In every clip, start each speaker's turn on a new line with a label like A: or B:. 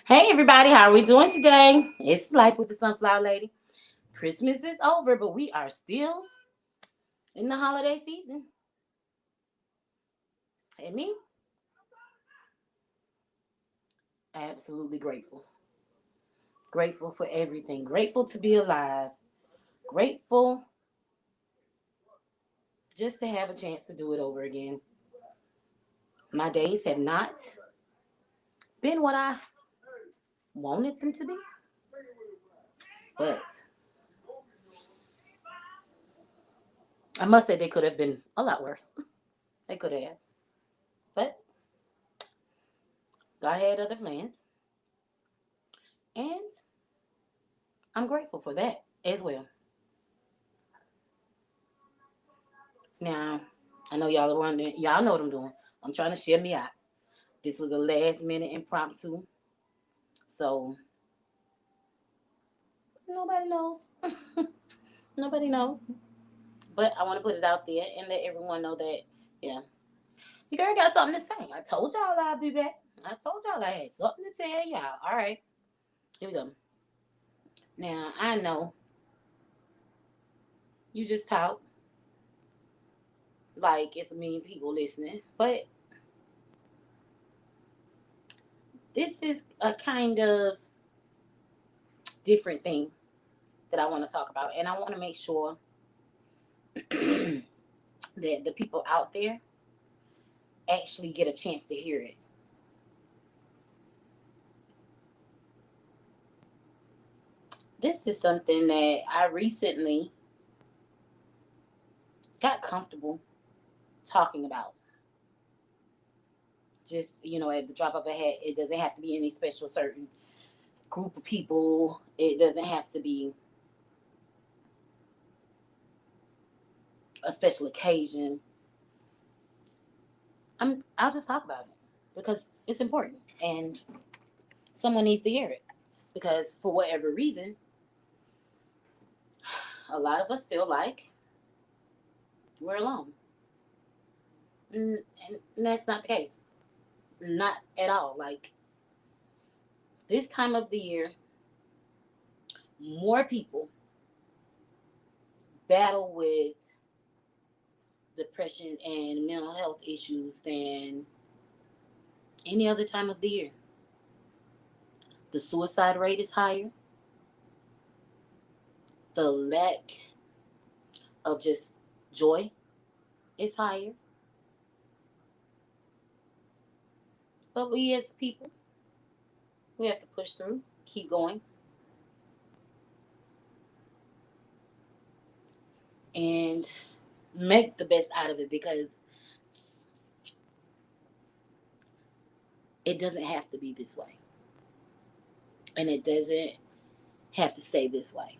A: Hey everybody, how are we doing today? It's Life with the Sunflower Lady. Christmas is over, but we are still in the holiday season. And me, absolutely grateful. Grateful for everything. Grateful to be alive. Grateful just to have a chance to do it over again. My days have not been what I wanted them to be, but I must say they could have been a lot worse. They could have. But God had other plans, and I'm grateful for that as well. Now, I know y'all are wondering, y'all know what I'm doing. I'm trying to share me out. This was a last minute impromptu, so nobody knows. Nobody knows. But I want to put it out there and let everyone know that, yeah, you girl got something to say. I told y'all I'd be back. I told y'all I had something to tell y'all. All right, here we go. Now, I know you just talk like it's a million people listening, but this is a kind of different thing that I want to talk about, and I want to make sure that the people out there actually get a chance to hear it. This is something that I recently got comfortable talking about. Just, at the drop of a hat, it doesn't have to be any special certain group of people. It doesn't have to be a special occasion. I'll just talk about it because it's important and someone needs to hear it. Because for whatever reason, a lot of us feel like we're alone. And that's not the case. Not at all. Like this time of the year, more people battle with depression and mental health issues than any other time of the year. The suicide rate is higher. The lack of just joy is higher. But we as people, we have to push through, keep going, and make the best out of it because it doesn't have to be this way. And it doesn't have to stay this way.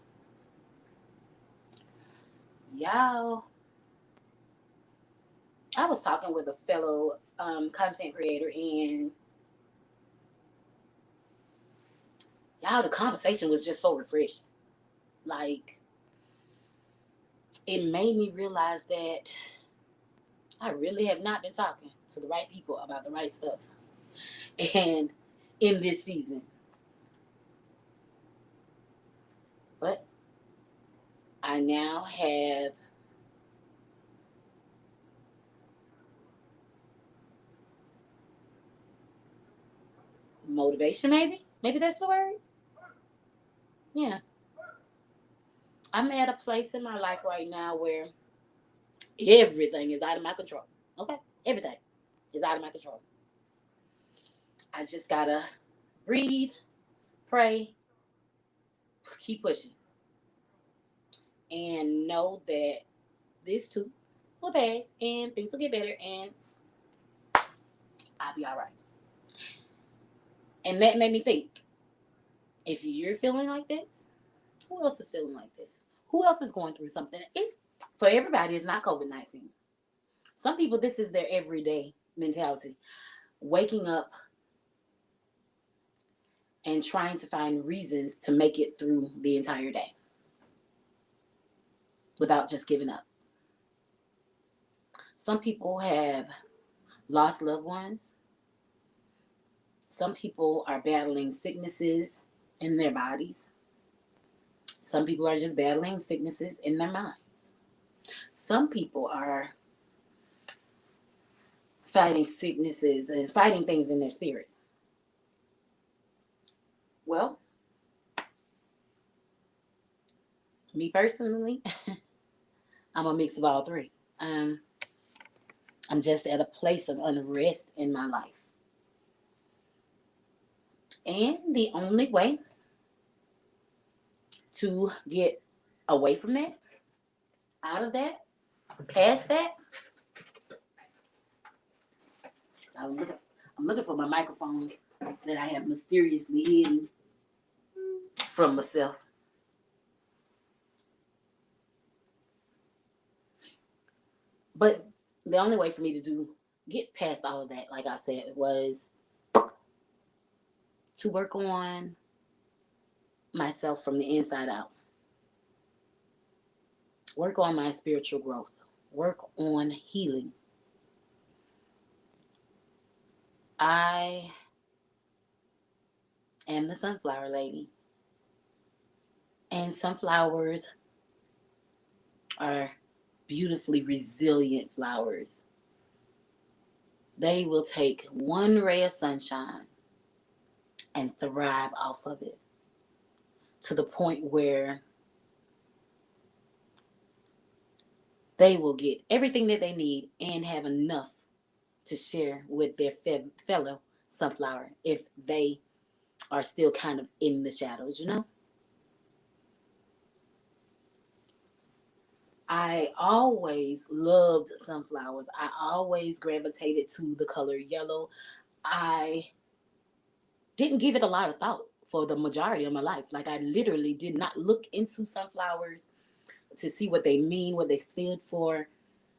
A: Y'all, I was talking with a fellow content creator, and y'all, the conversation was just so refreshing. Like, it made me realize that I really have not been talking to the right people about the right stuff. And in this season. But I now have motivation, maybe? Maybe that's the word? Yeah. I'm at a place in my life right now where everything is out of my control. Okay? Everything is out of my control. I just gotta breathe, pray, keep pushing, and know that this too will pass and things will get better and I'll be all right. And that made me think, if you're feeling like this, who else is feeling like this? Who else is going through something? It's for everybody. It's not COVID-19. Some people, this is their everyday mentality. Waking up and trying to find reasons to make it through the entire day without just giving up. Some people have lost loved ones. Some people are battling sicknesses in their bodies. Some people are just battling sicknesses in their minds. Some people are fighting sicknesses and fighting things in their spirit. Well, me personally, I'm a mix of all three. I'm just at a place of unrest in my life. And the only way to get away from that, out of that, past that, I'm looking for my microphone that I have mysteriously hidden from myself. But the only way for me to get past all of that, like I said, was to work on myself from the inside out. Work on my spiritual growth. Work on healing. I am the sunflower lady. And sunflowers are beautifully resilient flowers. They will take one ray of sunshine and thrive off of it to the point where they will get everything that they need and have enough to share with their fellow sunflower if they are still kind of in the shadows, you know? I always loved sunflowers. I always gravitated to the color yellow. I didn't give it a lot of thought for the majority of my life. Like, I literally did not look into sunflowers to see what they mean, what they stood for,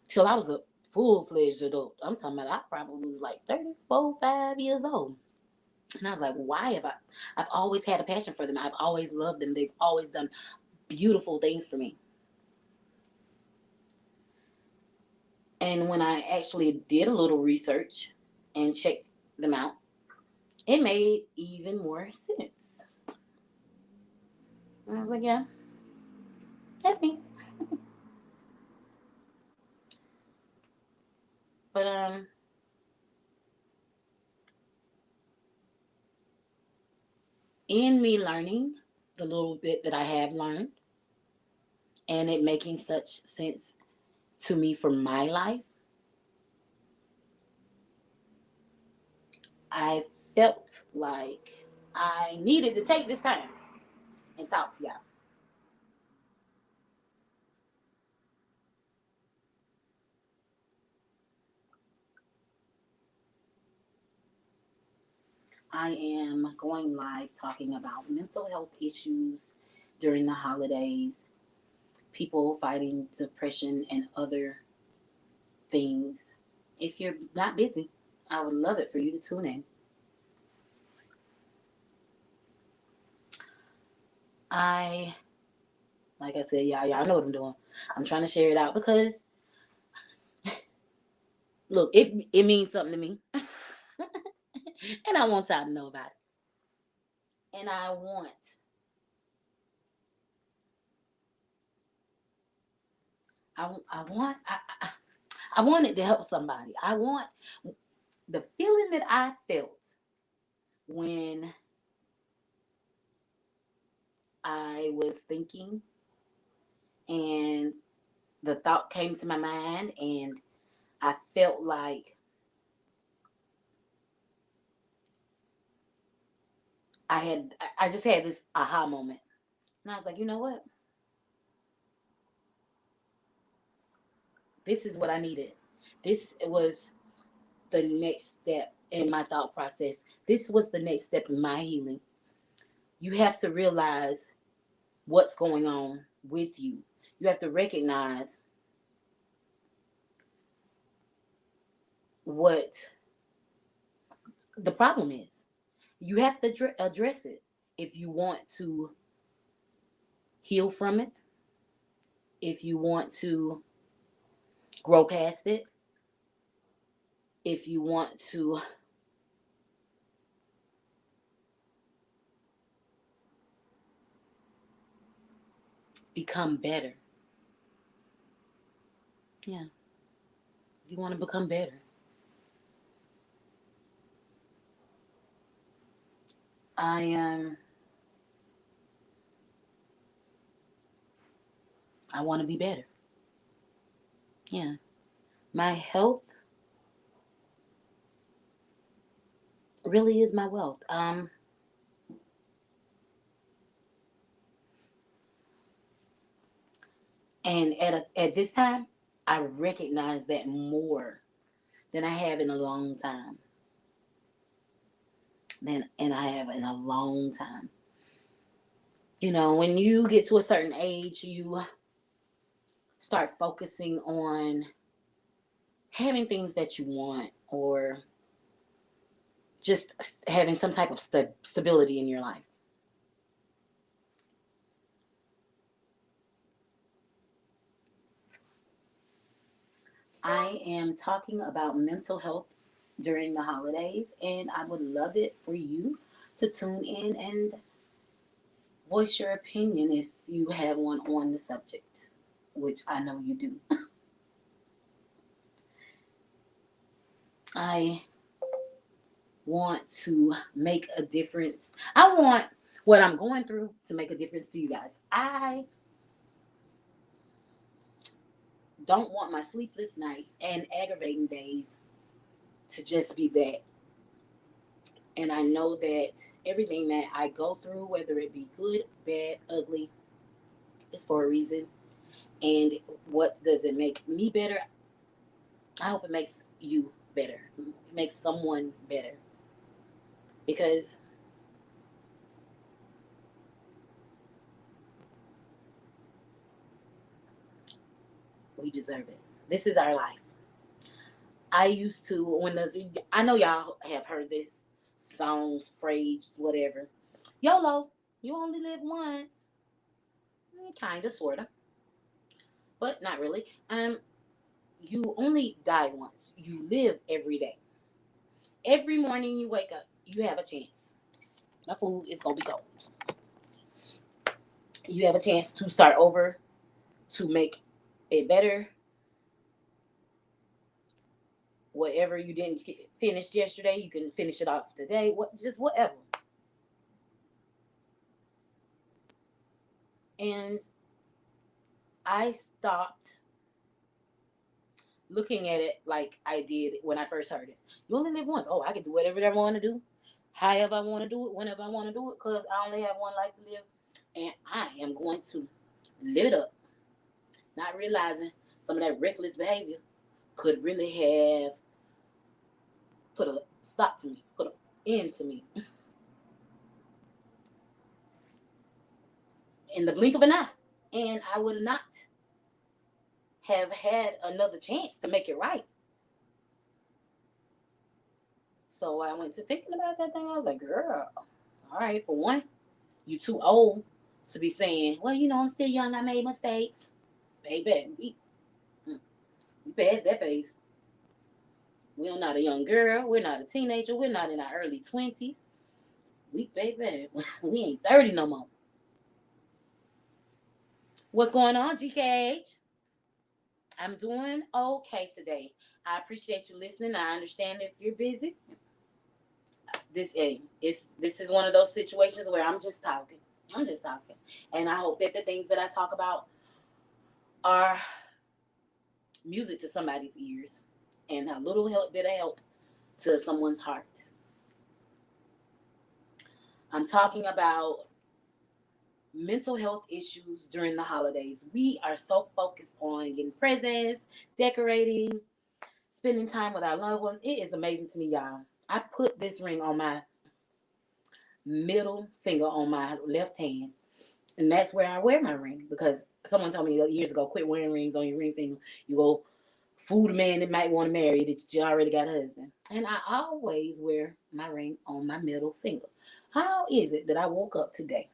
A: till I was a full-fledged adult. I'm talking about I probably was like 34, 5 years old. And I was like, why have I've always had a passion for them. I've always loved them. They've always done beautiful things for me. And when I actually did a little research and checked them out, it made even more sense. And I was like, yeah, that's me. But in me learning the little bit that I have learned and it making such sense to me for my life, I felt like I needed to take this time and talk to y'all. I am going live talking about mental health issues during the holidays, people fighting depression and other things. If you're not busy, I would love it for you to tune in. Like I said, y'all know what I'm doing. I'm trying to share it out because, look, it means something to me. And I want y'all to know about it. And I want it to help somebody. I want the feeling that I felt when I was thinking and the thought came to my mind and I felt like I just had this aha moment. And I was like, you know what? This is what I needed. This was the next step in my thought process. This was the next step in my healing. You have to realize what's going on with you. You have to recognize what the problem is. You have to address it if you want to heal from it, if you want to grow past it, if you want to become better. Yeah. If you want to become better. I I want to be better. Yeah. My health really is my wealth. And at this time, I recognize that more than I have in a long time. Than I have in a long time. You know, when you get to a certain age, you start focusing on having things that you want, or just having some type of stability in your life. I am talking about mental health during the holidays, and I would love it for you to tune in and voice your opinion if you have one on the subject, which I know you do. I want to make a difference. I want what I'm going through to make a difference to you guys. I don't want my sleepless nights and aggravating days to just be that. And I know that everything that I go through, whether it be good, bad, ugly, is for a reason. And what does it make me better? I hope it makes you better. It makes someone better. Because we deserve it. This is our life. I used to, I know y'all have heard this songs, phrase, whatever. YOLO, you only live once. Kinda, sorta, but not really. You only die once. You live every day. Every morning you wake up, you have a chance. My food is gonna be cold. You have a chance to start over, to make it better. Whatever you didn't finish yesterday, you can finish it off today. Just whatever. And I stopped looking at it like I did when I first heard it. You only live once. Oh, I can do whatever I want to do, however I want to do it, whenever I want to do it, because I only have one life to live, and I am going to live it up. Not realizing some of that reckless behavior could really have put a stop to me, put an end to me in the blink of an eye, and I would not have had another chance to make it right. So I went to thinking about that thing. I was like, girl, all right, for one, you too old to be saying, well, I'm still young, I made mistakes. Baby, we passed that phase. We're not a young girl. We're not a teenager. We're not in our early 20s. Baby, we ain't 30 no more. What's going on, GKH? I'm doing okay today. I appreciate you listening. I understand if you're busy. This is one of those situations where I'm just talking. I'm just talking. And I hope that the things that I talk about are music to somebody's ears and a little bit of help to someone's heart. I'm talking about mental health issues during the holidays. We are so focused on getting presents, decorating, spending time with our loved ones. It is amazing to me, y'all. I put this ring on my middle finger on my left hand, and that's where I wear my ring, because someone told me years ago, quit wearing rings on your ring finger. You go fool the man that might want to marry you, that you already got a husband. And I always wear my ring on my middle finger. How is it that I woke up today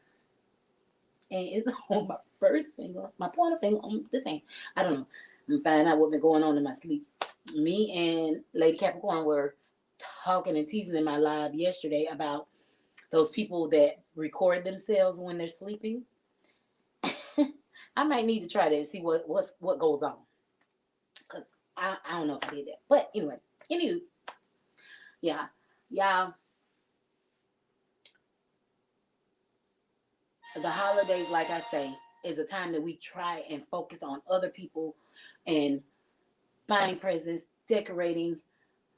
A: and it's on my first finger, my pointer finger on this hand? I don't know. I'm finding out what's been going on in my sleep. Me and Lady Capricorn were talking and teasing in my live yesterday about those people that record themselves when they're sleeping. I might need to try that and see what goes on. Because I don't know if I did that. But anyway, yeah. Y'all, the holidays, like I say, is a time that we try and focus on other people and buying presents, decorating,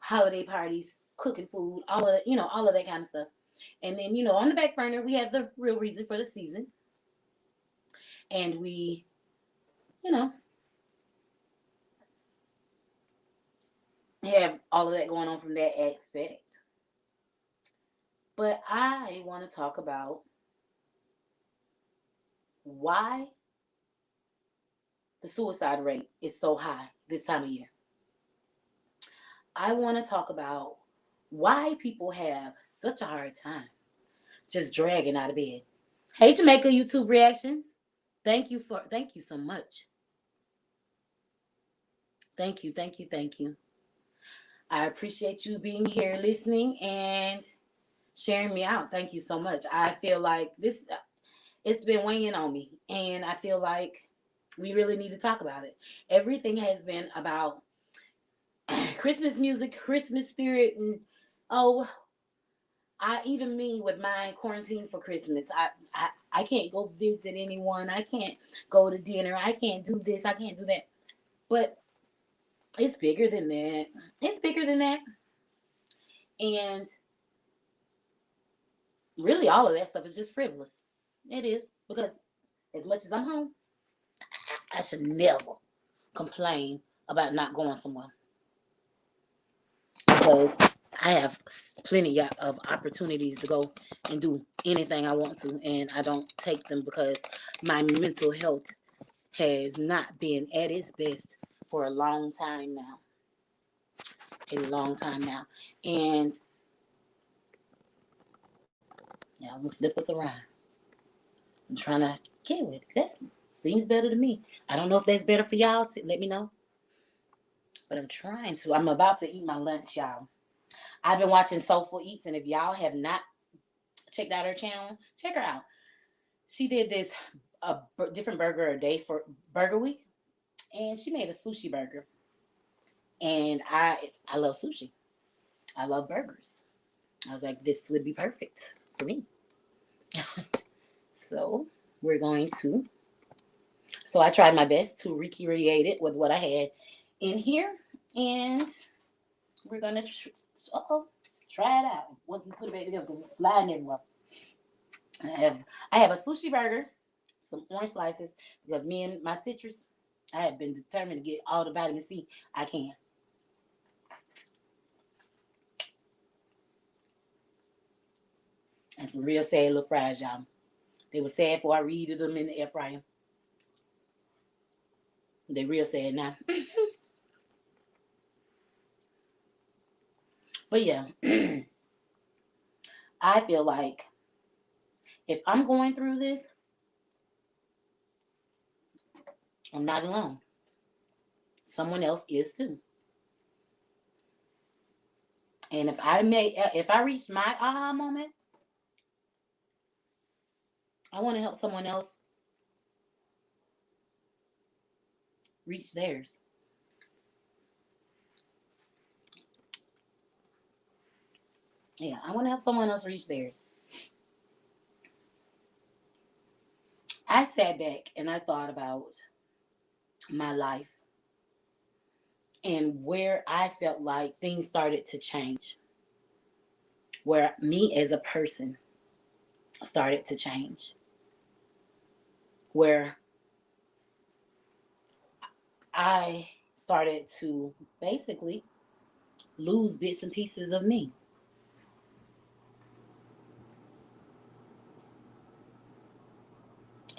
A: holiday parties, cooking food, all of that kind of stuff. And then, on the back burner, we have the real reason for the season. And we, have all of that going on from that aspect. But I want to talk about why the suicide rate is so high this time of year. I want to talk about why people have such a hard time just dragging out of bed. Hey, Jamaica YouTube reactions. Thank you so much. Thank you. I appreciate you being here, listening, and sharing me out. Thank you so much. I feel like it's been weighing on me, and I feel like we really need to talk about it. Everything has been about Christmas music, Christmas spirit, and even me with my quarantine for Christmas. I can't go visit anyone. I can't go to dinner. I can't do this. I can't do that. But it's bigger than that. And really, all of that stuff is just frivolous. It is. Because as much as I'm home, I should never complain about not going somewhere. Because I have plenty of opportunities to go and do anything I want to, and I don't take them because my mental health has not been at its best for a long time now. And I'm gonna flip us around. I'm trying to get with it. That seems better to me. I don't know if that's better for y'all. Let me know. But I'm trying to. I'm about to eat my lunch, y'all. I've been watching Soulful Eats, and if y'all have not checked out her channel, check her out. She did this different burger a day for Burger Week, and she made a sushi burger. And I love sushi. I love burgers. I was like, this would be perfect for me. So we're going to. So I tried my best to recreate it with what I had in here, and we're gonna try it out once we put it back together because it's sliding everywhere. I have a sushi burger, some orange slices, because me and my citrus, I have been determined to get all the vitamin C I can. And some real sad little fries, y'all. They were sad before I reheated them in the air fryer. They real sad now. But yeah, I feel like if I'm going through this, I'm not alone. Someone else is too. And if I reach my aha moment, I want to help someone else reach theirs. Yeah, I want to help someone else reach theirs. I sat back and I thought about my life and where I felt like things started to change. Where me as a person started to change. Where I started to basically lose bits and pieces of me.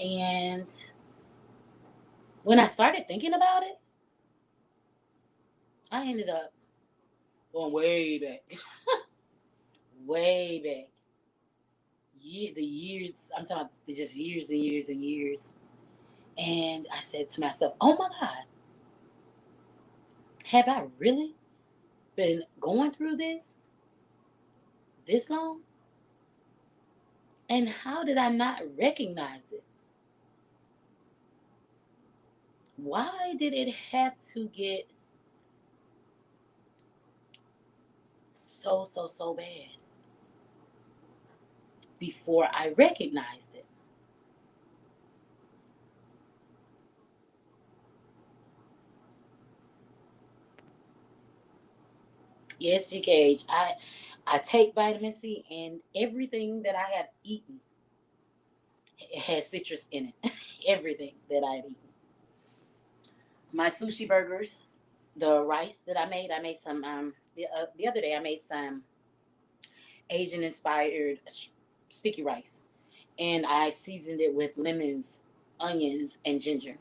A: And when I started thinking about it, I ended up going way back. Way back. The years, I'm talking about just years and years and years. And I said to myself, oh my God, have I really been going through this long? And how did I not recognize it? Why did it have to get so bad before I recognized it? Yes, GKH. I take vitamin C, and everything that I have eaten has citrus in it. Everything that I've eaten. My sushi burgers, the rice that I made some the other day I made some Asian inspired sticky rice, and I seasoned it with lemons, onions, and ginger.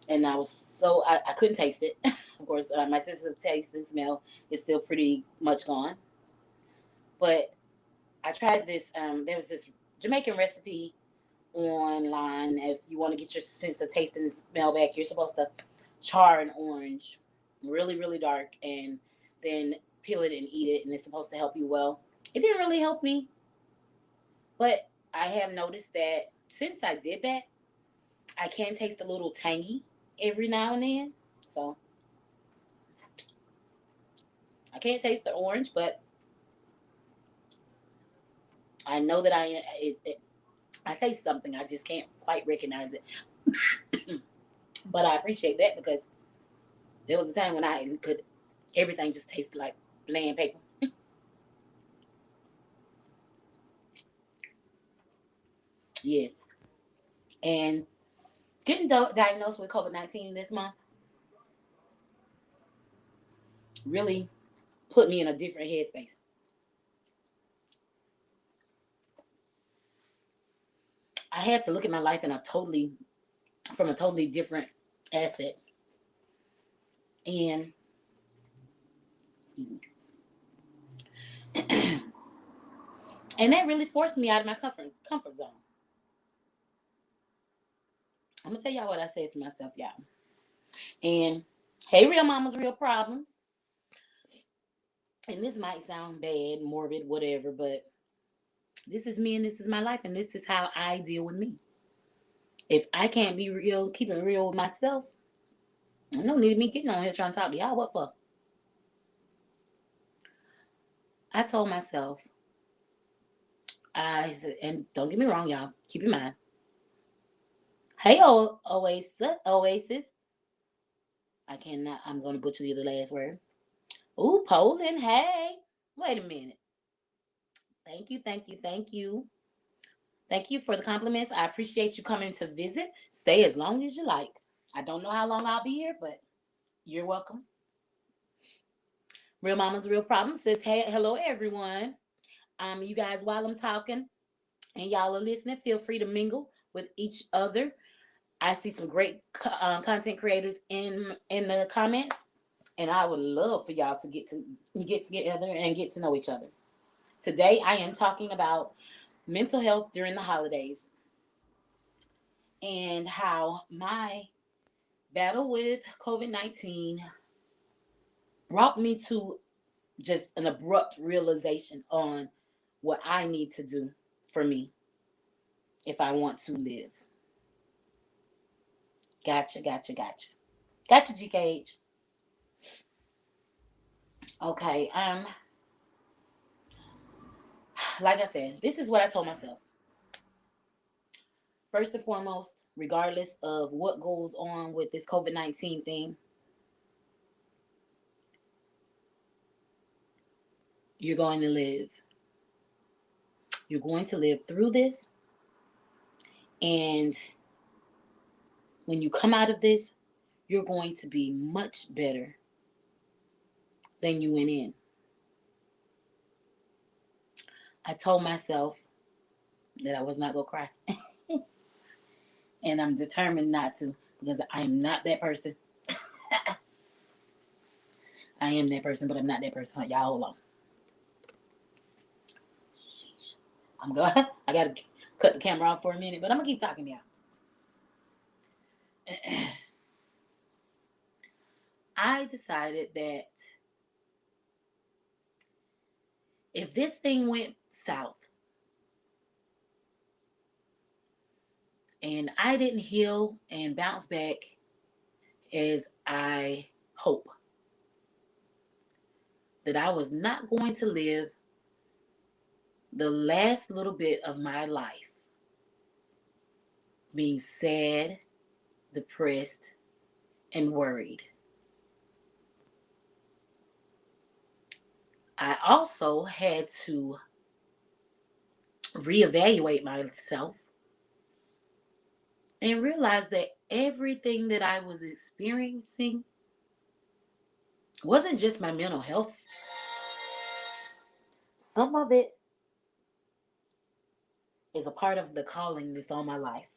A: And I was I couldn't taste it. Of course, my sense of taste and smell is still pretty much gone. But I tried this. There was this Jamaican recipe online. If you want to get your sense of taste and smell back, you're supposed to char an orange really, really dark and then peel it and eat it. And it's supposed to help you well. It didn't really help me, but I have noticed that since I did that, I can taste a little tangy every now and then. So I can't taste the orange, but I know that I taste something. I just can't quite recognize it. But I appreciate that because there was a time when I could everything just tasted like bland paper. Yes, and getting diagnosed with COVID-19 this month really put me in a different headspace. I had to look at my life in a totally from a totally different aspect, and and that really forced me out of my comfort zone. I'm gonna tell y'all what I said to myself, y'all. And hey, real mamas, real problems. And this might sound bad, morbid, whatever, but this is me and this is my life and this is how I deal with me. If I can't be real, keep it real with myself, I don't need me getting on here trying to talk to y'all. What for? I told myself, I said, and don't get me wrong, y'all. Keep in mind, hey, Oasis. I cannot. I'm going to butcher the last word. Ooh, Poland. Hey, wait a minute. Thank you, thank you, thank you. Thank you for the compliments. I appreciate you coming to visit. Stay as long as you like. I don't know how long I'll be here, but you're welcome. Real Mama's Real Problem says, hey, hello, everyone. You guys, while I'm talking and y'all are listening, feel free to mingle with each other. I see some great content creators in the comments, and I would love for y'all to get together and get to know each other. Today, I am talking about mental health during the holidays and how my battle with COVID-19 brought me to just an abrupt realization on what I need to do for me if I want to live. Gotcha, gotcha, gotcha. Gotcha, GKH. Okay, like I said, this is what I told myself. First and foremost, regardless of what goes on with this COVID-19 thing, you're going to live. You're going to live through this. And when you come out of this, you're going to be much better than you went in. I told myself that I was not going to cry. And I'm determined not to because I am not that person. I am that person, but I'm not that person. Y'all hold on. Sheesh. I gotta cut the camera off for a minute, but I'm gonna keep talking to y'all. I decided that if this thing went south and I didn't heal and bounce back as I hope that I was not going to live the last little bit of my life being sad, depressed, and worried. I also had to reevaluate myself and realize that everything that I was experiencing wasn't just my mental health. Some of it is a part of the calling that's on my life.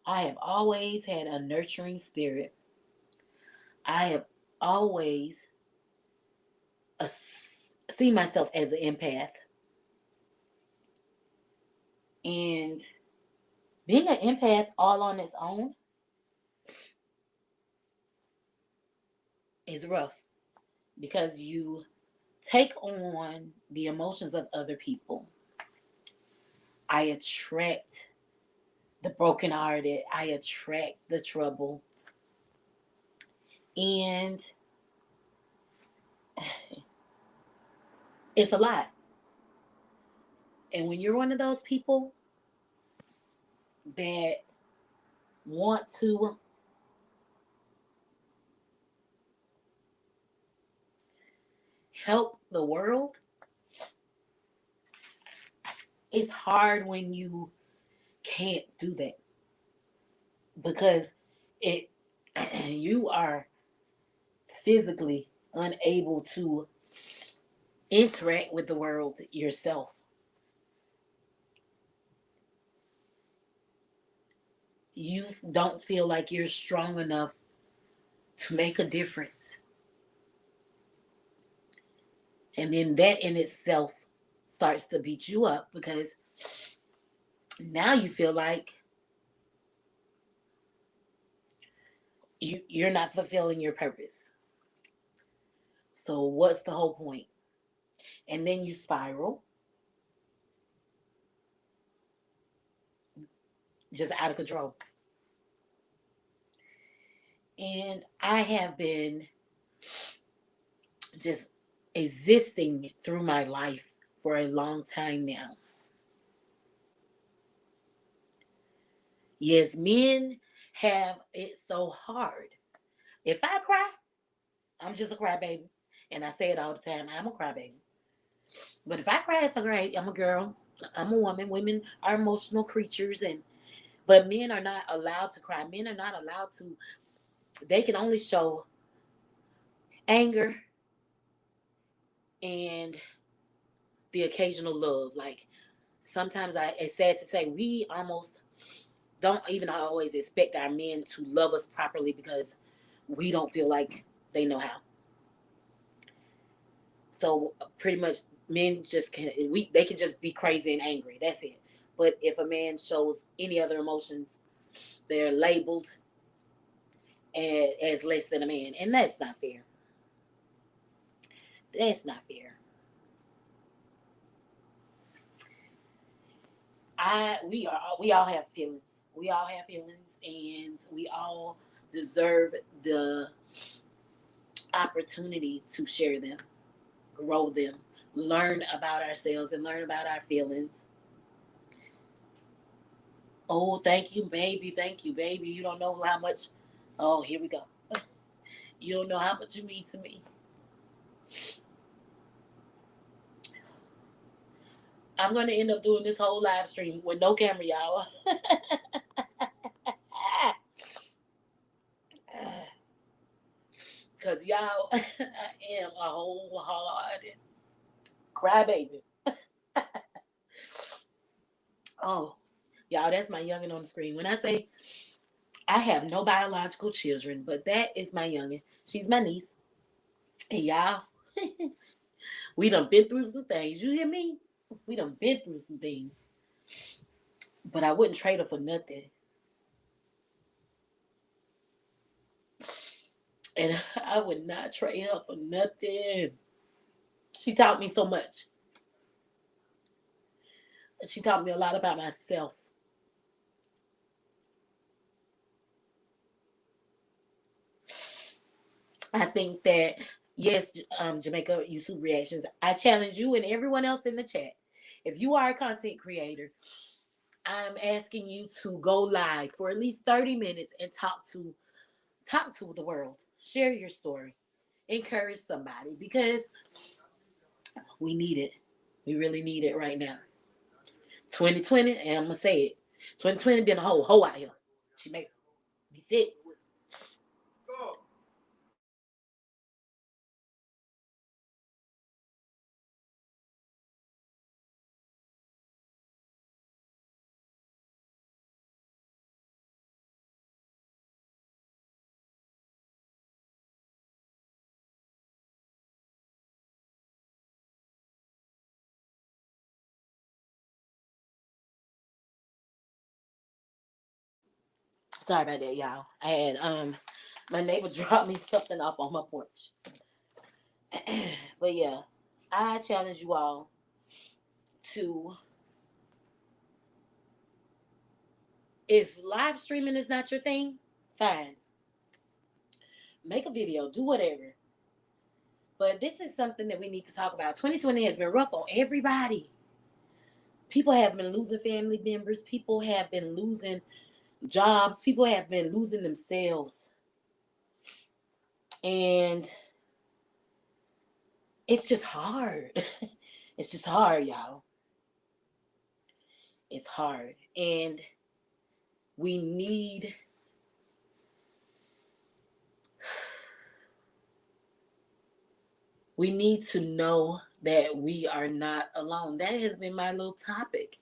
A: I have always had a nurturing spirit. I have always seen myself as an empath. And being an empath all on its own is rough because you take on the emotions of other people. I attract the brokenhearted, I attract the trouble. And it's a lot. And when you're one of those people that want to help the world, it's hard when you can't do that because it you are physically unable to interact with the world yourself. You don't feel like you're strong enough to make a difference. And then that in itself starts to beat you up because now you feel like you're not fulfilling your purpose. So what's the whole point? And then you spiral just out of control. And I have been just existing through my life for a long time now. Yes, men have it so hard. If I cry, I'm just a crybaby. And I say it all the time, I'm a crybaby. But if I cry, it's great. I'm a girl. I'm a woman. Women are emotional creatures, but men are not allowed to cry. Men are not allowed to. They can only show anger and the occasional love. Like sometimes it's sad to say, we almost don't even always expect our men to love us properly because we don't feel like they know how. So pretty much men just they can just be crazy and angry. That's it. But if a man shows any other emotions, they're labeled as less than a man, and that's not fair. That's not fair. We all have feelings. We all have feelings, and we all deserve the opportunity to share them, grow them, learn about ourselves, and learn about our feelings. Oh, thank you, baby. Thank you, baby. You don't know how much. Oh, here we go. You don't know how much you mean to me. I'm going to end up doing this whole live stream with no camera, y'all. Because y'all, I am a wholehearted crybaby. Oh, y'all, that's my youngin' on the screen. When I say I have no biological children, but that is my youngin'. She's my niece. And y'all, we done been through some things. You hear me? We done been through some things. But I wouldn't trade her for nothing. And I would not trade her for nothing. She taught me so much. She taught me a lot about myself. I think that, yes, Jamaica YouTube reactions, I challenge you and everyone else in the chat. If you are a content creator, I'm asking you to go live for at least 30 minutes and talk to the world. Share your story. Encourage somebody, because we need it. We really need it right now. 2020, and I'm gonna say it. 2020 been a hoe out here. She make be sick. Sorry about that, y'all. I had my neighbor dropped me something off on my porch. But yeah, I challenge you all to, if live streaming is not your thing, fine. Make a video, do whatever. But this is something that we need to talk about. 2020 has been rough on everybody. People have been losing family members. People have been losing jobs. People have been losing themselves. And it's just hard. It's just hard, y'all. It's hard. And we need to know that we are not alone. That has been my little topic.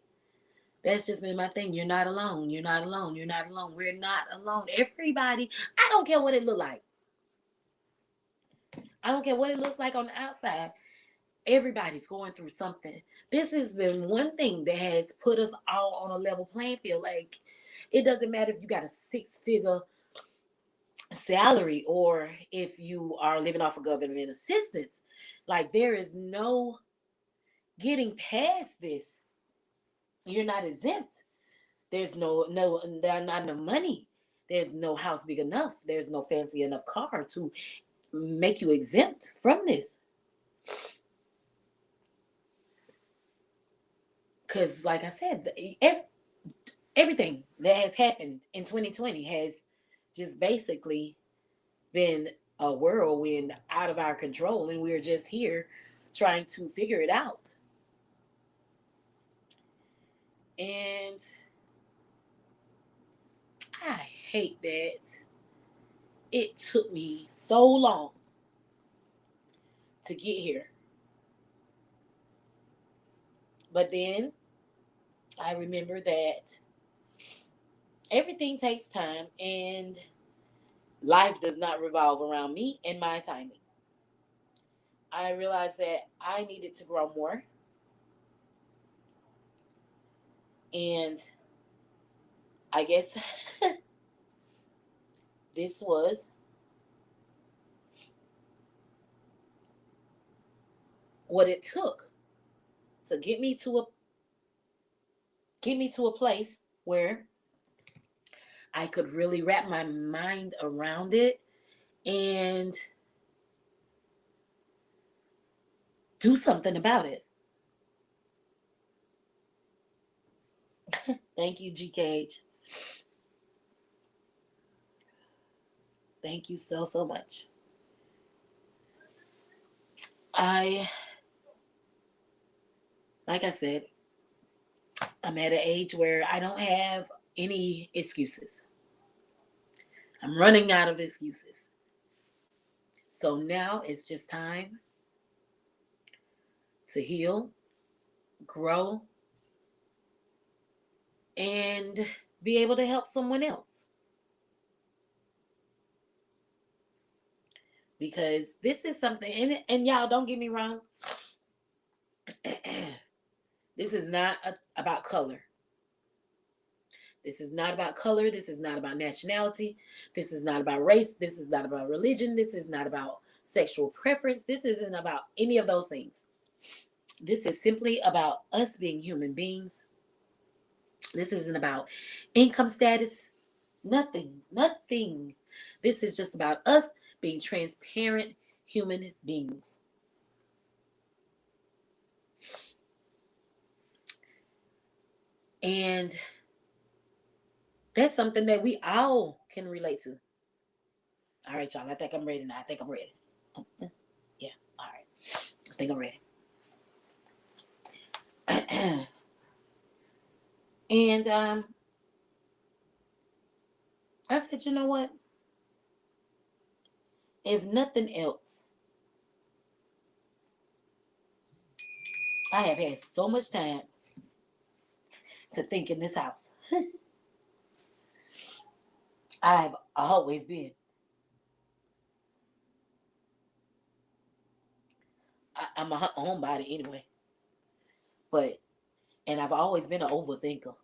A: That's just been my thing. You're not alone. You're not alone. You're not alone. We're not alone. Everybody, I don't care what it look like. I don't care what it looks like on the outside. Everybody's going through something. This has been one thing that has put us all on a level playing field. Like, it doesn't matter if you got a 6-figure salary or if you are living off of government assistance. Like, there is no getting past this. You're not exempt. There's not enough money. There's no house big enough. There's no fancy enough car to make you exempt from this. Because, like I said, everything that has happened in 2020 has just basically been a whirlwind out of our control, and we're just here trying to figure it out. And I hate that it took me so long to get here. But then I remember that everything takes time, and life does not revolve around me and my timing. I realized that I needed to grow more, and I guess this was what it took to get me to a place where I could really wrap my mind around it and do something about it. Thank you, GKH. Thank you so, so much. I, like I said, I'm at an age where I don't have any excuses. I'm running out of excuses. So now it's just time to heal, grow, and be able to help someone else. Because this is something, and y'all don't get me wrong, this is not about color. This is not about color. This is not about nationality. This is not about race. This is not about religion. This is not about sexual preference. This isn't about any of those things. This is simply about us being human beings. This isn't about income status. Nothing. This is just about us being transparent human beings. And that's something that we all can relate to. All right, y'all. I think I'm ready now. I think I'm ready. Yeah. All right. I think I'm ready. And I said, you know what? If nothing else, I have had so much time to think in this house. I've always been. I'm a homebody anyway. But, and I've always been an overthinker.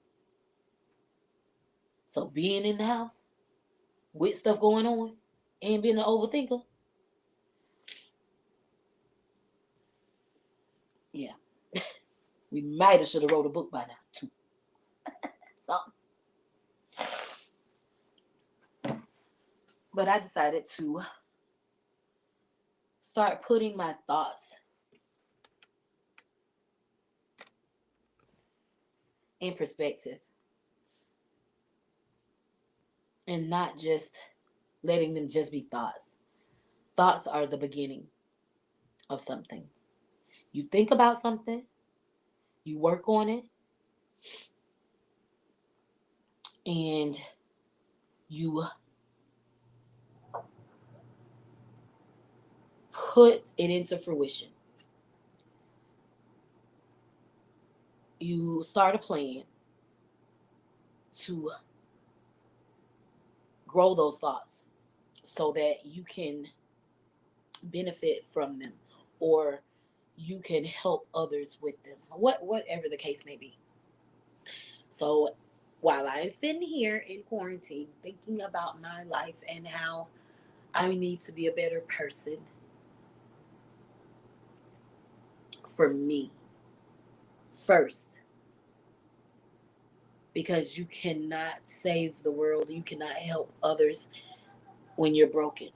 A: So being in the house with stuff going on and being an overthinker, yeah. We might have should have wrote a book by now too. So, but I decided to start putting my thoughts in perspective and not just letting them just be thoughts. Thoughts are the beginning of something. You think about something, you work on it, and you put it into fruition. You start a plan to grow those thoughts so that you can benefit from them or you can help others with them. Whatever the case may be. So while I've been here in quarantine thinking about my life and how I need to be a better person for me first, because you cannot save the world, you cannot help others when you're broken.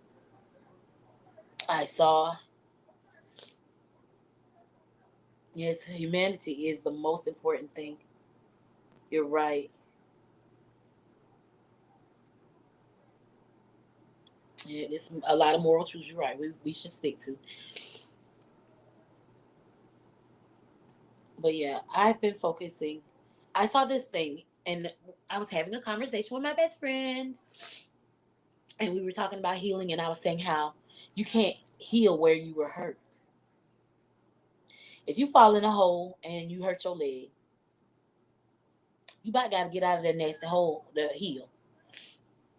A: I saw, yes, humanity is the most important thing. You're right. Yeah, it's a lot of moral truths. You're right. We should stick to. But yeah, I've been focusing. I saw this thing, and I was having a conversation with my best friend, and we were talking about healing, and I was saying how you can't heal where you were hurt. If you fall in a hole and you hurt your leg, you about got to get out of that nasty hole to heal,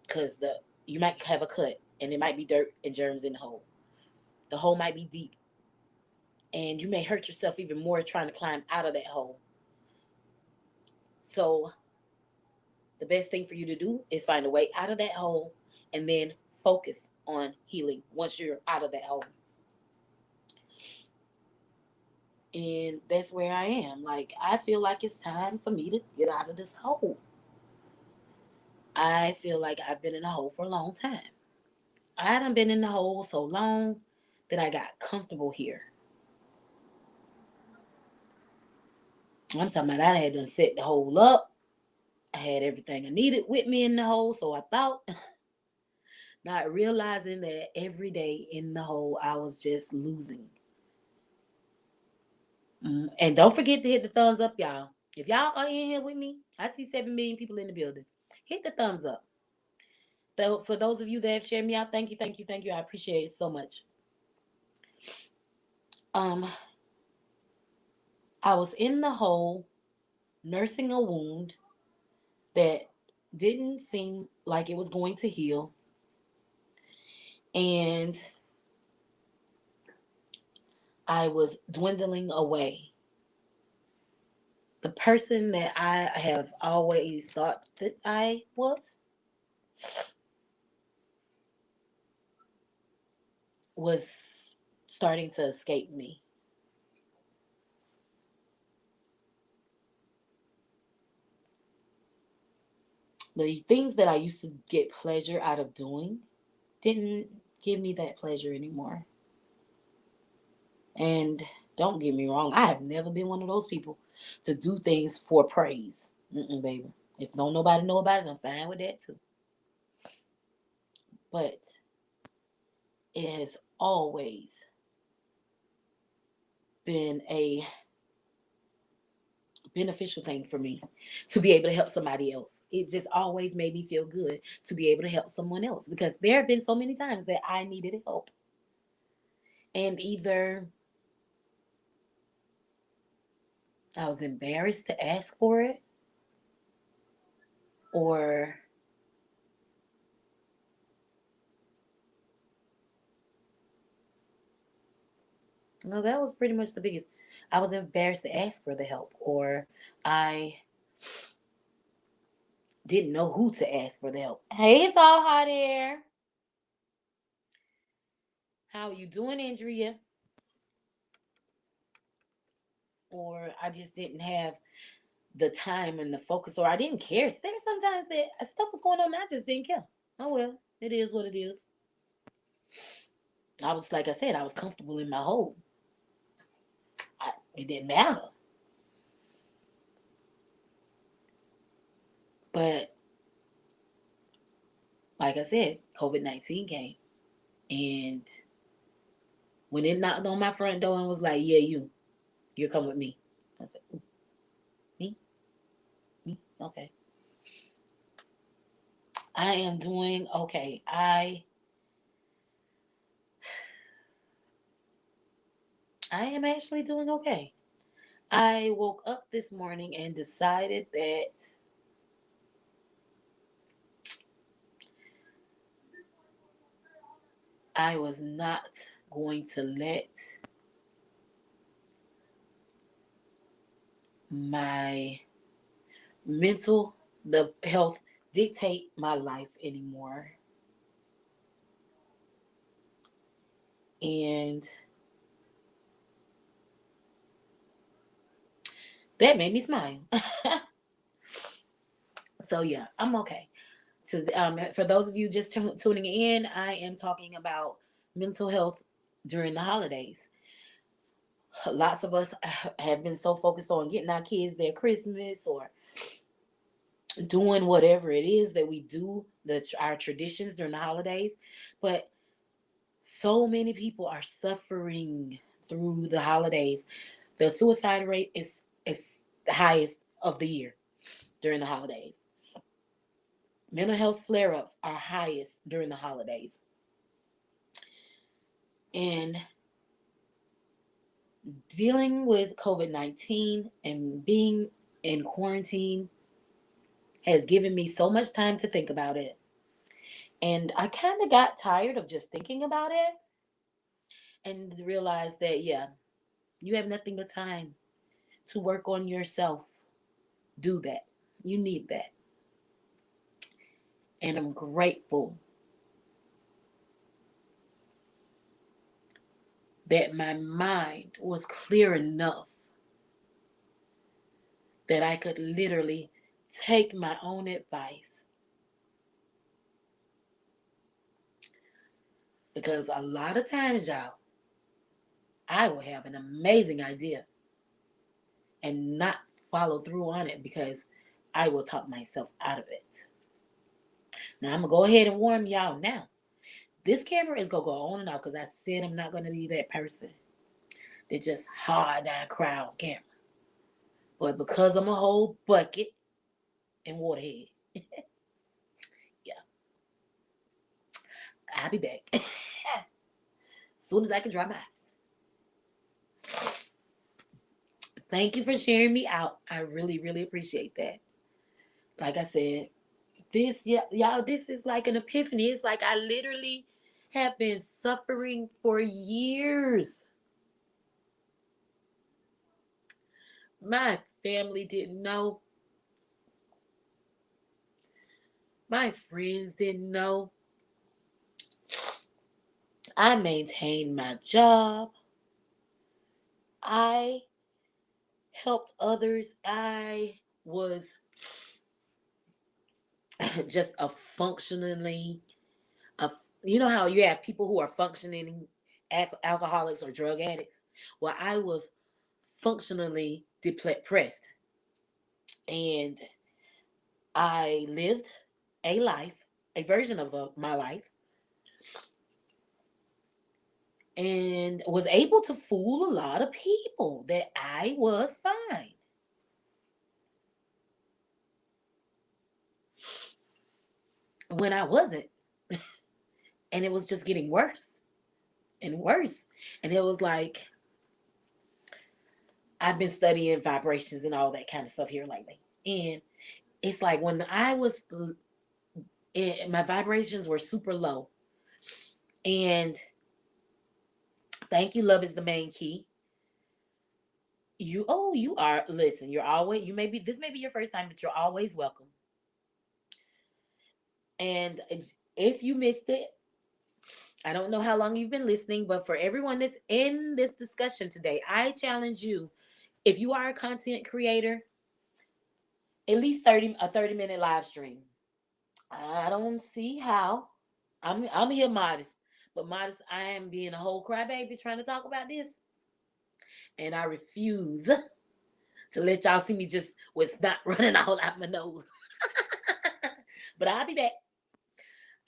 A: because the you might have a cut, and it might be dirt and germs in the hole. The hole might be deep, and you may hurt yourself even more trying to climb out of that hole. So the best thing for you to do is find a way out of that hole and then focus on healing once you're out of that hole. And that's where I am. Like, I feel like it's time for me to get out of this hole. I feel like I've been in a hole for a long time. I haven't been in the hole so long that I got comfortable here. I'm talking about I had done set the hole up. I had everything I needed with me in the hole, so I thought, not realizing that every day in the hole I was just losing. And don't forget to hit the thumbs up, y'all. If y'all are in here with me, I see 7 million people in the building. Hit the thumbs up. So for those of you that have shared me out, thank you, thank you, thank you. I appreciate it so much. Um, I was in the hole nursing a wound that didn't seem like it was going to heal. And I was dwindling away. The person that I have always thought that I was starting to escape me. The things that I used to get pleasure out of doing didn't give me that pleasure anymore. And don't get me wrong, I have never been one of those people to do things for praise. Baby. If don't nobody know about it, I'm fine with that too. But it has always been a beneficial thing for me to be able to help somebody else. It just always made me feel good to be able to help someone else, because there have been so many times that I needed help. And either I was embarrassed to ask for it, or no, that was pretty much the biggest. I was embarrassed to ask for the help, or I didn't know who to ask for the help. Hey, it's all hot air. How are you doing, Andrea? Or I just didn't have the time and the focus, or I didn't care. There's sometimes that stuff was going on, and I just didn't care. Oh well, it is what it is. I was, like I said, I was comfortable in my hole. It didn't matter. But like I said, COVID-19 came, and when it knocked on my front door and was like, "Yeah, you're coming with me," I was like, "Me, me, okay." I am doing okay. I am actually doing okay. I woke up this morning and decided that I was not going to let my mental the health dictate my life anymore. And that made me smile. So yeah, I'm okay. So for those of you just tuning in, I am talking about mental health during the holidays. Lots of us have been so focused on getting our kids their Christmas, or doing whatever it is that we do, our traditions during the holidays. But so many people are suffering through the holidays. The suicide rate is the highest of the year during the holidays. Mental health flare-ups are highest during the holidays. And dealing with COVID-19 and being in quarantine has given me so much time to think about it. And I kind of got tired of just thinking about it, and realized that, yeah, you have nothing but time to work on yourself. Do that. You need that. And I'm grateful that my mind was clear enough that I could literally take my own advice. Because a lot of times, y'all, I will have an amazing idea and not follow through on it because I will talk myself out of it. Now, I'm going to go ahead and warn y'all now. This camera is going to go on and off because I said I'm not going to be that person that just hard down cry on camera. But because I'm a whole bucket and waterhead, yeah, I'll be back. As soon as I can dry my eyes. Thank you for sharing me out. I really, really appreciate that. Like I said, y'all, this is like an epiphany. It's like I literally have been suffering for years. My family didn't know. My friends didn't know. I maintained my job. I helped others. I was just a functionally of, you know how you have people who are functioning alcoholics or drug addicts. Well, I was functionally depressed, and I lived a life, a version of my life, and was able to fool a lot of people that I was fine. When I wasn't. And it was just getting worse and worse. And it was like, I've been studying vibrations and all that kind of stuff here lately. And it's like when I was, my vibrations were super low. And thank you, love is the main key. You are, listen, you're always, this may be your first time, but you're always welcome. And if you missed it, I don't know how long you've been listening, but for everyone that's in this discussion today, I challenge you, if you are a content creator, at least 30-minute live stream. I don't see how. I'm here modest, but modest, I am being a whole crybaby trying to talk about this, and I refuse to let y'all see me just with snot running all out my nose. But I'll be back.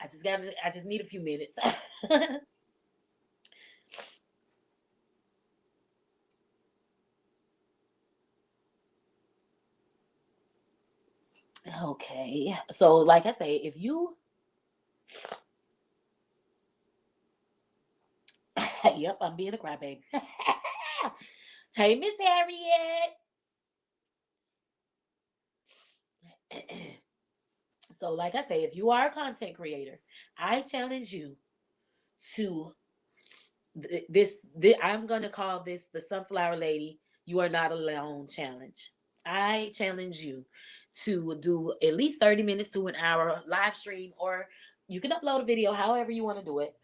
A: I just need a few minutes. Okay. So like I say, if you yep, I'm being a crybaby. Hey, Miss Harriet. So like I say, if you are a content creator, I challenge you to this I'm going to call this the Sunflower Lady You Are Not Alone challenge. I challenge you to do at least 30 minutes to an hour live stream, or you can upload a video however you want to do it,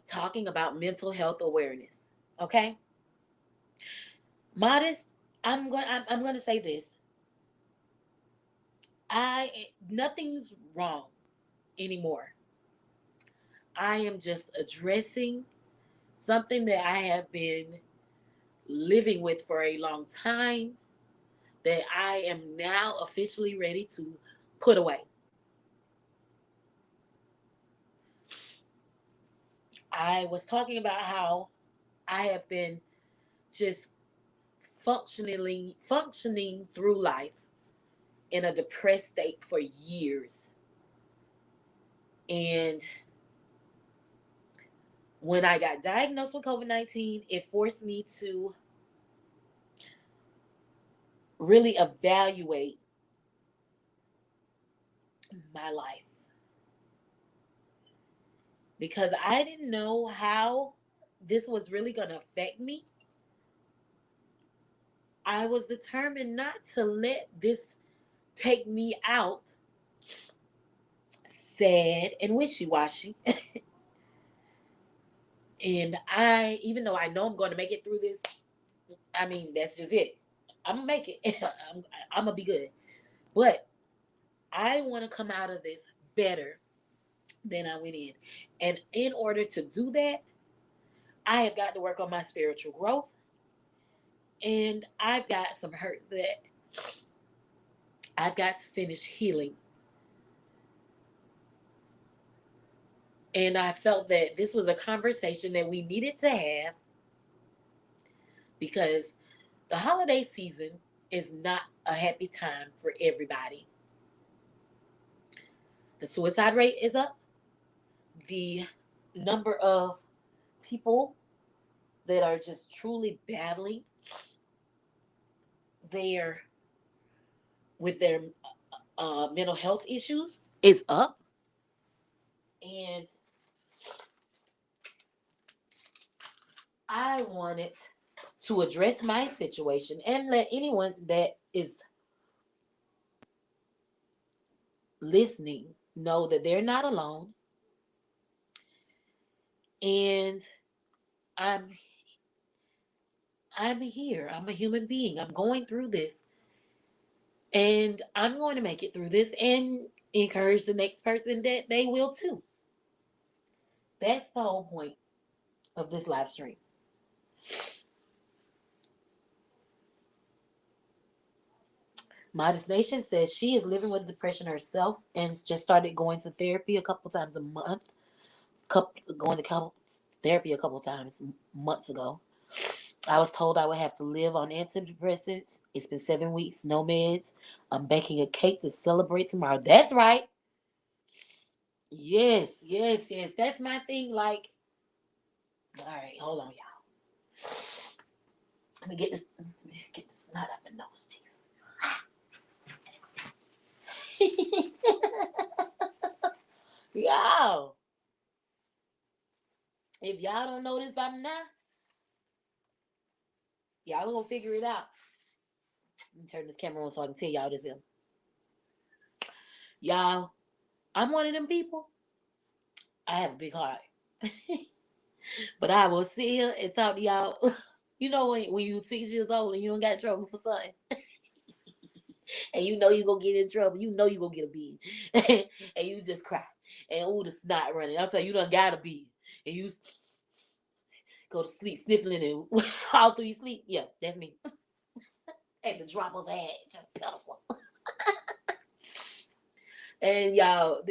A: talking about mental health awareness. Okay? Modest, I'm going to say this. Nothing's wrong anymore. I am just addressing something that I have been living with for a long time, that I am now officially ready to put away. I was talking about how I have been just functioning through life in a depressed state for years. And when I got diagnosed with COVID-19, it forced me to really evaluate my life, because I didn't know how this was really going to affect me. I was determined not to let this take me out sad and wishy-washy. And even though I know I'm going to make it through this, I mean, that's just it. I'm going to make it. I'm going to be good. But I want to come out of this better than I went in. And in order to do that, I have got to work on my spiritual growth. And I've got some hurts that I've got to finish healing. And I felt that this was a conversation that we needed to have, because the holiday season is not a happy time for everybody. The suicide rate is up. The number of people that are just truly battling their with their mental health issues is up. And I wanted to address my situation and let anyone that is listening know that they're not alone. And I'm I'm here. I'm a human being. I'm going through this. And I'm going to make it through this and encourage the next person that they will too. That's the whole point of this live stream. Modest Nation says she is living with depression herself and just started going to therapy a couple times a month. Going to therapy a couple times months ago. I was told I would have to live on antidepressants. It's been 7 weeks, no meds. I'm baking a cake to celebrate tomorrow. That's right. Yes, yes, yes. That's my thing. Like, all right, hold on, y'all. Let me get this knot up my nose, Jesus. Y'all, if y'all don't know this by now, y'all gonna figure it out. Let me turn this camera on so I can tell y'all this. Y'all, I'm one of them people. I have a big heart. But I will sit here and talk to y'all. You know when you 6 years old and you don't got trouble for something. And you know you gonna get in trouble. You know you gonna get a beat. And you just cry. And ooh, the snot running. I'm telling you, you done got a beat. And you go to sleep sniffling and all through your sleep. Yeah, that's me. At the drop of a hat. Just pitiful. And y'all,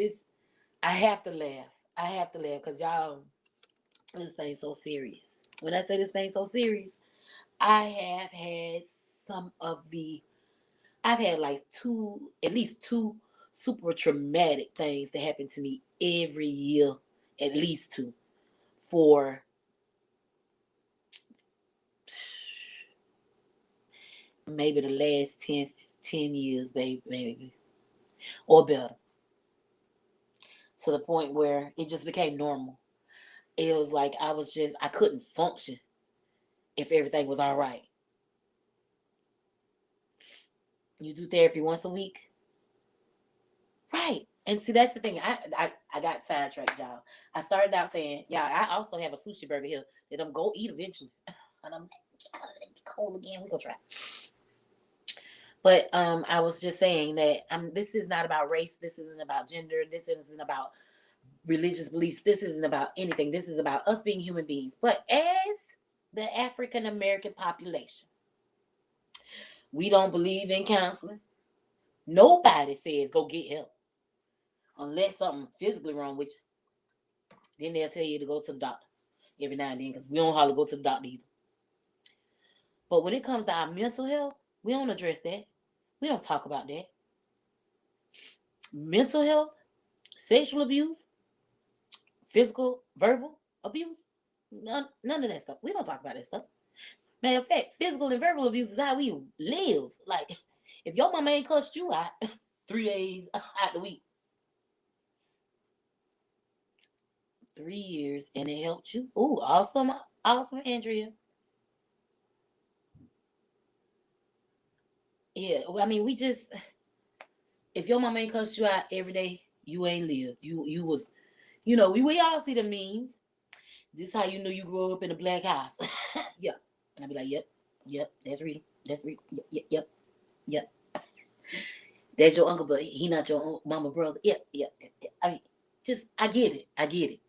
A: I have to laugh. I have to laugh because y'all, this thing's so serious. When I say this thing's so serious, I have had I've had like at least two super traumatic things that happen to me every year, at least two, for maybe the last 10 years, maybe, or better, to the point where it just became normal. It was like I couldn't function if everything was all right. You do therapy once a week, right? And see, that's the thing. I got sidetracked, y'all. I started out saying, yeah, I also have a sushi burger here that I'm go eat eventually, and I'm cold again. We gonna try. But I was just saying that this is not about race. This isn't about gender. This isn't about religious beliefs. This isn't about anything. This is about us being human beings. But as the African American population, we don't believe in counseling. Nobody says go get help unless something physically wrong with you. Then they'll tell you to go to the doctor every now and then because we don't hardly go to the doctor either. But when it comes to our mental health, we don't address that. We don't talk about that. Mental health, sexual abuse, physical, verbal abuse, none of that stuff. We don't talk about that stuff. Matter of fact, physical and verbal abuse is how we live. Like, if your mama ain't cussed you out 3 days out the week, 3 years, and it helped you. Ooh, awesome, awesome, Andrea. Yeah, I mean, if your mama ain't cussed you out every day, you ain't lived. You was, we all see the memes. This how you know you grew up in a black house. Yeah. I'd be like, yep, that's Rita. That's Rita. Yep. That's your uncle, but he not your mama brother. Yep. I mean, I get it.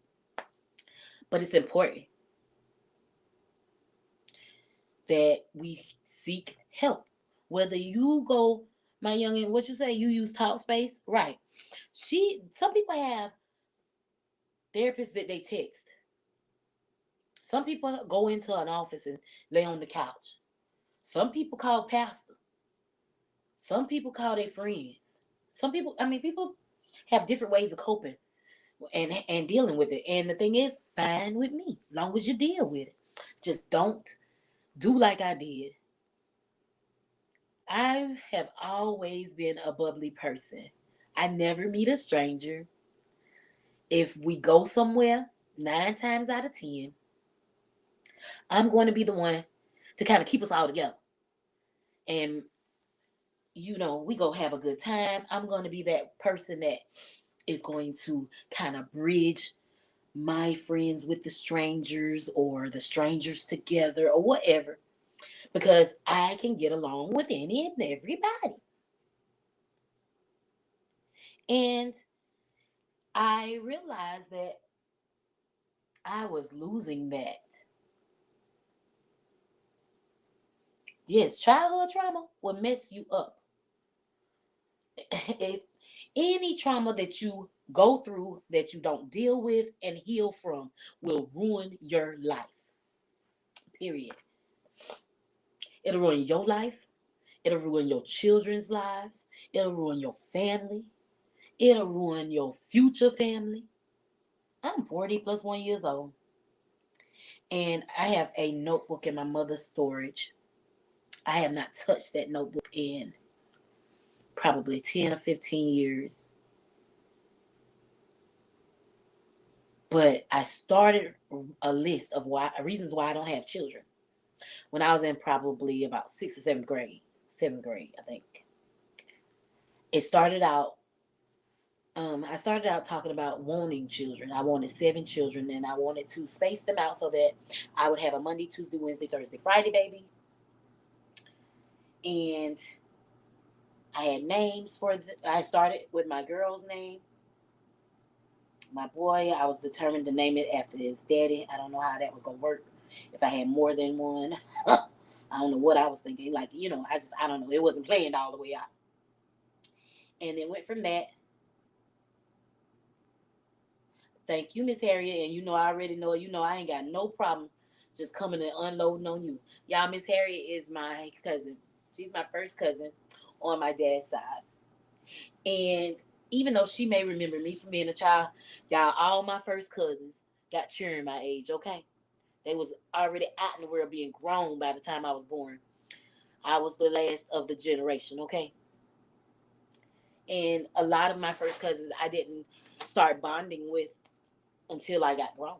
A: But it's important that we seek help. Whether you go, my youngin, what you say, you use Talkspace, right? Some people have therapists that they text. Some people go into an office and lay on the couch. Some people call pastor. Some people call their friends. People have different ways of coping and dealing with it. And the thing is, fine with me, long as you deal with it. Just don't do like I did. I have always been a bubbly person. I never meet a stranger. If we go somewhere, 9 times out of 10, I'm going to be the one to kind of keep us all together. And, we go have a good time. I'm going to be that person that is going to kind of bridge my friends with the strangers or the strangers together or whatever, because I can get along with any and everybody. And I realized that I was losing that. Yes, childhood trauma will mess you up. If any trauma that you go through that you don't deal with and heal from will ruin your life. Period. It'll ruin your life. It'll ruin your children's lives. It'll ruin your family. It'll ruin your future family. I'm 40 plus 1 years old. And I have a notebook in my mother's storage. I have not touched that notebook in probably 10 or 15 years. But I started a list of reasons why I don't have children when I was in probably about 6th or 7th grade. 7th grade, I think. It started out. I started out talking about wanting children. I wanted 7 children, and I wanted to space them out so that I would have a Monday, Tuesday, Wednesday, Thursday, Friday baby. And I had names I started with my girl's name. My boy, I was determined to name it after his daddy. I don't know how that was going to work if I had more than one. I don't know what I was thinking. Like, I don't know. It wasn't planned all the way out. And it went from that. Thank you, Miss Harriet. And I already know, I ain't got no problem just coming and unloading on you. Y'all, Miss Harriet is my cousin. She's my first cousin on my dad's side. And even though she may remember me from being a child, y'all, all my first cousins got children my age, okay? They was already out in the world being grown by the time I was born. I was the last of the generation, okay? And a lot of my first cousins I didn't start bonding with until I got grown.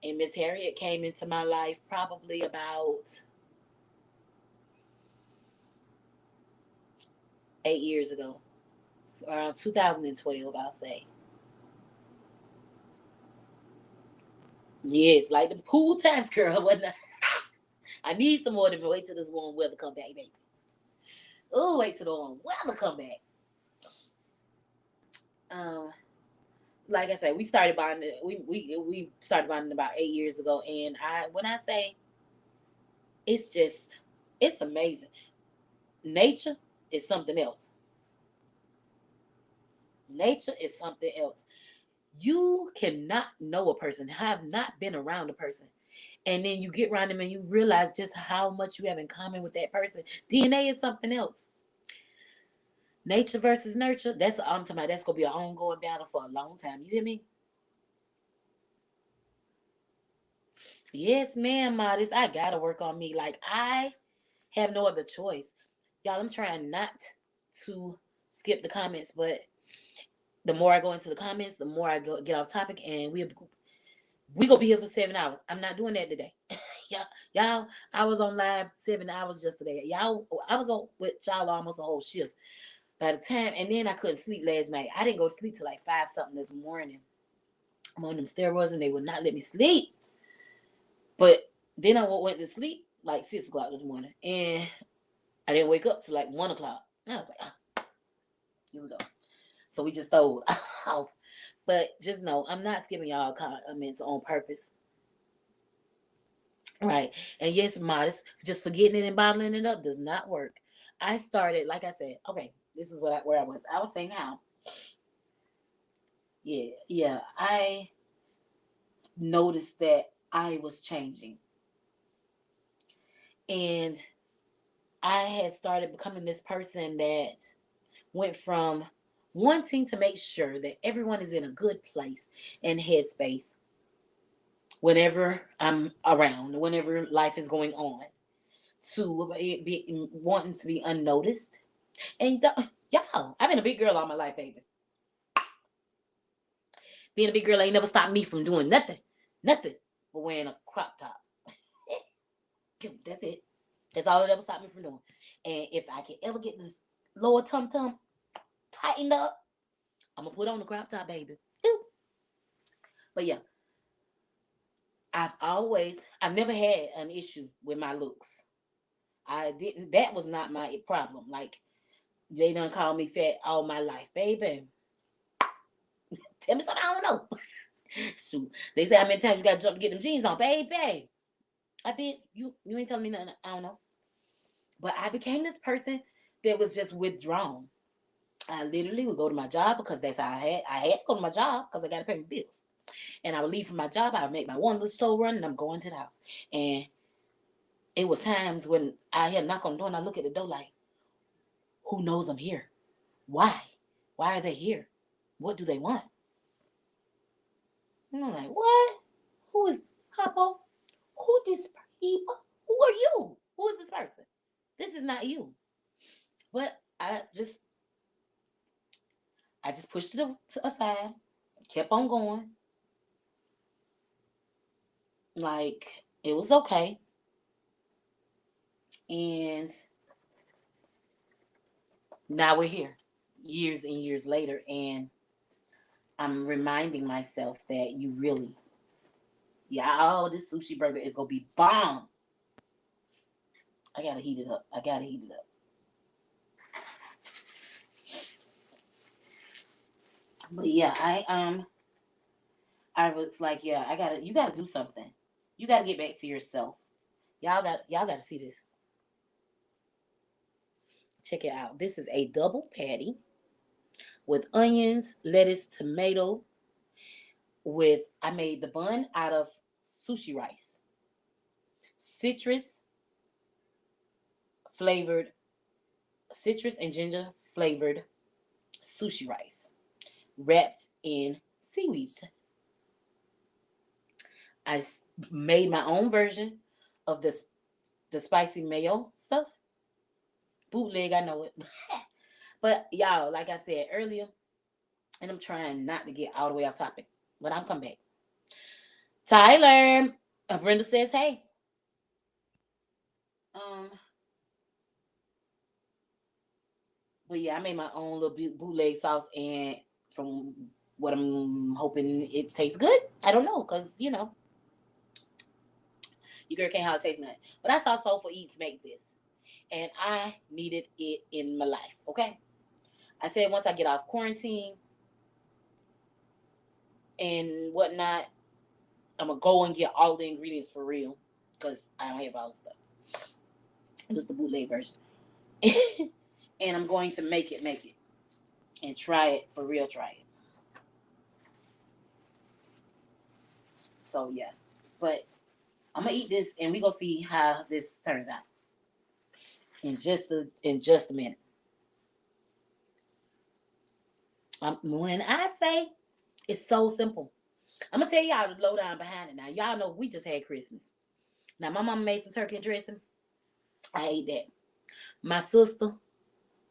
A: And Miss Harriet came into my life probably about 8 years ago. Around 2012, I'll say. Yes, like the pool times, girl. I need some more to wait till this warm weather come back, baby. Oh, wait till the warm weather come back. Like I said, we started bonding. We started bonding about 8 years ago, and when I say it's amazing. Nature is something else. Nature is something else. You cannot know a person, have not been around a person, and then you get around them and you realize just how much you have in common with that person. DNA is something else. Nature versus nurture. I'm talking about. That's gonna be an ongoing battle for a long time. You hear me? Yes, ma'am, Modest. I gotta work on me. Like I have no other choice. Y'all, I'm trying not to skip the comments, but the more I go into the comments, the more I get off topic, and we gonna be here for 7 hours. I'm not doing that today. y'all, I was on live 7 hours yesterday. Y'all, I was on with y'all almost a whole shift by the time, and then I couldn't sleep last night. I didn't go to sleep till like 5 something this morning. I'm on them steroids, and they would not let me sleep. But then I went to sleep like 6 o'clock this morning, and I didn't wake up till like 1 o'clock. And I was like, here we go. So we just throwed off. But just know, I'm not skipping y'all comments on purpose. Right. And yes, Modest, just forgetting it and bottling it up does not work. I started, like I said, okay, this is where I was. I was saying how. Yeah. I noticed that I was changing. And I had started becoming this person that went from wanting to make sure that everyone is in a good place and headspace whenever I'm around, whenever life is going on, to wanting to be unnoticed. And y'all, I've been a big girl all my life, baby. Being a big girl ain't never stopped me from doing nothing but wearing a crop top. That's it. That's all it ever stopped me from doing. And if I can ever get this lower tum tightened up, I'm gonna put on the crop top, baby. Ooh. But yeah, I've never had an issue with my looks. That was not my problem. Like, they done call me fat all my life, baby. Tell me something I don't know. Shoot. They say how many times you got to jump to get them jeans on, baby. I bet you ain't telling me nothing. I don't know. But I became this person that was just withdrawn. I literally would go to my job because that's how I had to go to my job because I got to pay my bills. And I would leave from my job. I would make my one little slow run and I'm going to the house. And it was times when I had a knock on the door and I look at the door like, who knows I'm here? Why? Why are they here? What do they want? And I'm like, what? Who is Hoppo? Who this people? Who are you? Who is this person? This is not you. But I just pushed it aside, kept on going. Like it was okay. And now we're here, years and years later, and I'm reminding myself that you really, yeah, this sushi burger is gonna be bomb. I gotta heat it up. But yeah, I was like, yeah, you gotta do something. You gotta get back to yourself. Y'all gotta see this. Check it out. This is a double patty with onions, lettuce, tomato. I made the bun out of sushi rice, citrus flavored, citrus and ginger flavored sushi rice, wrapped in seaweed. I made my own version of the spicy mayo stuff. Bootleg, I know it. But y'all, like I said earlier, and I'm trying not to get all the way off topic, but I'm coming back. Tyler, Brenda says, hey. Um, but yeah, I made my own little bootleg sauce, and from what I'm hoping it tastes good. I don't know, cause your girl can't how it tastes nothing. But I saw Soulful Eats make this, and I needed it in my life. Okay, I said once I get off quarantine and whatnot, I'm gonna go and get all the ingredients for real, cause I don't have all the stuff. Just the bootleg version, and I'm going to make it, and try it for real. Try it. So yeah, but I'm gonna eat this, and we gonna see how this turns out in just a minute. When I say it's so simple, I'm gonna tell y'all the lowdown behind it. Now y'all know we just had Christmas. Now my mama made some turkey and dressing. I ate that. My sister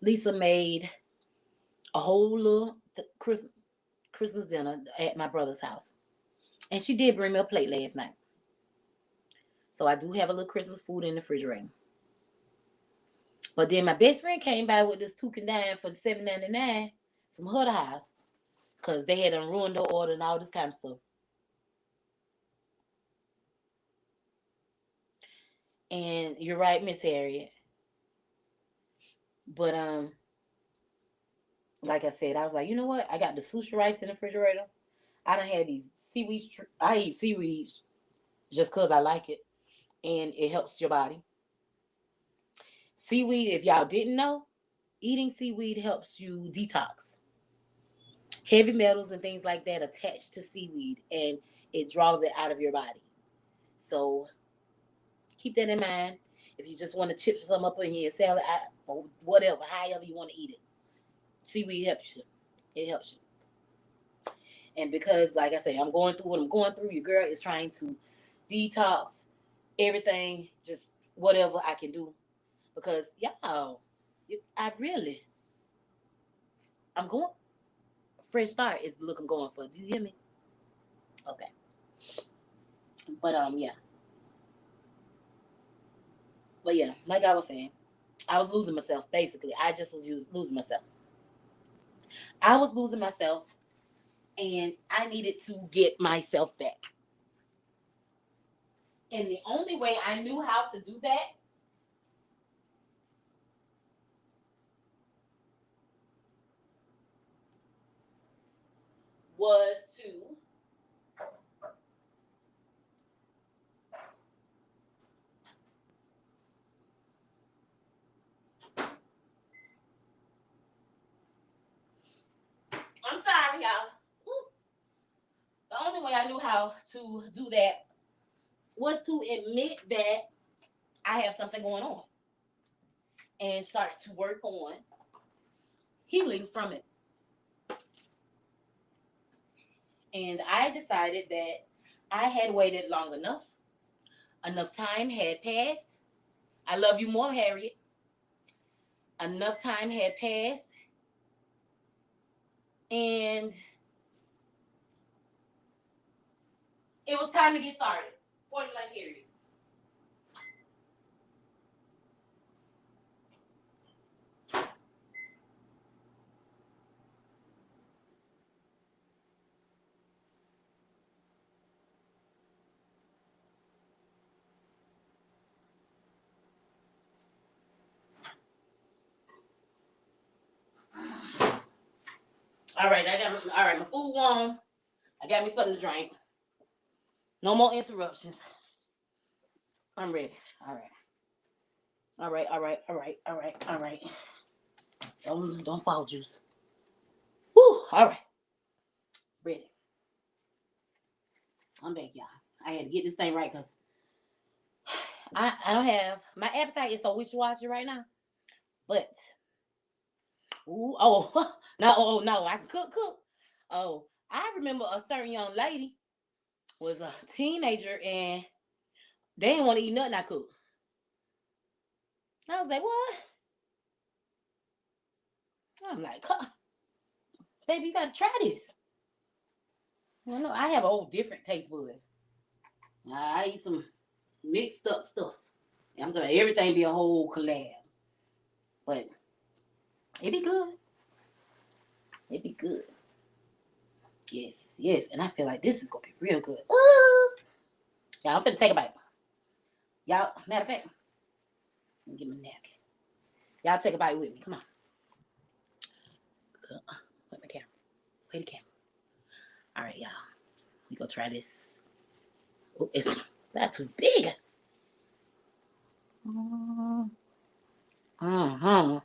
A: Lisa made a whole little Christmas dinner at my brother's house, and she did bring me a plate last night. So I do have a little Christmas food in the refrigerator. But then my best friend came by with this toucan dime for $7.99 from her house because they had ruined her order and all this kind of stuff. And you're right, Miss Harriet. But like I said, I was like, you know what? I got the sushi rice in the refrigerator. I done had these seaweed. I eat seaweed just because I like it, and it helps your body. Seaweed, if y'all didn't know, eating seaweed helps you detox. Heavy metals and things like that attached to seaweed, and it draws it out of your body. So keep that in mind. If you just want to chip some up in your salad, or whatever, however you want to eat it, seaweed helps you. It helps you. And because, like I say, I'm going through what I'm going through, your girl is trying to detox everything, just whatever I can do. Because y'all, I'm going. Fresh start is the look I'm going for. Do you hear me? Okay. But yeah. But yeah, like I was saying, I was losing myself. Basically, I just was losing myself. I was losing myself, and I needed to get myself back. And the only way I knew how to do that was to only way I knew how to do that was to admit that I have something going on and start to work on healing from it. And I decided that I had waited long enough. Enough time had passed. I love you more, Harriet. Enough time had passed. And it was time to get started. Point blank period. All right, my food warm. I got me something to drink. No more interruptions. I'm ready. All right. All right. Don't fall juice. Woo, all right. Ready. I'm back, y'all. I had to get this thing right because I don't have, my appetite is so wishy-washy right now. But, no, I can cook. Oh, I remember a certain young lady was a teenager and they didn't want to eat nothing I cooked. I was like, what? I'm like, baby, you gotta try this. No, I have a whole different taste bud. I eat some mixed up stuff. I'm talking everything be a whole collab. But it be good. It be good. Yes. And I feel like this is gonna be real good. Y'all, I'm finna take a bite. Y'all, matter of fact, let me get my napkin. Y'all take a bite with me. Come on. Wait my camera. Wait the camera. All right, y'all. We gonna try this. Oh, it's not too big. Mm-hmm. Mm-hmm.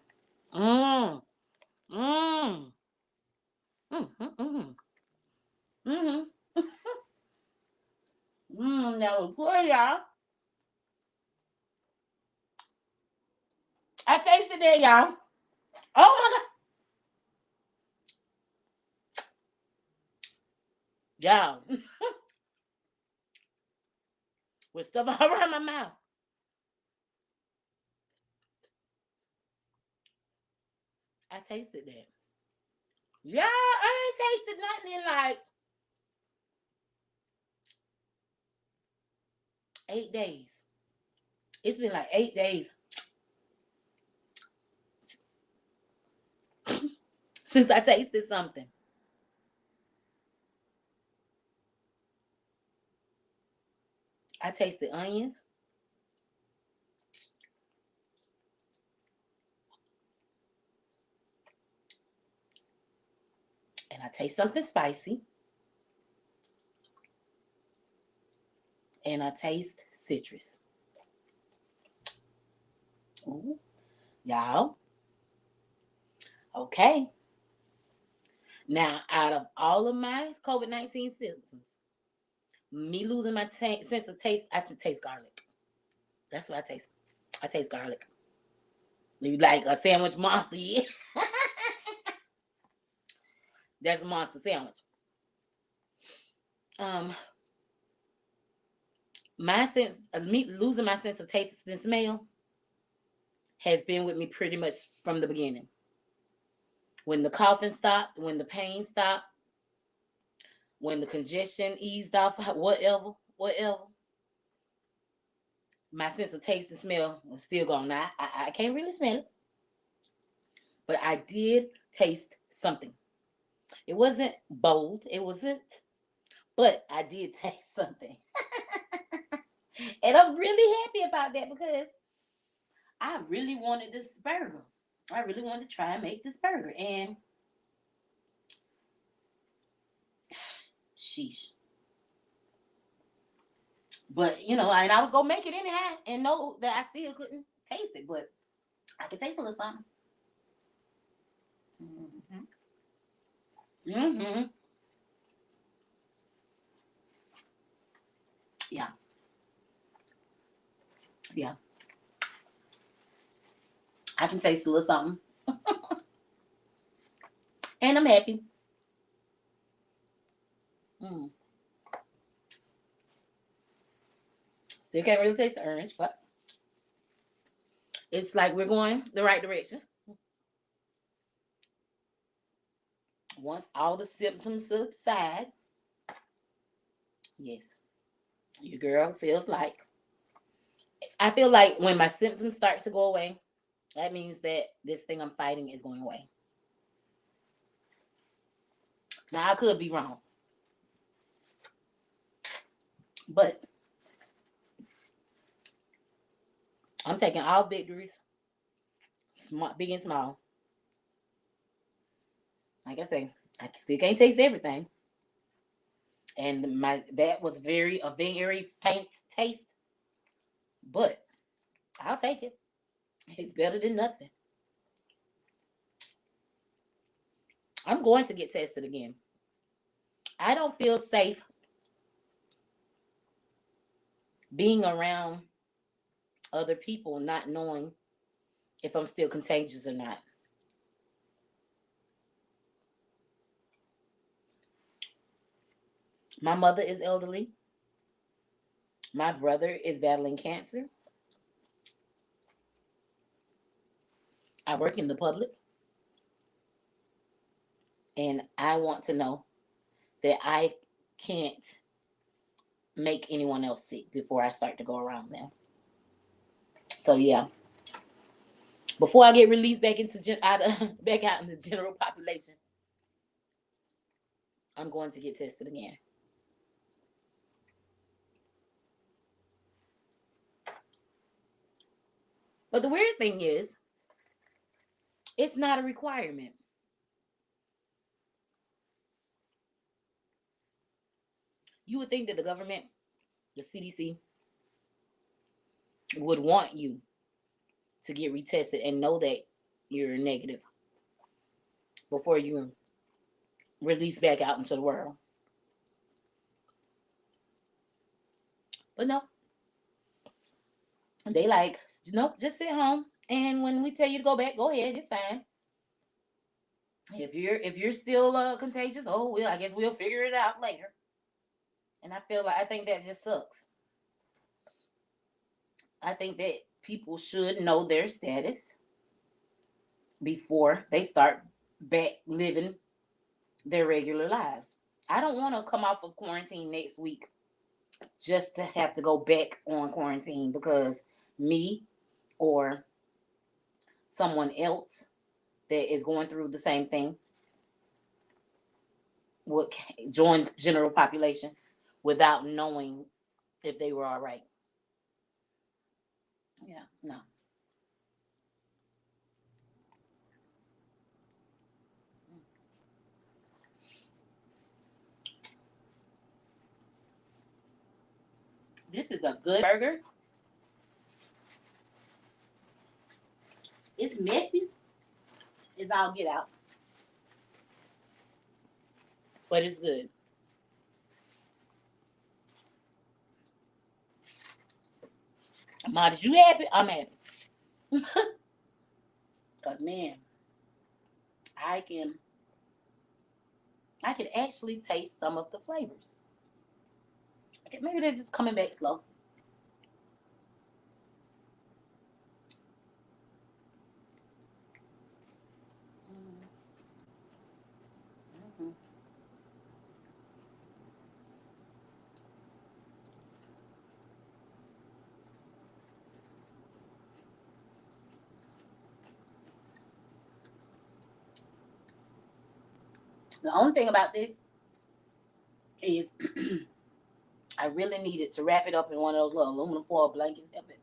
A: That was good, y'all. I tasted it, y'all. Oh my god. Y'all. With stuff all around my mouth. I tasted that. Yeah, I ain't tasted nothing in like 8 days. It's been like 8 days since I tasted something. I tasted onions. And I taste something spicy. And I taste citrus. Ooh, y'all. Okay. Now, out of all of my COVID-19 symptoms, me losing my sense of taste, I taste garlic. That's what I taste. I taste garlic. Maybe like a sandwich monster, yeah. That's a monster sandwich. My sense of me losing my sense of taste and smell has been with me pretty much from the beginning. When the coughing stopped, when the pain stopped, when the congestion eased off, whatever, my sense of taste and smell was still gone. Now, I can't really smell it, but I did taste something. It wasn't bold, but I did taste something. And I'm really happy about that because I really wanted this burger. I really wanted to try and make this burger. And sheesh. But, and I was going to make it anyhow and know that I still couldn't taste it. But I could taste a little something. Mm-hmm. Yeah. Yeah. I can taste a little something. And I'm happy. Mm. Still can't really taste the orange, but it's like we're going the right direction. Once all the symptoms subside, yes, your girl feels like. I feel like when my symptoms start to go away, that means that this thing I'm fighting is going away. Now I could be wrong, but I'm taking all victories, small, big and small. Like I say, I still can't taste everything, and that was a very faint taste, but I'll take it. It's better than nothing. I'm going to get tested again. I don't feel safe being around other people not knowing if I'm still contagious or not. My mother is elderly. My brother is battling cancer. I work in the public, and I want to know that I can't make anyone else sick before I start to go around them. So yeah, before I get released back back out in the general population, I'm going to get tested again. But the weird thing is, it's not a requirement. You would think that the government, the CDC, would want you to get retested and know that you're negative before you release back out into the world. But no, they like, nope, just sit home. And when we tell you to go back, go ahead. It's fine. If you're still contagious, oh well, I guess we'll figure it out later. And I think that just sucks. I think that people should know their status before they start back living their regular lives. I don't want to come off of quarantine next week just to have to go back on quarantine because me or someone else that is going through the same thing would join general population without knowing if they were all right. Yeah, no. This is a good burger. It's messy. It's all get out, but it's good. Mod, you happy? I'm happy. Cause man, I can I can actually taste some of the flavors. Okay, maybe they're just coming back slow. Mm-hmm. The only thing about this is I really needed to wrap it up in one of those little aluminum foil blankets, help it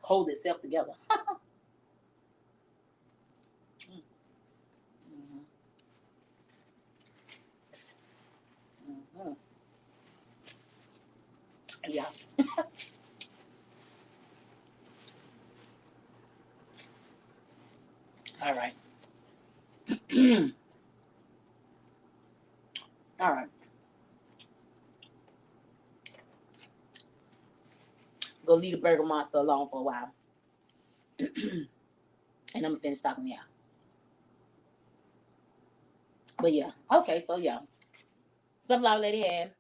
A: hold itself together. Mm-hmm. Mm-hmm. Yeah. All right. All right. leave the burger monster alone for a while. And I'm gonna finish talking now. But yeah, okay, so yeah. Sunflower Lady had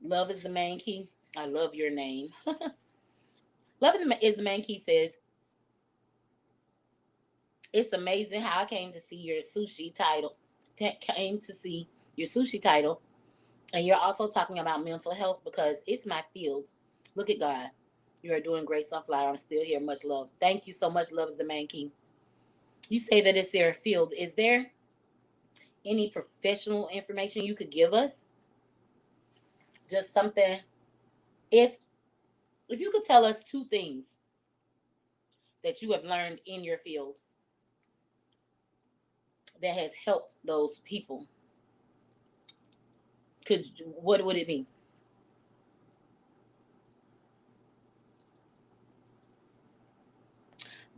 A: love is the main key. I love your name. Love is the main key says, it's amazing how I came to see your sushi title. Came to see your sushi title. And you're also talking about mental health because it's my field. Look at God. You are doing great, Sunflower. I'm still here. Much love. Thank you so much. Love is the main key. You say that it's your field. Is there any professional information you could give us? Just something. If you could tell us two things that you have learned in your field that has helped those people, what would it be?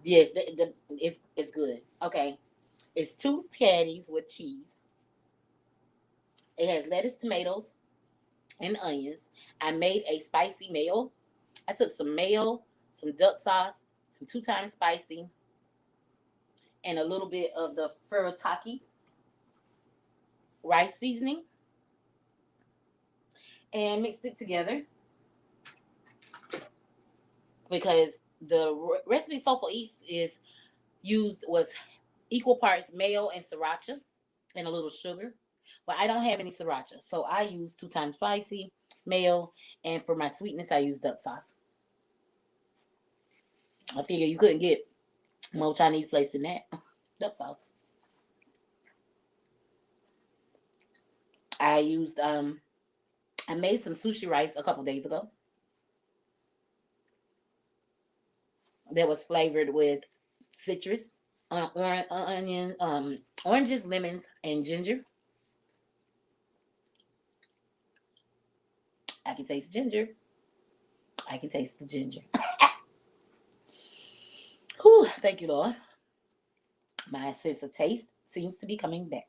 A: Yes, it's good. Okay, it's 2 patties with cheese. It has lettuce, tomatoes, and onions. I made a spicy mayo. I took some mayo, some duck sauce, some 2 times spicy, and a little bit of the furitaki rice seasoning, and mixed it together because the recipe Soulful Eats was equal parts mayo and sriracha and a little sugar. But I don't have any sriracha, so I use 2 times spicy mayo, and for my sweetness, I use duck sauce. I figure you couldn't get more Chinese place than that. Duck sauce. I used I made some sushi rice a couple days ago that was flavored with citrus, onion, oranges, lemons, and ginger. I can taste ginger. I can taste the ginger. Whew, thank you, Lord. My sense of taste seems to be coming back.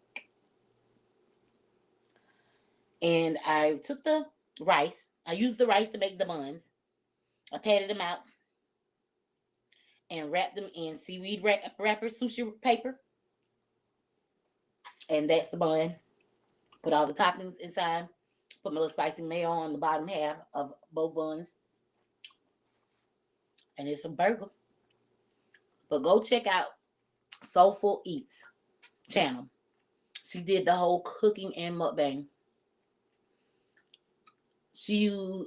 A: And I took the rice. I used the rice to make the buns. I patted them out and wrapped them in seaweed wrapper, sushi paper. And that's the bun. Put all the toppings inside. Put my little spicy mayo on the bottom half of both buns. And it's a burger. But go check out Soulful Eats channel. She did the whole cooking and mukbang.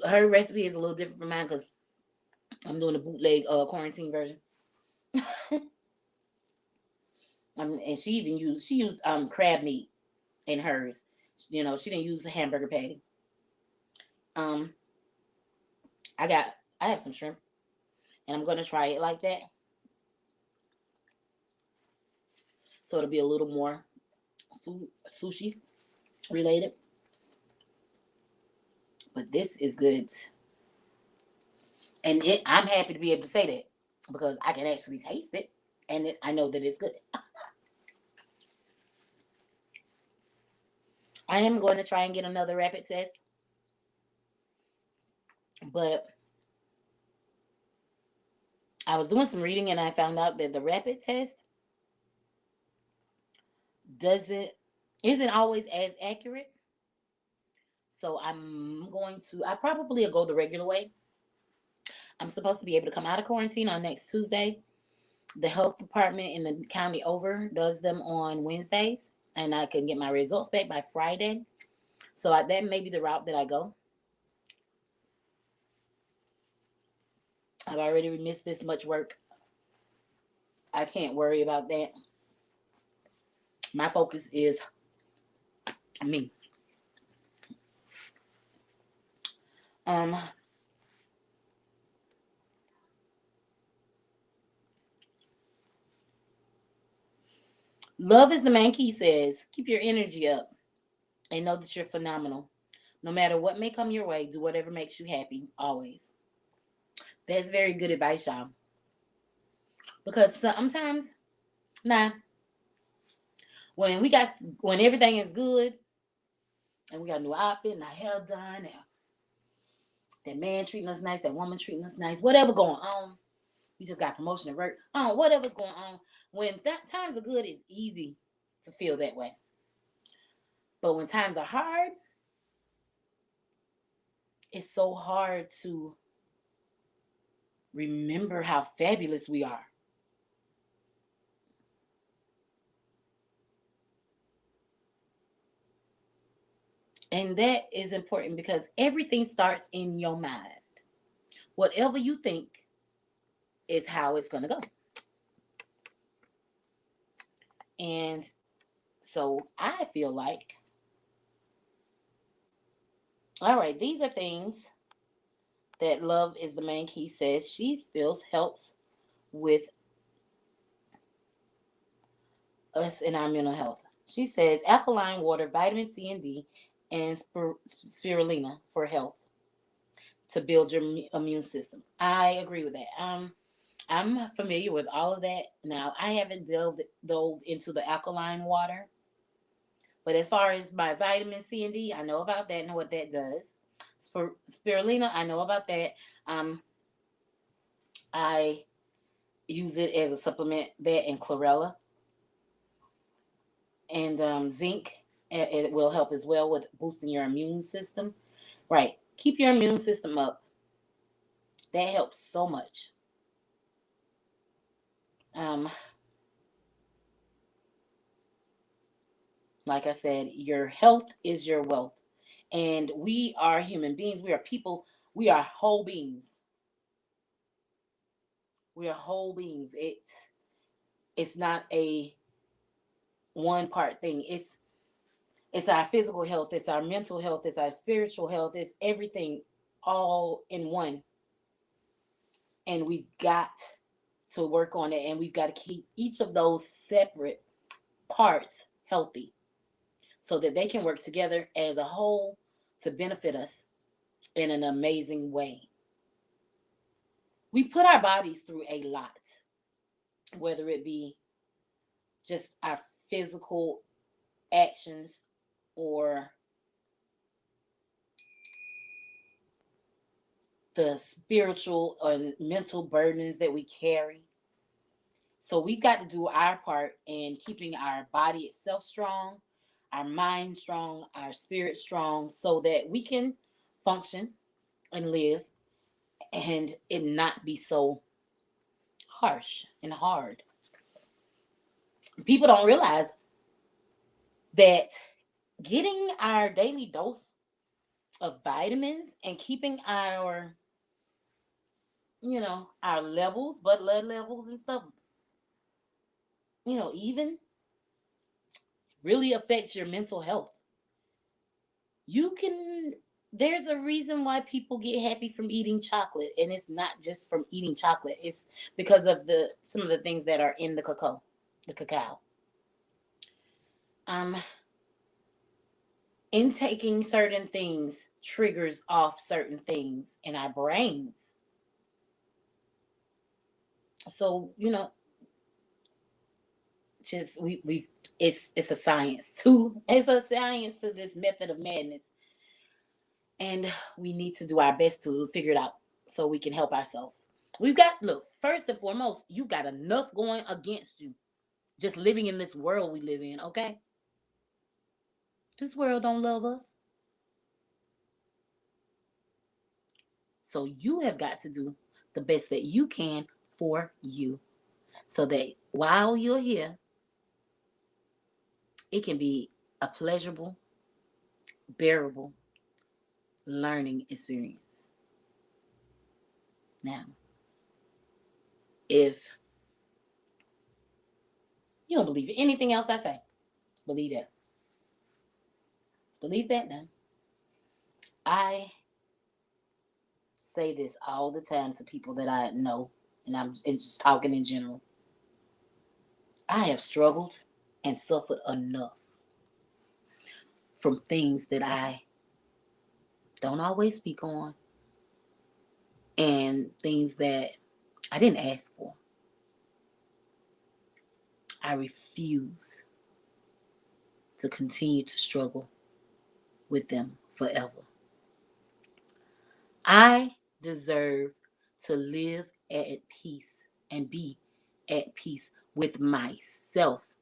A: Her recipe is a little different from mine because I'm doing the bootleg quarantine version. And she used crab meat in hers. You know, she didn't use a hamburger patty. Um, I have some shrimp, and I'm gonna try it like that, so it'll be a little more sushi related. But this is good, and I'm happy to be able to say that because I can actually taste it, and I know that it's good. I am going to try and get another rapid test, but I was doing some reading and I found out that the rapid test doesn't isn't always as accurate. So I probably will go the regular way. I'm supposed to be able to come out of quarantine on next Tuesday. The health department in the county over does them on Wednesdays, and I can get my results back by Friday. So that may be the route that I go. I've already missed this much work. I can't worry about that. My focus is me. Um, Love is the main key says, keep your energy up and know that you're phenomenal. No matter what may come your way, do whatever makes you happy, always. That's very good advice, y'all. Because sometimes, nah, When everything is good and we got a new outfit and our hair done and that man treating us nice, that woman treating us nice, whatever going on. We just got promotion at work. Whatever's going on. When times are good, it's easy to feel that way. But when times are hard, it's so hard to remember how fabulous we are. And that is important because everything starts in your mind. Whatever you think is how it's going to go. And so I feel like, all right, these are things that Love is the Main Key says she feels helps with us in our mental health. She says alkaline water, vitamin C and D, and spirulina for health to build your immune system. I agree with that. I'm familiar with all of that. Now, I haven't dove into the alkaline water, but as far as my vitamin C and D, I know about that. Know what that does. Spirulina, I know about that. I use it as a supplement. That and chlorella and zinc. It will help as well with boosting your immune system. Right, keep your immune system up. That helps so much. Like I said, your health is your wealth. And we are human beings. We are people. We are whole beings. We are whole beings. It's not a one part thing. It's our physical health, it's our mental health, it's our spiritual health, it's everything all in one. And we've got to work on it, and we've got to keep each of those separate parts healthy so that they can work together as a whole to benefit us in an amazing way. We put our bodies through a lot, whether it be just our physical actions or the spiritual and mental burdens that we carry. So we've got to do our part in keeping our body itself strong, our mind strong, our spirit strong, so that we can function and live and it not be so harsh and hard. People don't realize that getting our daily dose of vitamins and keeping our our levels, blood levels and stuff, even really affects your mental health. You can There's a reason why people get happy from eating chocolate, and it's not just from eating chocolate. It's because of the some of the things that are in the cacao. Um Intaking certain things triggers off certain things in our brains. So, just we it's a science too. It's a science to this method of madness. And we need to do our best to figure it out so we can help ourselves. Look, first and foremost, you got enough going against you just living in this world we live in, okay? This world don't love us. So you have got to do the best that you can for you so that while you're here, it can be a pleasurable, bearable learning experience. Now, if you don't believe anything else I say, believe that. Believe that now. I say this all the time to people that I know, and I'm just talking in general. I have struggled and suffered enough from things that I don't always speak on and things that I didn't ask for. I refuse. to continue to struggle with them forever. I deserve to live at peace and be at peace with myself,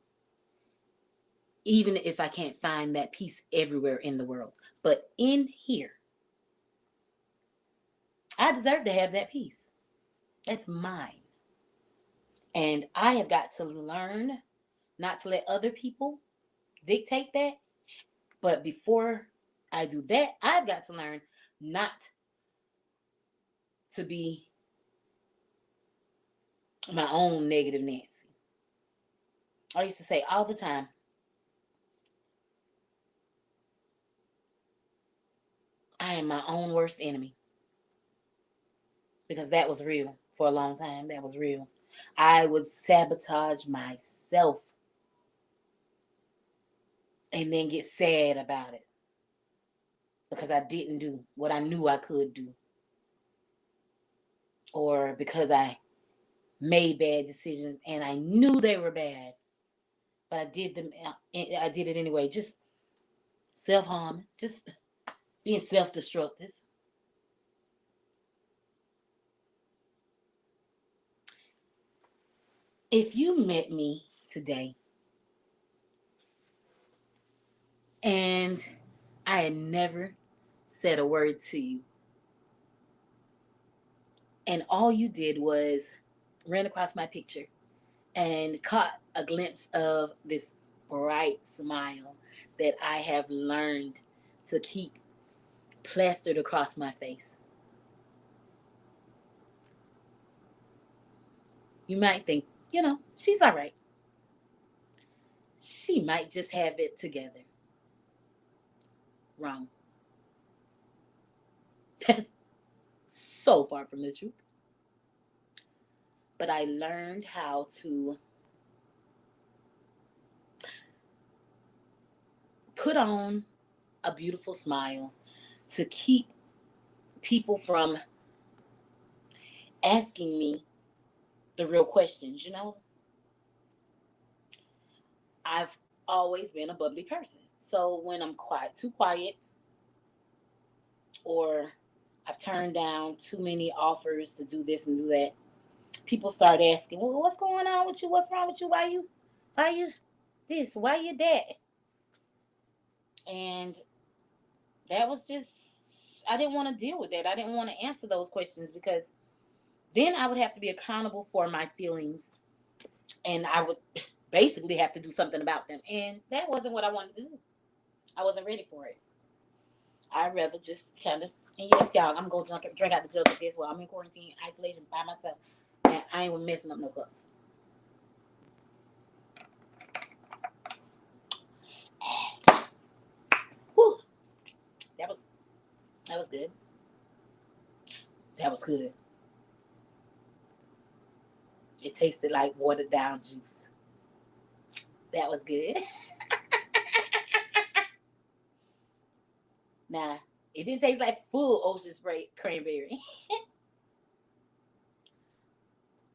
A: even if I can't find that peace everywhere in the world. But in here, I deserve to have that peace. That's mine. And I have got to learn not to let other people dictate that. But before I do that, I've got to learn not to be my own negative Nancy. I used to say all the time, I am my own worst enemy. Because that was real for a long time. That was real. I would sabotage myself and then get sad about it because I didn't do what I knew I could do, or because I made bad decisions and I knew they were bad, but I did them. I did it anyway. Just self-harm, just being self-destructive. If you met me today and I had never said a word to you, and all you did was ran across my picture and caught a glimpse of this bright smile that I have learned to keep plastered across my face, you might think, she's all right. She might just have it together. Wrong. So far from the truth. But I learned how to put on a beautiful smile to keep people from asking me the real questions, I've always been a bubbly person. So when I'm too quiet, or I've turned down too many offers to do this and do that, people start asking, well, what's going on with you? What's wrong with you? Why you this? Why you that? And that was just, I didn't want to deal with that. I didn't want to answer those questions because then I would have to be accountable for my feelings and I would basically have to do something about them. And that wasn't what I wanted to do. I wasn't ready for it. I'd rather just kind of, and yes, y'all, I'm going to drink out the jug of this while I'm in quarantine, isolation by myself. And I ain't messing up no cups. Whew. That was good. That was good. It tasted like watered down juice. That was good. Now, it didn't taste like full ocean spray cranberry.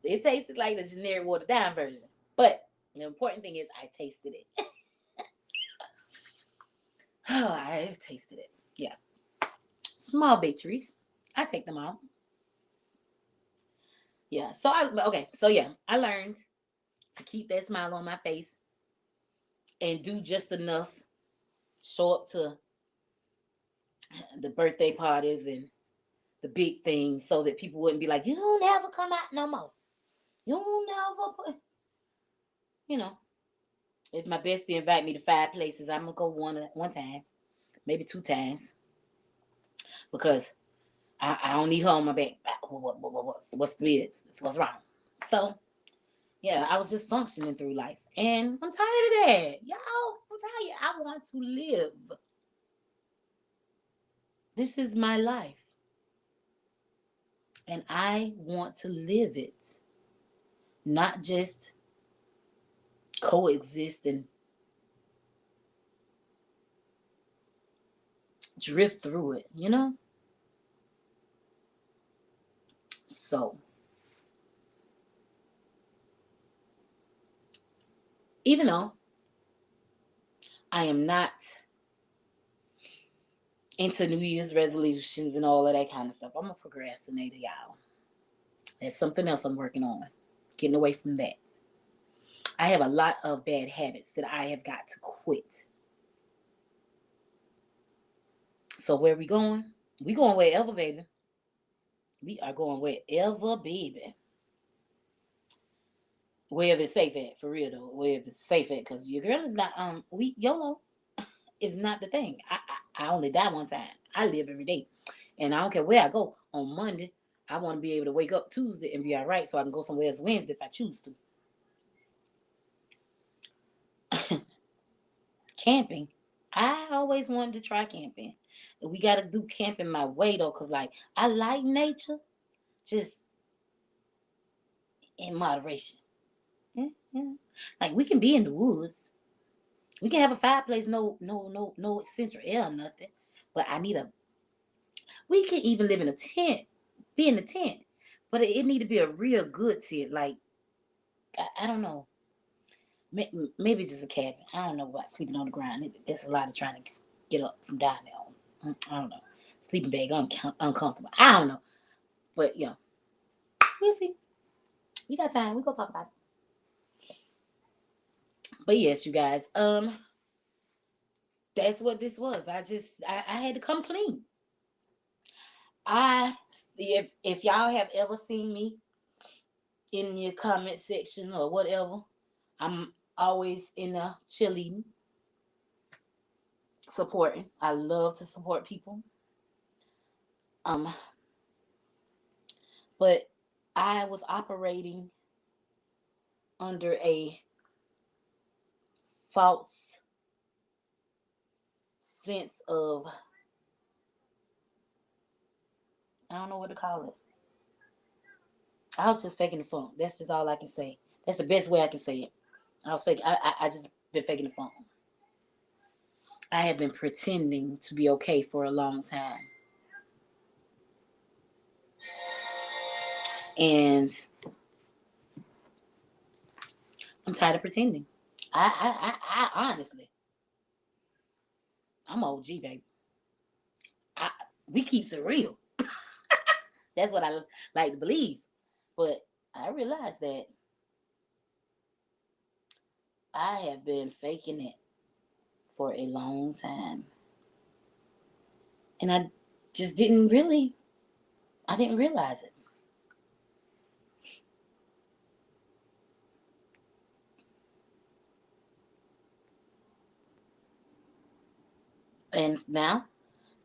A: It tasted like the generic watered down version. But the important thing is I tasted it. Oh, I tasted it. Yeah. Small victories. I take them all. Yeah. So I learned to keep that smile on my face and do just enough. Show up to the birthday parties and the big things so that people wouldn't be like, you don't ever come out no more. You don't ever put, you know. If my bestie invite me to 5 places, I'm gonna go one time, maybe 2 times, because I don't need her on my back. What's the business? What's wrong? So yeah, I was just functioning through life, and I'm tired of that, y'all. I'm tired. I want to live. This is my life, and I want to live it, not just coexist and drift through it. So even though I am not into New Year's resolutions and all of that kind of stuff. I'm a procrastinator, y'all. That's something else I'm working on. Getting away from that. I have a lot of bad habits that I have got to quit. So where we going? We going wherever, baby. We are going wherever, baby. Wherever it's safe at, for real though. Wherever it's safe at, because your girl is not we YOLO is not the thing. I only die one time. I live every day. And I don't care where I go on Monday. I want to be able to wake up Tuesday and be all right so I can go somewhere else Wednesday if I choose to. Camping. I always wanted to try camping. We got to do camping my way though, because like I like nature, just in moderation. Yeah, yeah. Like we can be in the woods. We can have a fireplace, no central air or nothing. But I need a. We can even live in a tent, be in a tent, but it need to be a real good tent. Like I don't know, maybe just a cabin. I don't know about sleeping on the ground. There's a lot of trying to get up from down there. I don't know. Sleeping bag uncomfortable. I don't know, but yeah, we'll see. We got time. We gonna talk about it. But yes, you guys. That's what this was. I had to come clean. I if y'all have ever seen me in your comment section or whatever, I'm always in the cheerleading, supporting. I love to support people. Um, but I was operating under a false sense of, I don't know what to call it. I was just faking the funk. That's just all I can say. That's the best way I can say it. I was faking. I just been faking the funk. I have been pretending to be okay for a long time, and I'm tired of pretending. I honestly, I'm OG, baby. I, we keeps it real. That's what I like to believe. But I realize that I have been faking it for a long time. And just didn't really, I didn't realize it. And now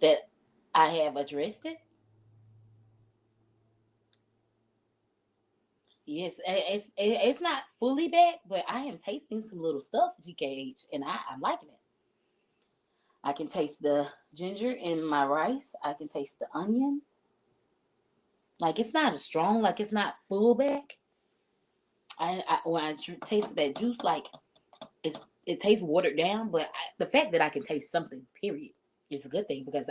A: that I have addressed it, yes, it's not fully back, but I am tasting some little stuff, GKH, and I'm liking it. I can taste the ginger in my rice. I can taste the onion. Like it's not as strong, like it's not full back. When I tasted that juice, like it tastes watered down, but the fact that I can taste something, period, is a good thing because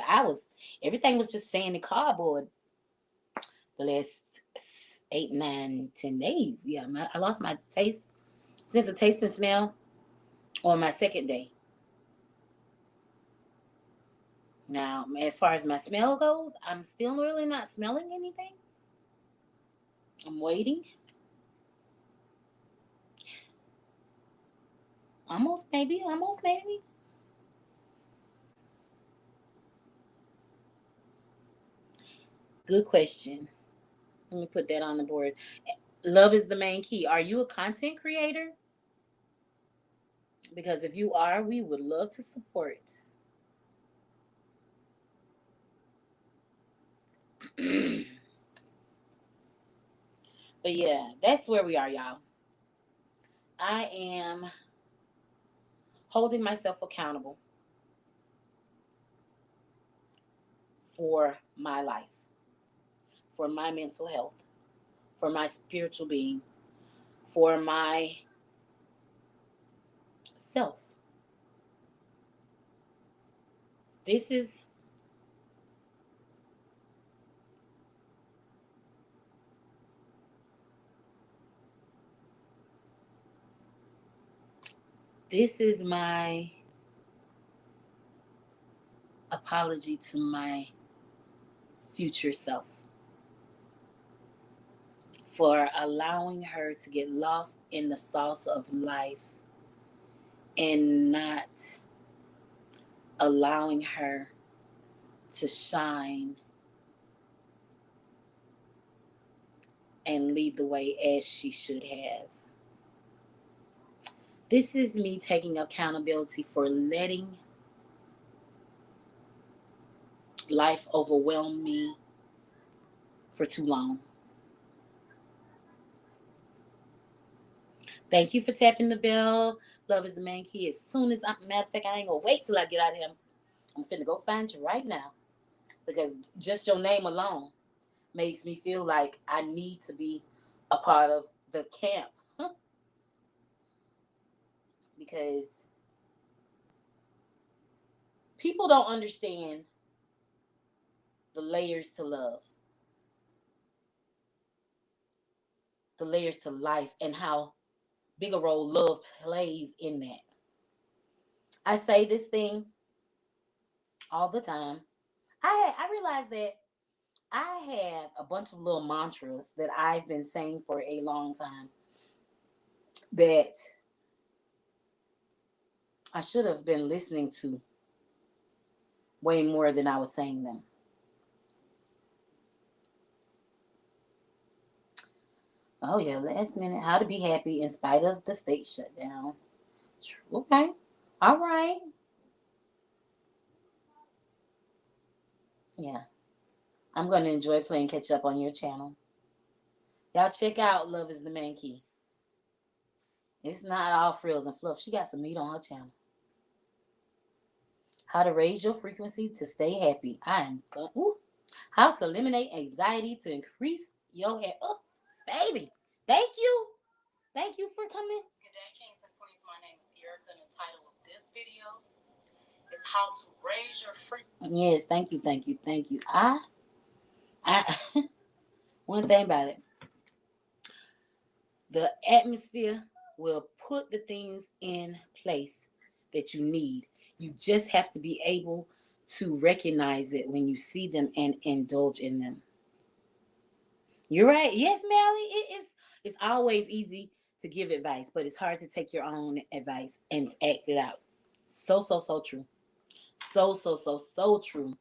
A: everything was just saying the cardboard the last 8, 9, 10 days. Yeah, I lost my taste, sense of taste and smell on my second day. Now, as far as my smell goes, I'm still really not smelling anything. I'm waiting. Almost maybe, almost maybe. Good question. Let me put that on the board. Love is the main key. Are you a content creator? Because if you are, we would love to support. But yeah, that's where we are, y'all. I am holding myself accountable for my life, for my mental health, for my spiritual being, for my self. This is this is my apology to my future self for allowing her to get lost in the sauce of life and not allowing her to shine and lead the way as she should have. This is me taking accountability for letting life overwhelm me for too long. Thank you for tapping the bell. Love is the main key. As soon as matter of fact, I ain't gonna wait till I get out of here. I'm finna go find you right now because just your name alone makes me feel like I need to be a part of the camp because people don't understand the layers to love, the layers to life, and how big a role love plays in that. I say this thing all the time. I realize that I have a bunch of little mantras that I've been saying for a long time that I should have been listening to way more than I was saying them. Oh yeah, last minute. How to be happy in spite of the state shutdown. Okay. All right. Yeah. I'm gonna enjoy playing catch up on your channel. Y'all check out Love is the Main Key. It's not all frills and fluff. She got some meat on her channel. How to raise your frequency to stay happy. I am going. How to eliminate anxiety to increase your hair. Oh, baby. Thank you. Thank you for coming.
B: Good day, kings and queens. My name is Youre, and the title of this video is How to Raise Your Frequency.
A: Yes, thank you, thank you, thank you. I one thing about it, the atmosphere will put the things in place that you need. You just have to be able to recognize it when you see them and indulge in them. You're right. Yes, Mally. It's always easy to give advice, but it's hard to take your own advice and act it out. So true. So true.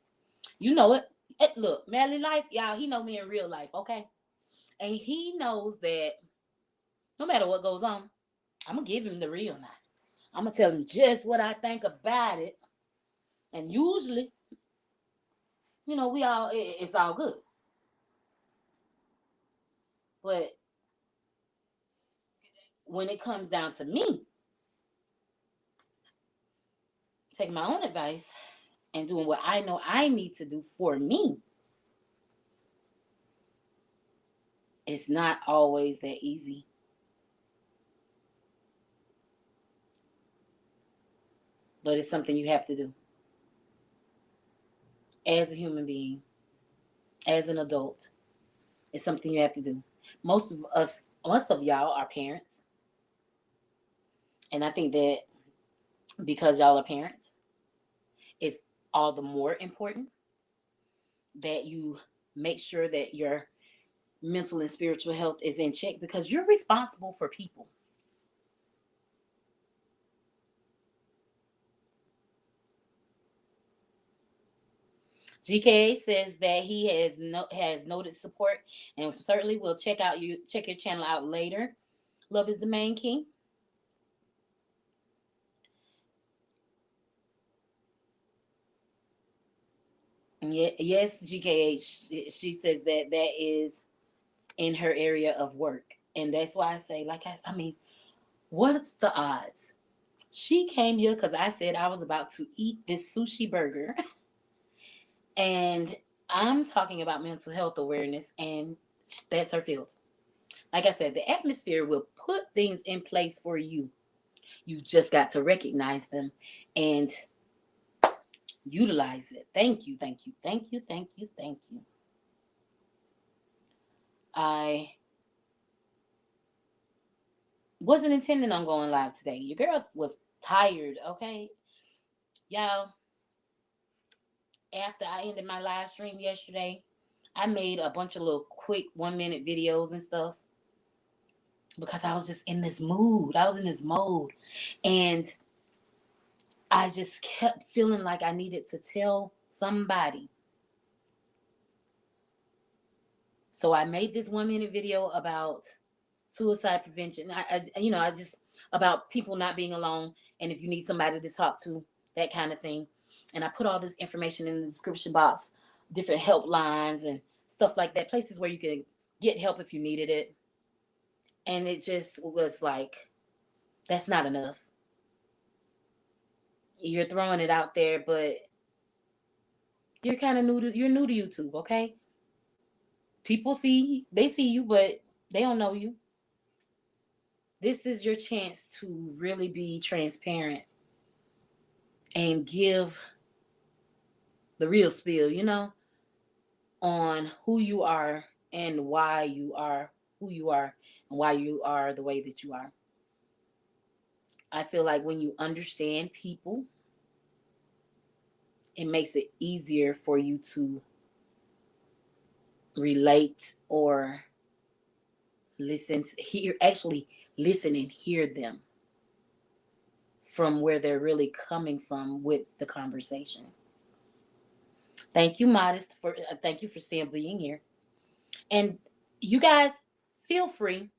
A: You know it. Look, Mally life, y'all, he know me in real life, okay? And he knows that no matter what goes on, I'm gonna give him the real now. I'm gonna tell him just what I think about it. And usually, it's all good. But when it comes down to me taking my own advice and doing what I know I need to do for me, it's not always that easy. But it's something you have to do as a human being, as an adult. It's something you have to do. Most of y'all are parents. And I think that because y'all are parents, it's all the more important that you make sure that your mental and spiritual health is in check because you're responsible for people. GKA says that he has noted support and certainly will check your channel out later. Love is the main key. Yes, GKH. She says that is in her area of work, and that's why I say, I mean, what's the odds? She came here because I said I was about to eat this sushi burger, and I'm talking about mental health awareness, and that's her field. Like I said, the atmosphere will put things in place for you. You've just got to recognize them and utilize it. Thank you, thank you, thank you, thank you, thank you. I wasn't intending on going live today. Your girl was tired, okay? Y'all, after I ended my live stream yesterday, I made a bunch of little quick 1 minute videos and stuff because I was just in this mood. I was in this mode. And I just kept feeling like I needed to tell somebody. So I made this 1 minute video about suicide prevention. I just about people not being alone, and if you need somebody to talk to, that kind of thing. And I put all this information in the description box, different helplines and stuff like that, places where you can get help if you needed it. And it just was like, that's not enough. You're throwing it out there, but you're kind of you're new to YouTube, okay? People they see you, but they don't know you. This is your chance to really be transparent and give the real spiel, on who you are and why you are who you are and why you are the way that you are. I feel like when you understand people, it makes it easier for you to relate or listen and hear them from where they're really coming from with the conversation. Thank you, thank you for still being here. And you guys, feel free,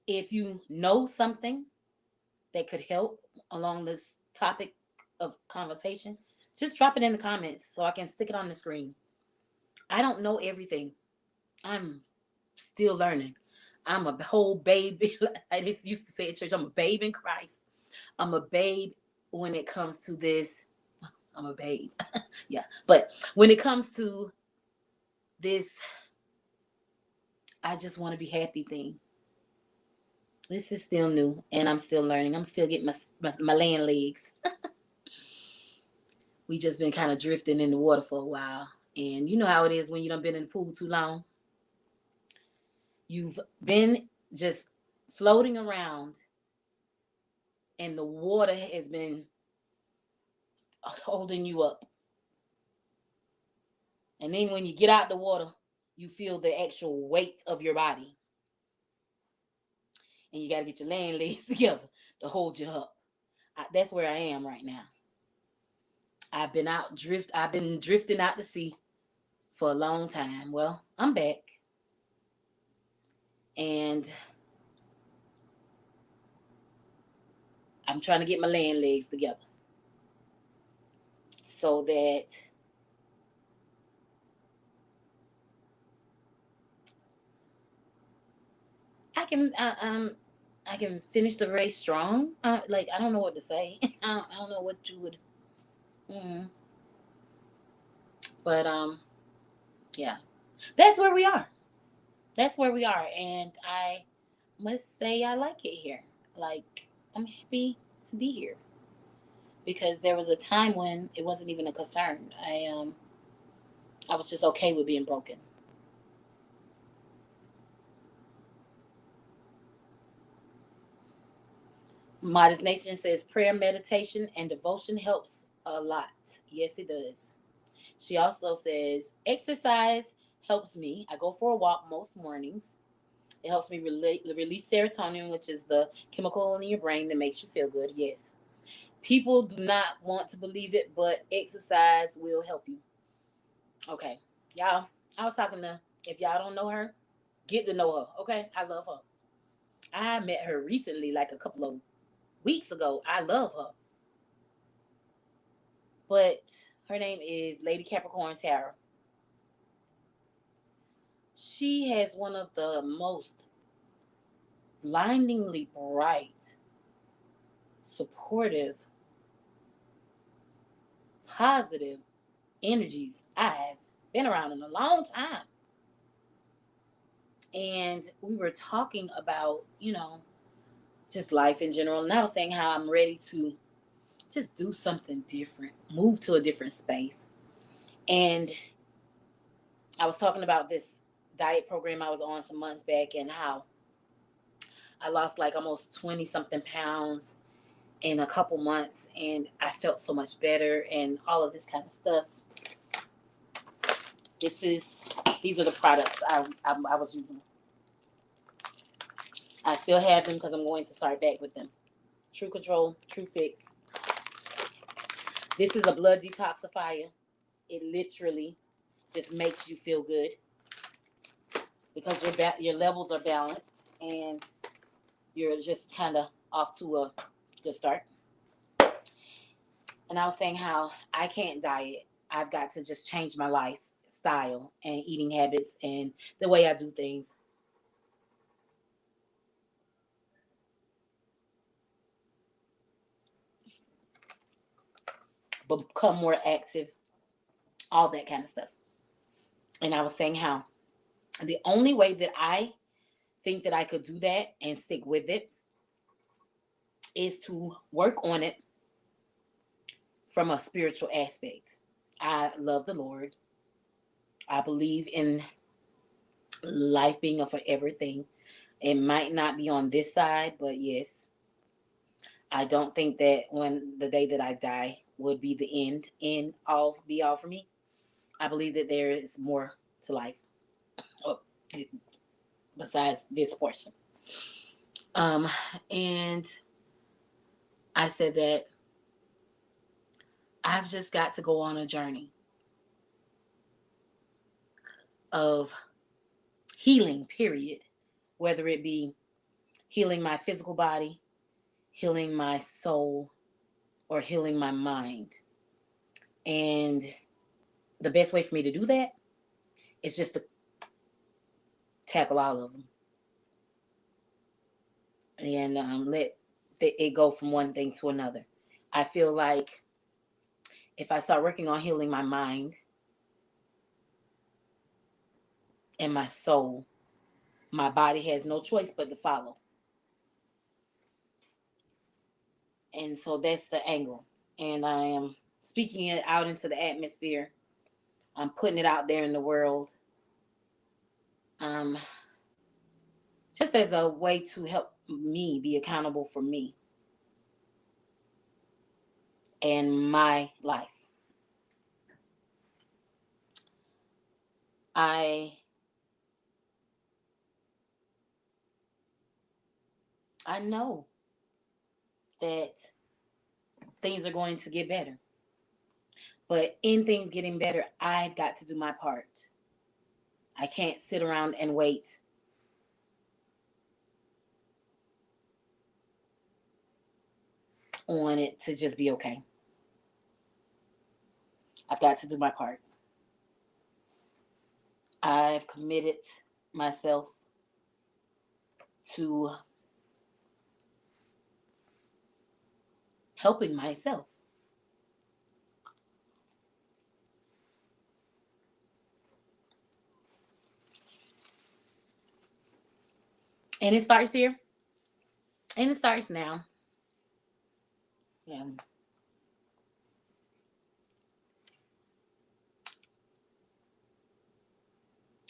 A: if you know something that could help along this topic of conversation, just drop it in the comments so I can stick it on the screen. I don't know everything. I'm still learning. I'm a whole baby. I used to say at church, I'm a babe in Christ. I'm a babe when it comes to this. I'm a babe. Yeah. But when it comes to this, I just want to be happy thing. This is still new and I'm still learning. I'm still getting my land legs. We just been kind of drifting in the water for a while. And you know how it is when you done been in the pool too long. You've been just floating around and the water has been holding you up. And then when you get out the water, you feel the actual weight of your body. And you got to get your land legs together to hold you up. That's where I am right now. I've been drifting out to sea for a long time. Well, I'm back. And I'm trying to get my land legs together so that I can finish the race strong. Like, I don't know what to say. I don't know what you would. But yeah, that's where we are. That's where we are, and I must say I like it here. Like, I'm happy to be here because there was a time when it wasn't even a concern. I was just okay with being broken. Modest Nation says prayer, meditation, and devotion helps a lot. Yes, it does. She also says exercise helps me. I go for a walk most mornings. It helps me release serotonin, which is the chemical in your brain that makes you feel good. Yes. People do not want to believe it, but exercise will help you. Okay. Y'all, I was talking to, if y'all don't know her, get to know her. Okay. I love her. I met her recently, like a couple of weeks ago. I love her. But her name is Lady Capricorn Tarot. She has one of the most blindingly bright, supportive, positive energies I've been around in a long time. And we were talking about, just life in general. And I was saying how I'm ready to just do something different, move to a different space. And I was talking about this diet program I was on some months back and how I lost like almost 20 something pounds. in a couple months, and I felt so much better and all of this kind of stuff. These are the products I was using. I still have them because I'm going to start back with them. True Control, True Fix. This is a blood detoxifier. It literally just makes you feel good because your levels are balanced and you're just kind of off to a good start. And I was saying how I can't diet. I've got to just change my lifestyle and eating habits and the way I do things. Become more active, all that kind of stuff. And I was saying how the only way that I think that I could do that and stick with it is to work on it from a spiritual aspect. I love the Lord. I believe in life being a forever thing. It might not be on this side, but yes, I don't think that when the day that I die would be the end all be all for me. I believe that there is more to life besides this portion. And I said that I've just got to go on a journey of healing, period. Whether it be healing my physical body, healing my soul, or healing my mind. And the best way for me to do that is just to tackle all of them and let it go from one thing to another. I feel like if I start working on healing my mind and my soul, my body has no choice but to follow. And so that's the angle. And I am speaking it out into the atmosphere. I'm putting it out there in the world. Um, just as a way to help me be accountable for me and my life. I know that things are going to get better. But in things getting better, I've got to do my part. I can't sit around and wait on it to just be okay. I've got to do my part. I've committed myself to helping myself. And it starts here. And it starts now. Yeah.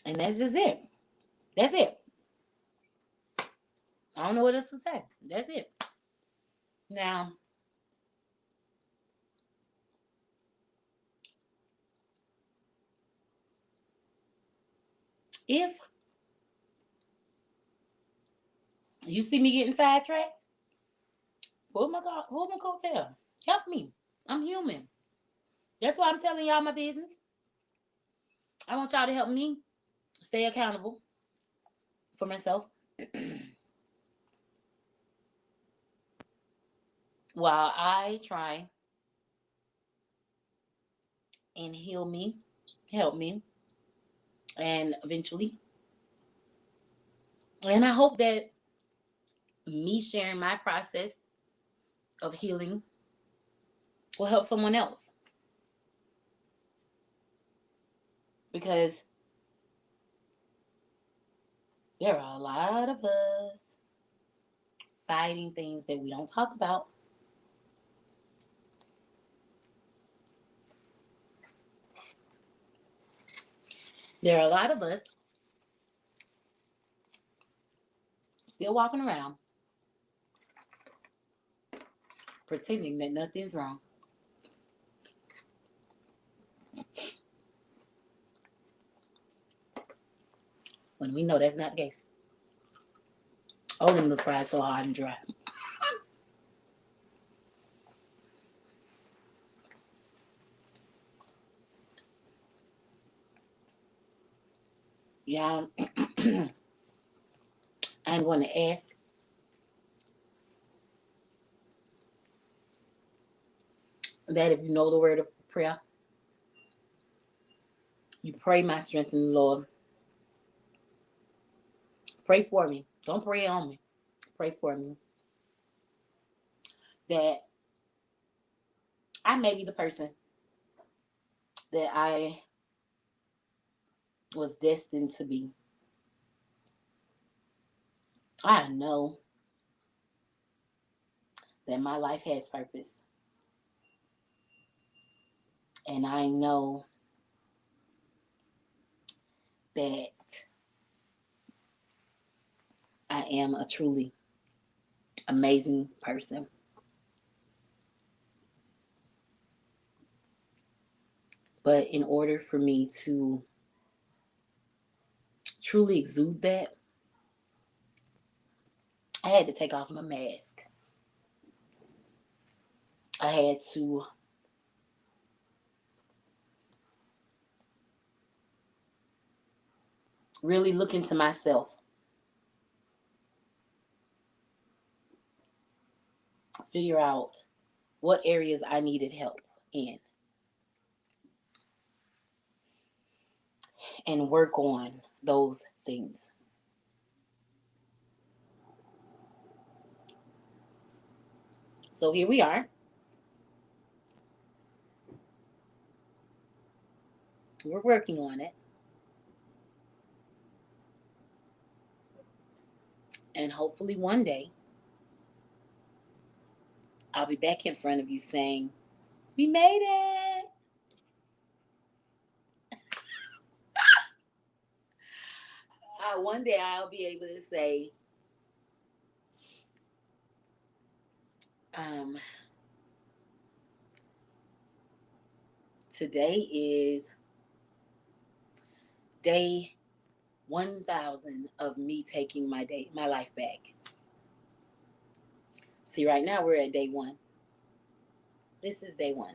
A: And that's just it. That's it. I don't know what else to say. That's it. Now, if you see me getting sidetracked, pull my coattail. Help me. I'm human. That's why I'm telling y'all my business. I want y'all to help me stay accountable for myself while I try and heal me, help me, and eventually. And I hope that me sharing my process of healing will help someone else. Because there are a lot of us fighting things that we don't talk about. There are a lot of us still walking around pretending that nothing's wrong. When we know that's not the case. Oh, them the fries so hard and dry. Y'all, I'm going to ask that if you know the word of prayer, you pray my strength in the Lord. Pray for me. Don't pray on me. Pray for me. That I may be the person that I was destined to be. I know that my life has purpose. And I know that I am a truly amazing person. But in order for me to truly exude that, I had to take off my mask. I had to really look into myself. Figure out what areas I needed help in. And work on those things. So here we are. We're working on it. And hopefully one day, I'll be back in front of you saying, we made it. One day I'll be able to say, today is day 1,000 of me taking my life back. See, right now we're at day 1. This is day 1.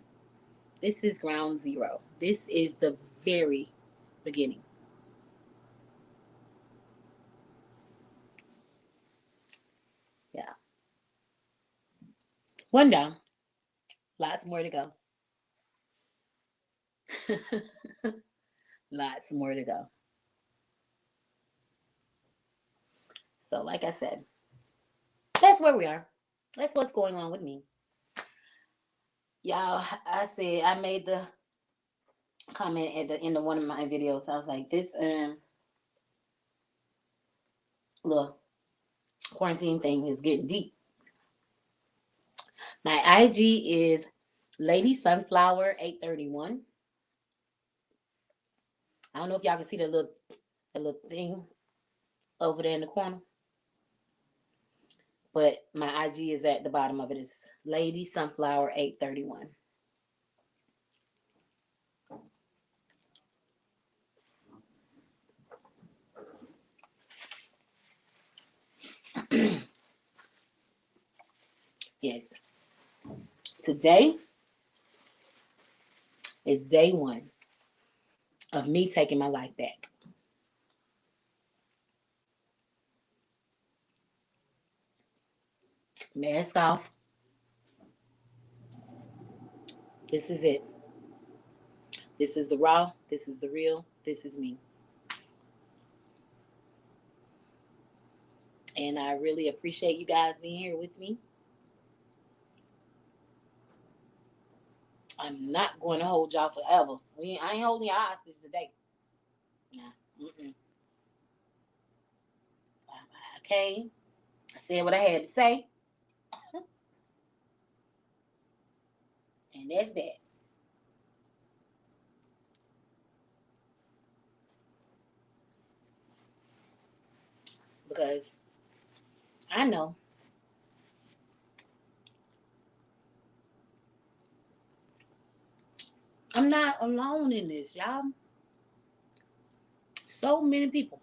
A: This is ground zero. This is the very beginning. Yeah. 1 down. Lots more to go. Lots more to go. So, like I said, that's where we are. That's what's going on with me. Y'all, I made the comment at the end of one of my videos. I was like, this little quarantine thing is getting deep. My IG is Lady Sunflower 831. I don't know if y'all can see the little thing over there in the corner. But my IG is at the bottom of it. It's Lady Sunflower 831. Yes. Today is day 1 of me taking my life back. Mask off. This is it. This is the raw. This is the real. This is me. And I really appreciate you guys being here with me. I'm not going to hold y'all forever. I ain't holding y'all hostage today. Nah. I came. I said what I had to say. And that's that. Because I know I'm not alone in this, y'all. So many people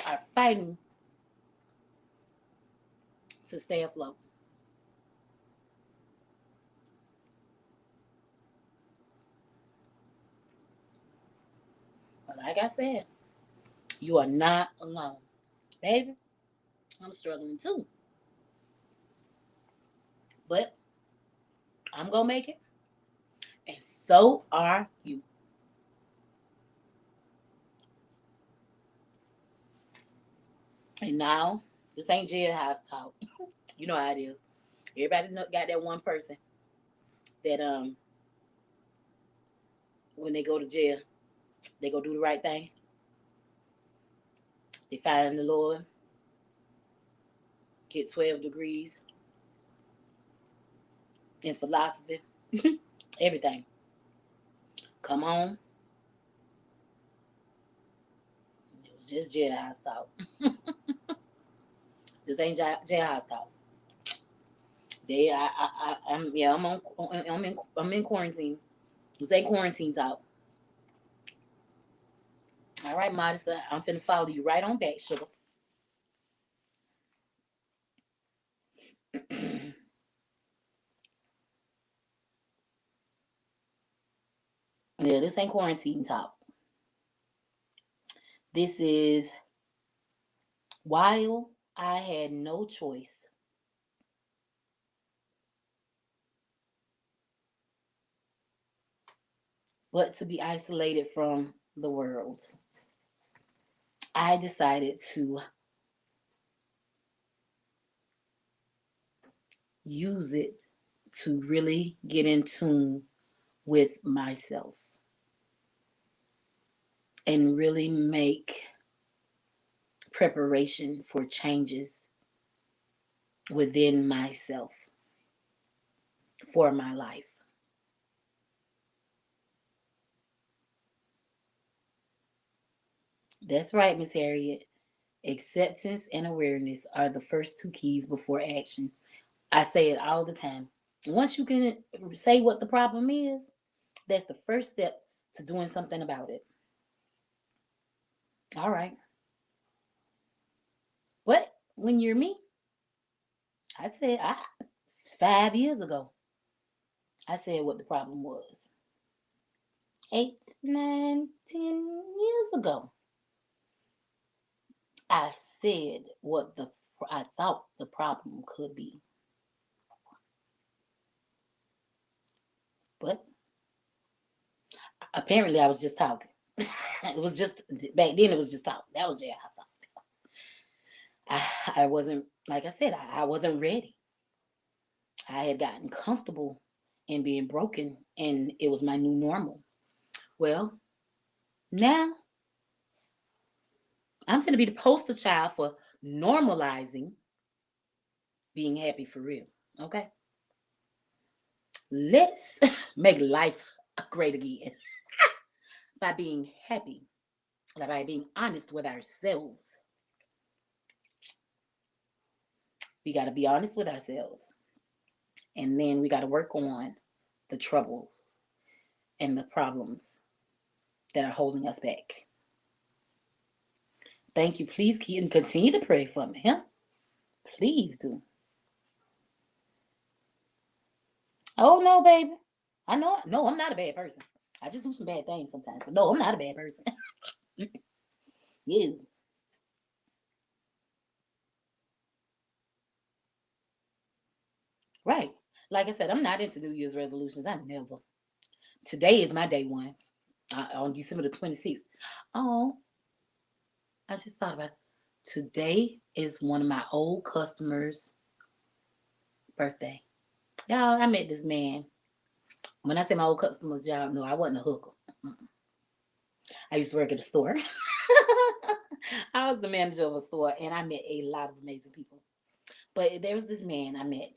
A: are fighting to stay afloat. But like I said, you are not alone. Baby, I'm struggling too. But I'm going to make it. And so are you. And now, this ain't jailhouse talk. You know how it is. Everybody got that one person that when they go to jail, they go do the right thing. They find the Lord, get 12 degrees in philosophy, everything. Come on. It was just jailhouse talk. This ain't jailhouse talk. I'm in quarantine. This ain't quarantine talk. All right, Modesta, I'm finna follow you right on back, sugar. Yeah, this ain't quarantine talk. This is while I had no choice but to be isolated from the world, I decided to use it to really get in tune with myself and really make preparation for changes within myself for my life. That's right, Miss Harriet. Acceptance and awareness are the first two keys before action. I say it all the time. Once you can say what the problem is, that's the first step to doing something about it. All right. But when you're me, I'd say 5 years ago, I said what the problem was. 8, 9, 10 years ago, I said what I thought the problem could be. But apparently, I was just talking. It was just back then. It was just talk. That was I stopped. I wasn't like I said. I wasn't ready. I had gotten comfortable in being broken, and it was my new normal. Well, now I'm going to be the poster child for normalizing being happy for real. Okay, let's make life great again by being happy, by being honest with ourselves. We got to be honest with ourselves. And then we got to work on the trouble and the problems that are holding us back. Thank you. Please keep and continue to pray for me. Huh? Please do. Oh, no, baby. I know. No, I'm not a bad person. I just do some bad things sometimes. But no, I'm not a bad person. You. Right. Like I said, I'm not into New Year's resolutions. I never. Today is my day one. On December the 26th. Oh, I just thought about it. Today is one of my old customers' birthday. Y'all, I met this man. When I say my old customers, y'all know I wasn't a hooker. I used to work at a store. I was the manager of a store, and I met a lot of amazing people. But there was this man I met,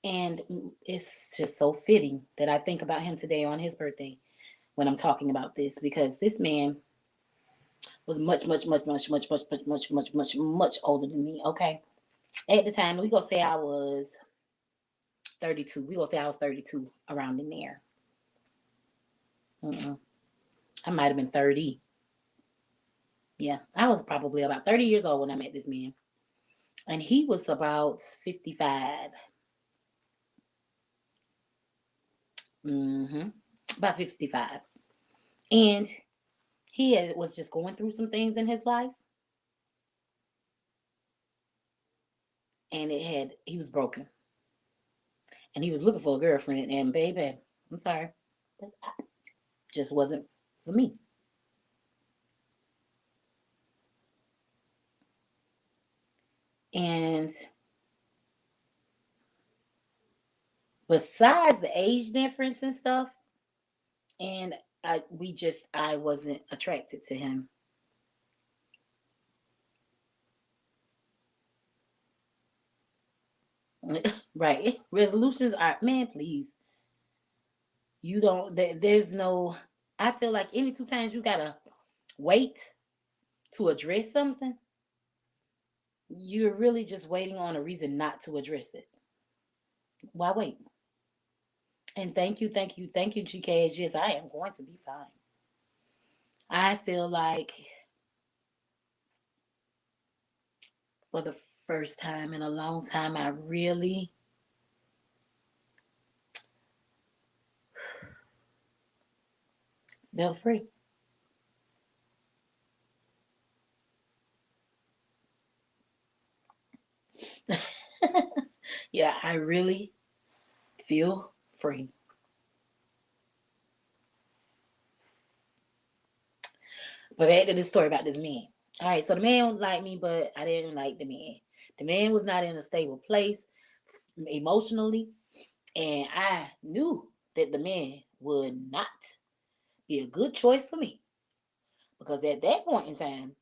A: and it's just so fitting that I think about him today on his birthday when I'm talking about this, because this man was much, much, much, much, much, much, much, much, much, much, much older than me. Okay, at the time, we gonna say I was 32. We gonna say I was 32, around in there. I might have been 30. Yeah, I was probably about 30 years old when I met this man. And he was about 55. About 55. And was just going through some things in his life. And he was broken. And he was looking for a girlfriend. And baby, I'm sorry, that just wasn't for me. And besides the age difference and stuff, and I wasn't attracted to him. Right. Resolutions are, man, please. You don't, there's no, I feel like any 2 times you gotta wait to address something, you're really just waiting on a reason not to address it. Why wait? And thank you, GKS. Yes, I am going to be fine. I feel like for the first time in a long time, I really felt free. Yeah, I really feel free. But back to this story about this man. All right, so the man liked me, but I didn't like the man. The man was not in a stable place emotionally, and I knew that the man would not be a good choice for me, because at that point in time,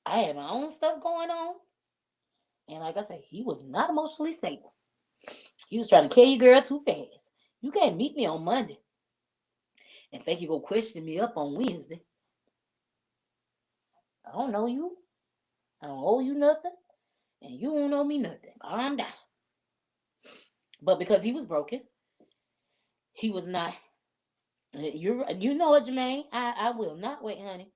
A: I had my own stuff going on, and like I said, he was not emotionally stable. He was trying to kill you, girl, too fast. You can't meet me on Monday and think you go question me up on Wednesday. I don't know you. I don't owe you nothing, and you don't owe me nothing. Calm down. But because he was broken, he was not. You know what, Jermaine? I will not wait, honey.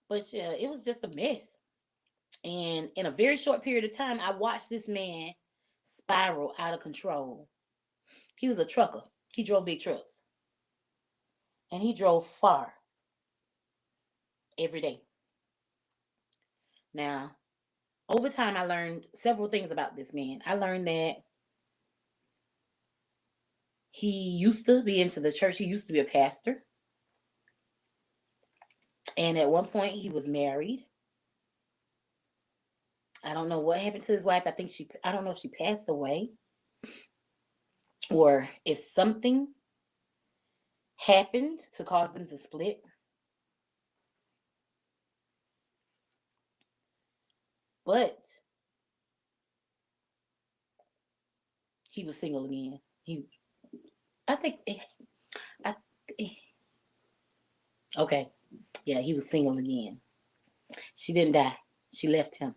A: But yeah, it was just a mess. And in a very short period of time, I watched this man spiral out of control. He was a trucker. He drove big trucks. And he drove far every day. Now, over time, I learned several things about this man. I learned that he used to be into the church. He used to be a pastor. And at one point, he was married. I don't know what happened to his wife. I don't know if she passed away or if something happened to cause them to split. But he was single again. I think, I, okay, yeah, he was single again. She didn't die. She left him.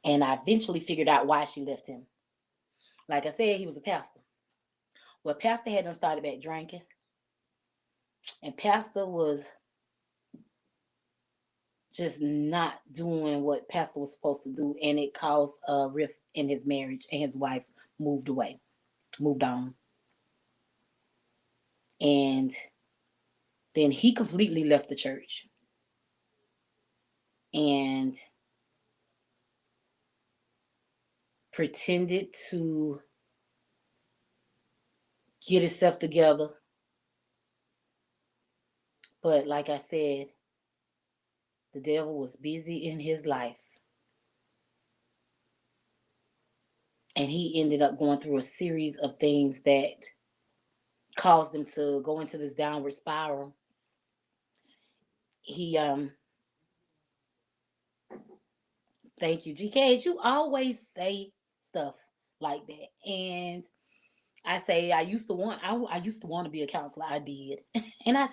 A: And I eventually figured out why she left him. Like I said, he was a pastor. Well, pastor had done started back drinking. And pastor was just not doing what pastor was supposed to do. And it caused a rift in his marriage. And his wife moved on. And then he completely left the church. And pretended to get himself together. But like I said, the devil was busy in his life. And he ended up going through a series of things that caused him to go into this downward spiral. He thank you, GK. You always say stuff like that. And I used to want to be a counselor. I did. And I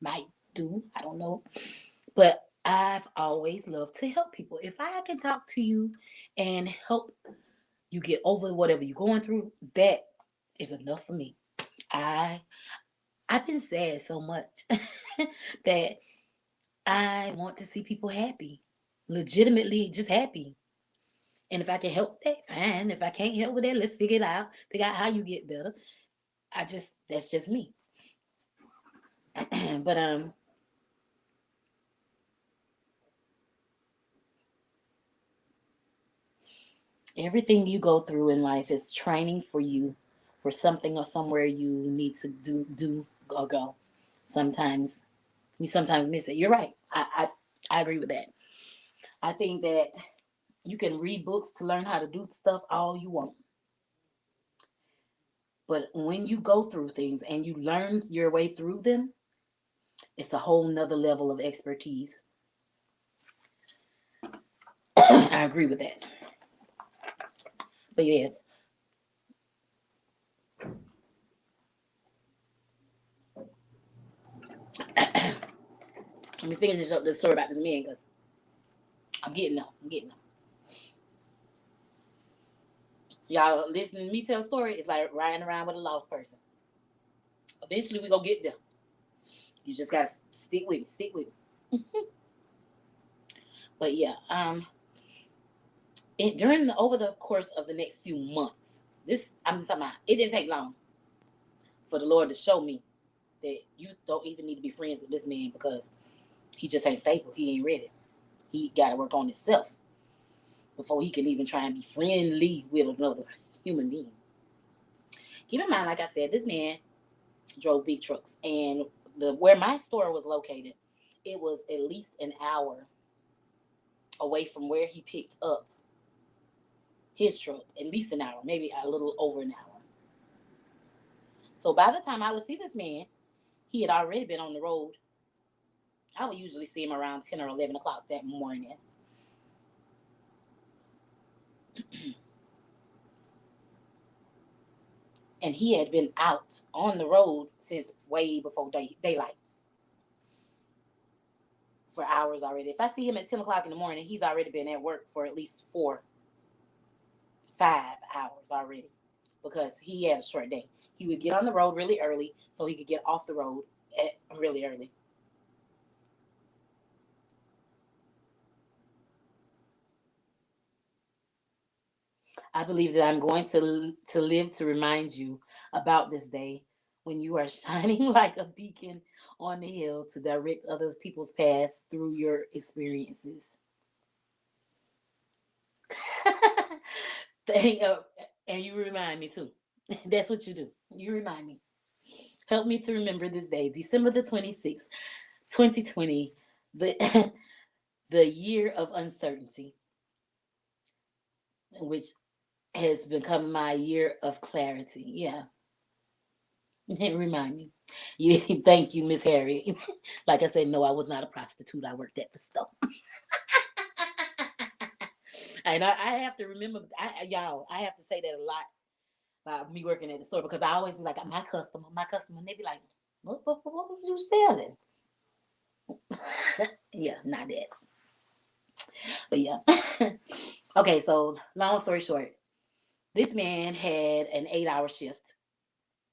A: might do. I don't know. But I've always loved to help people. If I can talk to you and help you get over whatever you're going through, that is enough for me. I I've been sad so much that I want to see people happy, legitimately just happy. And if I can help that, fine. If I can't help with that, let's figure it out. Figure out how you get better. That's just me. But everything you go through in life is training for you for something or somewhere you need to do or go. Sometimes we sometimes miss it. You're right. I agree with that. I think that you can read books to learn how to do stuff all you want. But when you go through things and you learn your way through them, it's a whole nother level of expertise. I agree with that. But yes, let me finish this up the story about this man because I'm getting them. I'm getting them. Y'all listening to me tell a story, it's like riding around with a lost person. Eventually we gonna get there. You just gotta stick with me. Stick with me. But yeah, over the course of the next few months, this I'm talking about, it didn't take long for the Lord to show me that you don't even need to be friends with this man because he just ain't stable. He ain't ready. He got to work on himself before he can even try and be friendly with another human being. Keep in mind, like I said, this man drove big trucks, and where my store was located, it was at least an hour away from where he picked up his truck. At least an hour, maybe a little over an hour. So by the time I would see this man, he had already been on the road. I would usually see him around 10 or 11 o'clock that morning. And he had been out on the road since way before daylight for hours already. If I see him at 10 o'clock in the morning, he's already been at work for at least 5 hours already because he had a short day. He would get on the road really early so he could get off the road really early. I believe that I'm going to live to remind you about this day when you are shining like a beacon on the hill to direct other people's paths through your experiences. Thank, and you remind me too. That's what you do. You remind me. Help me to remember this day, December the 26th, 2020, the the year of uncertainty, which has become my year of clarity. Yeah. Remind me. You thank you, Miss Harriet. Like I said, no, I was not a prostitute. I worked at the store. And I have to remember, y'all, I have to say that a lot about me working at the store because I always be like, my customer, and they be like, what was you selling? Yeah, not that. But yeah. Okay, so long story short, this man had an 8-hour shift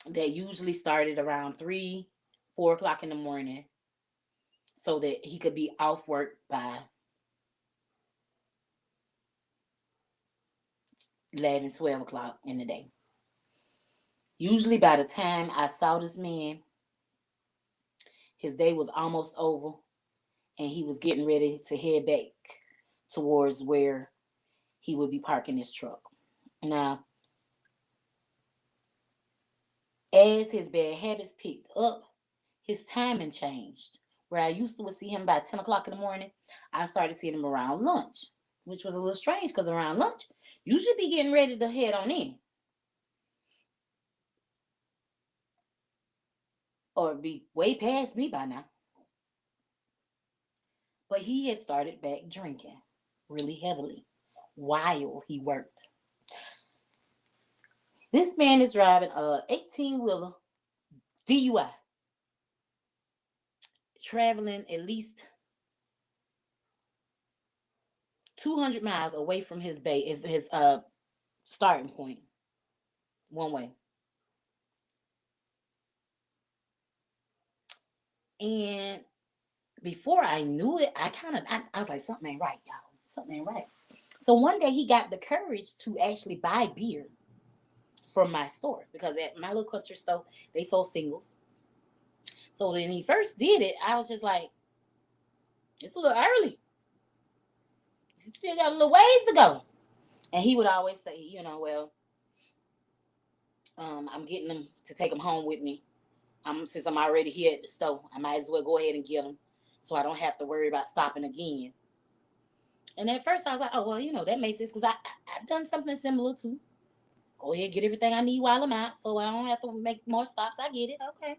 A: that usually started around 3, 4 o'clock in the morning so that he could be off work by 11, 12 o'clock in the day. Usually by the time I saw this man, his day was almost over and he was getting ready to head back towards where he would be parking his truck. Now, as his bad habits picked up, his timing changed. Where I used to see him by 10 o'clock in the morning, I started seeing him around lunch, which was a little strange because around lunch, you should be getting ready to head on in or be way past me by now. But he had started back drinking really heavily while he worked. This man is driving a 18-wheeler DUI, traveling at least 200 miles away from his starting point, one way. And before I knew it, I was like, something ain't right, y'all. Something ain't right. So one day he got the courage to actually buy beer from my store, because at my little country store, they sold singles. So when he first did it, I was just like, it's a little early. You still got a little ways to go. And he would always say, well, I'm getting them to take them home with me. Since I'm already here at the store, I might as well go ahead and get them, so I don't have to worry about stopping again. And at first I was like, oh, well, that makes sense, because I've done something similar too. Go ahead, get everything I need while I'm out, so I don't have to make more stops. I get it. Okay.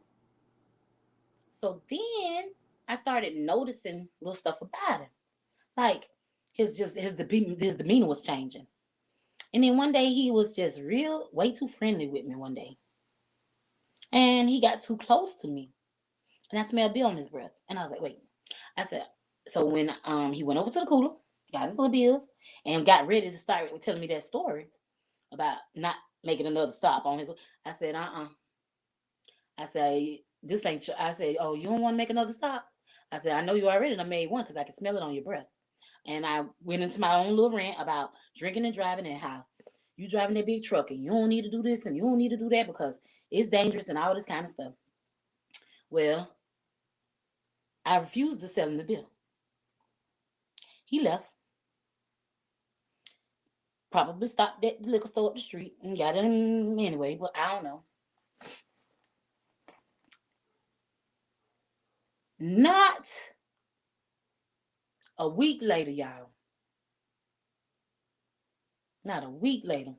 A: So then I started noticing little stuff about him. Like his demeanor was changing. And then one day he was just way too friendly with me one day. And he got too close to me. And I smelled beer on his breath. And I was like, wait. I said, so when he went over to the cooler, got his little bills, and got ready to start telling me that story about not making another stop on his, I said, I said, this ain't, I said, oh, you don't want to make another stop? I said, I know you already done made one, because I can smell it on your breath. And I went into my own little rant about drinking and driving, and how you driving that big truck and you don't need to do this and you don't need to do that because it's dangerous and all this kind of stuff. Well, I refused to sell him the bill. He left. Probably stopped at the liquor store up the street and got him anyway, but I don't know. Not a week later, y'all. Not a week later.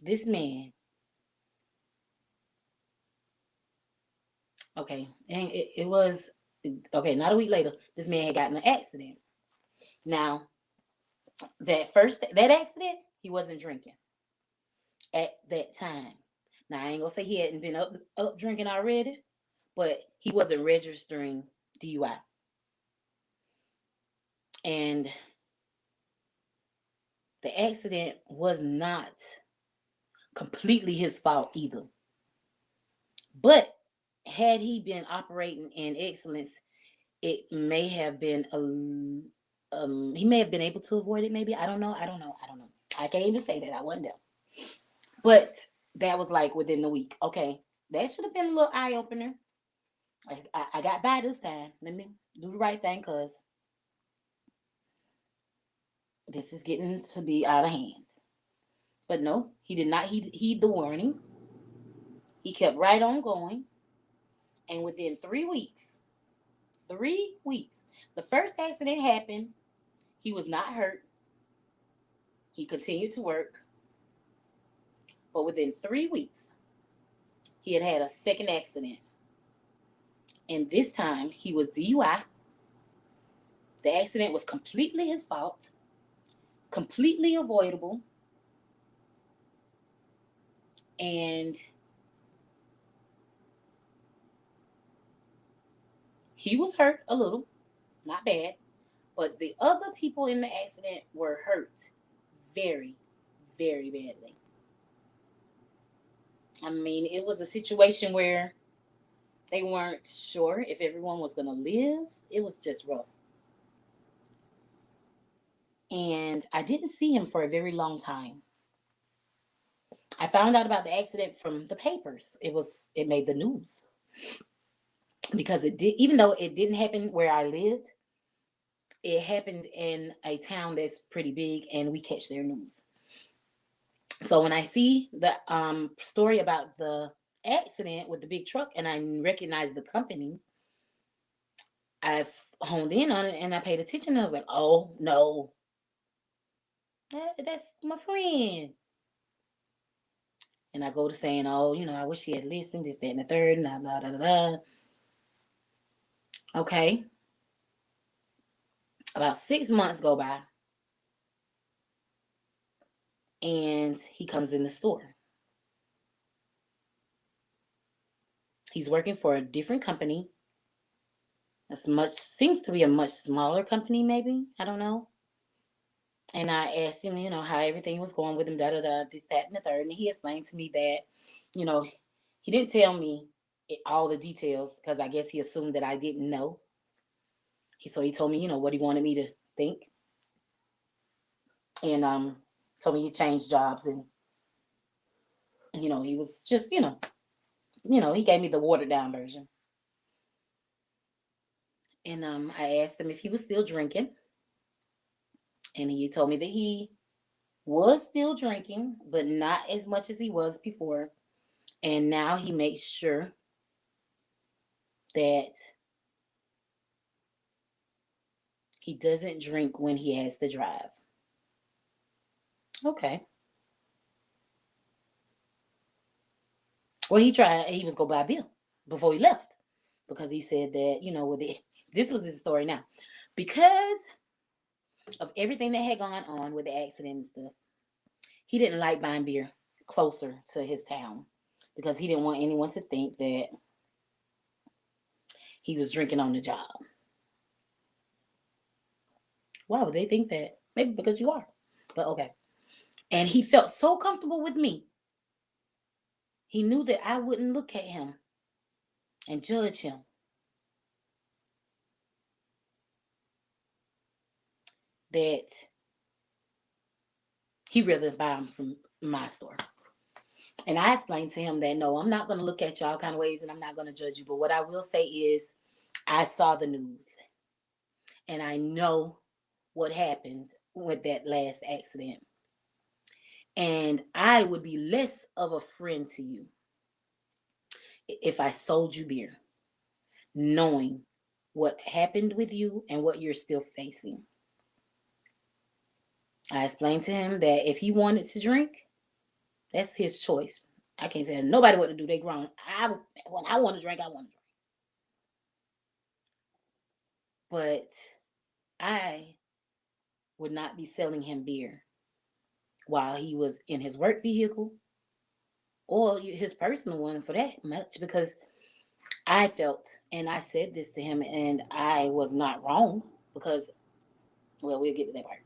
A: This man. Okay, and it was okay. Not a week later, this man had gotten an accident. Now, that accident, he wasn't drinking at that time. Now I ain't gonna say he hadn't been up drinking already, but he wasn't registering DUI. And the accident was not completely his fault either. But had he been operating in excellence, it may have been he may have been able to avoid it. Maybe, I don't know. I can't even say that. I wasn't there. But that was like within the week. Okay, that should have been a little eye opener. I got by this time. Let me do the right thing, because this is getting to be out of hand. But no, he did not heed the warning. He kept right on going. And within 3 weeks, the first accident happened. He was not hurt. He continued to work. But within 3 weeks, he had a second accident. And this time, he was DUI. The accident was completely his fault, completely avoidable. And he was hurt a little, not bad. But the other people in the accident were hurt very, very badly. I mean, it was a situation where they weren't sure if everyone was going to live. It was just rough. And I didn't see him for a very long time. I found out about the accident from the papers. It made the news. Because it did, even though it didn't happen where I lived, it happened in a town that's pretty big, and we catch their news. So when I see the story about the accident with the big truck and I recognize the company, I've honed in on it and I paid attention. And I was like, oh no, that's my friend. And I go to saying, oh, I wish he had listened, this, that, and the third, and blah, blah, blah, blah. Okay. About 6 months go by. And he comes in the store. He's working for a different company. Seems to be a much smaller company, maybe. I don't know. And I asked him, how everything was going with him, this, that, and the third. And he explained to me that, you know, he didn't tell me all the details because I guess he assumed that I didn't know. So he told me, what he wanted me to think. And told me he changed jobs and, he was just, he gave me the watered down version. And I asked him if he was still drinking. And he told me that he was still drinking, but not as much as he was before. And now he makes sure that he doesn't drink when he has to drive. Okay. Well, he was going to buy a bill before he left because he said that, this was his story now. Because of everything that had gone on with the accident and stuff, he didn't like buying beer closer to his town because he didn't want anyone to think that he was drinking on the job. Why would they think that? Maybe because you are. But okay. And he felt so comfortable with me. He knew that I wouldn't look at him and judge him. That he'd rather buy them from my store. And I explained to him that, no, I'm not going to look at you all kind of ways and I'm not going to judge you. But what I will say is I saw the news and I know what happened with that last accident. And I would be less of a friend to you if I sold you beer, knowing what happened with you and what you're still facing. I explained to him that if he wanted to drink, that's his choice. I can't tell nobody what to do. They grown. When I want to drink, I want to drink. But I would not be selling him beer while he was in his work vehicle or his personal one for that much, because I felt, and I said this to him, and I was not wrong because, well, we'll get to that part.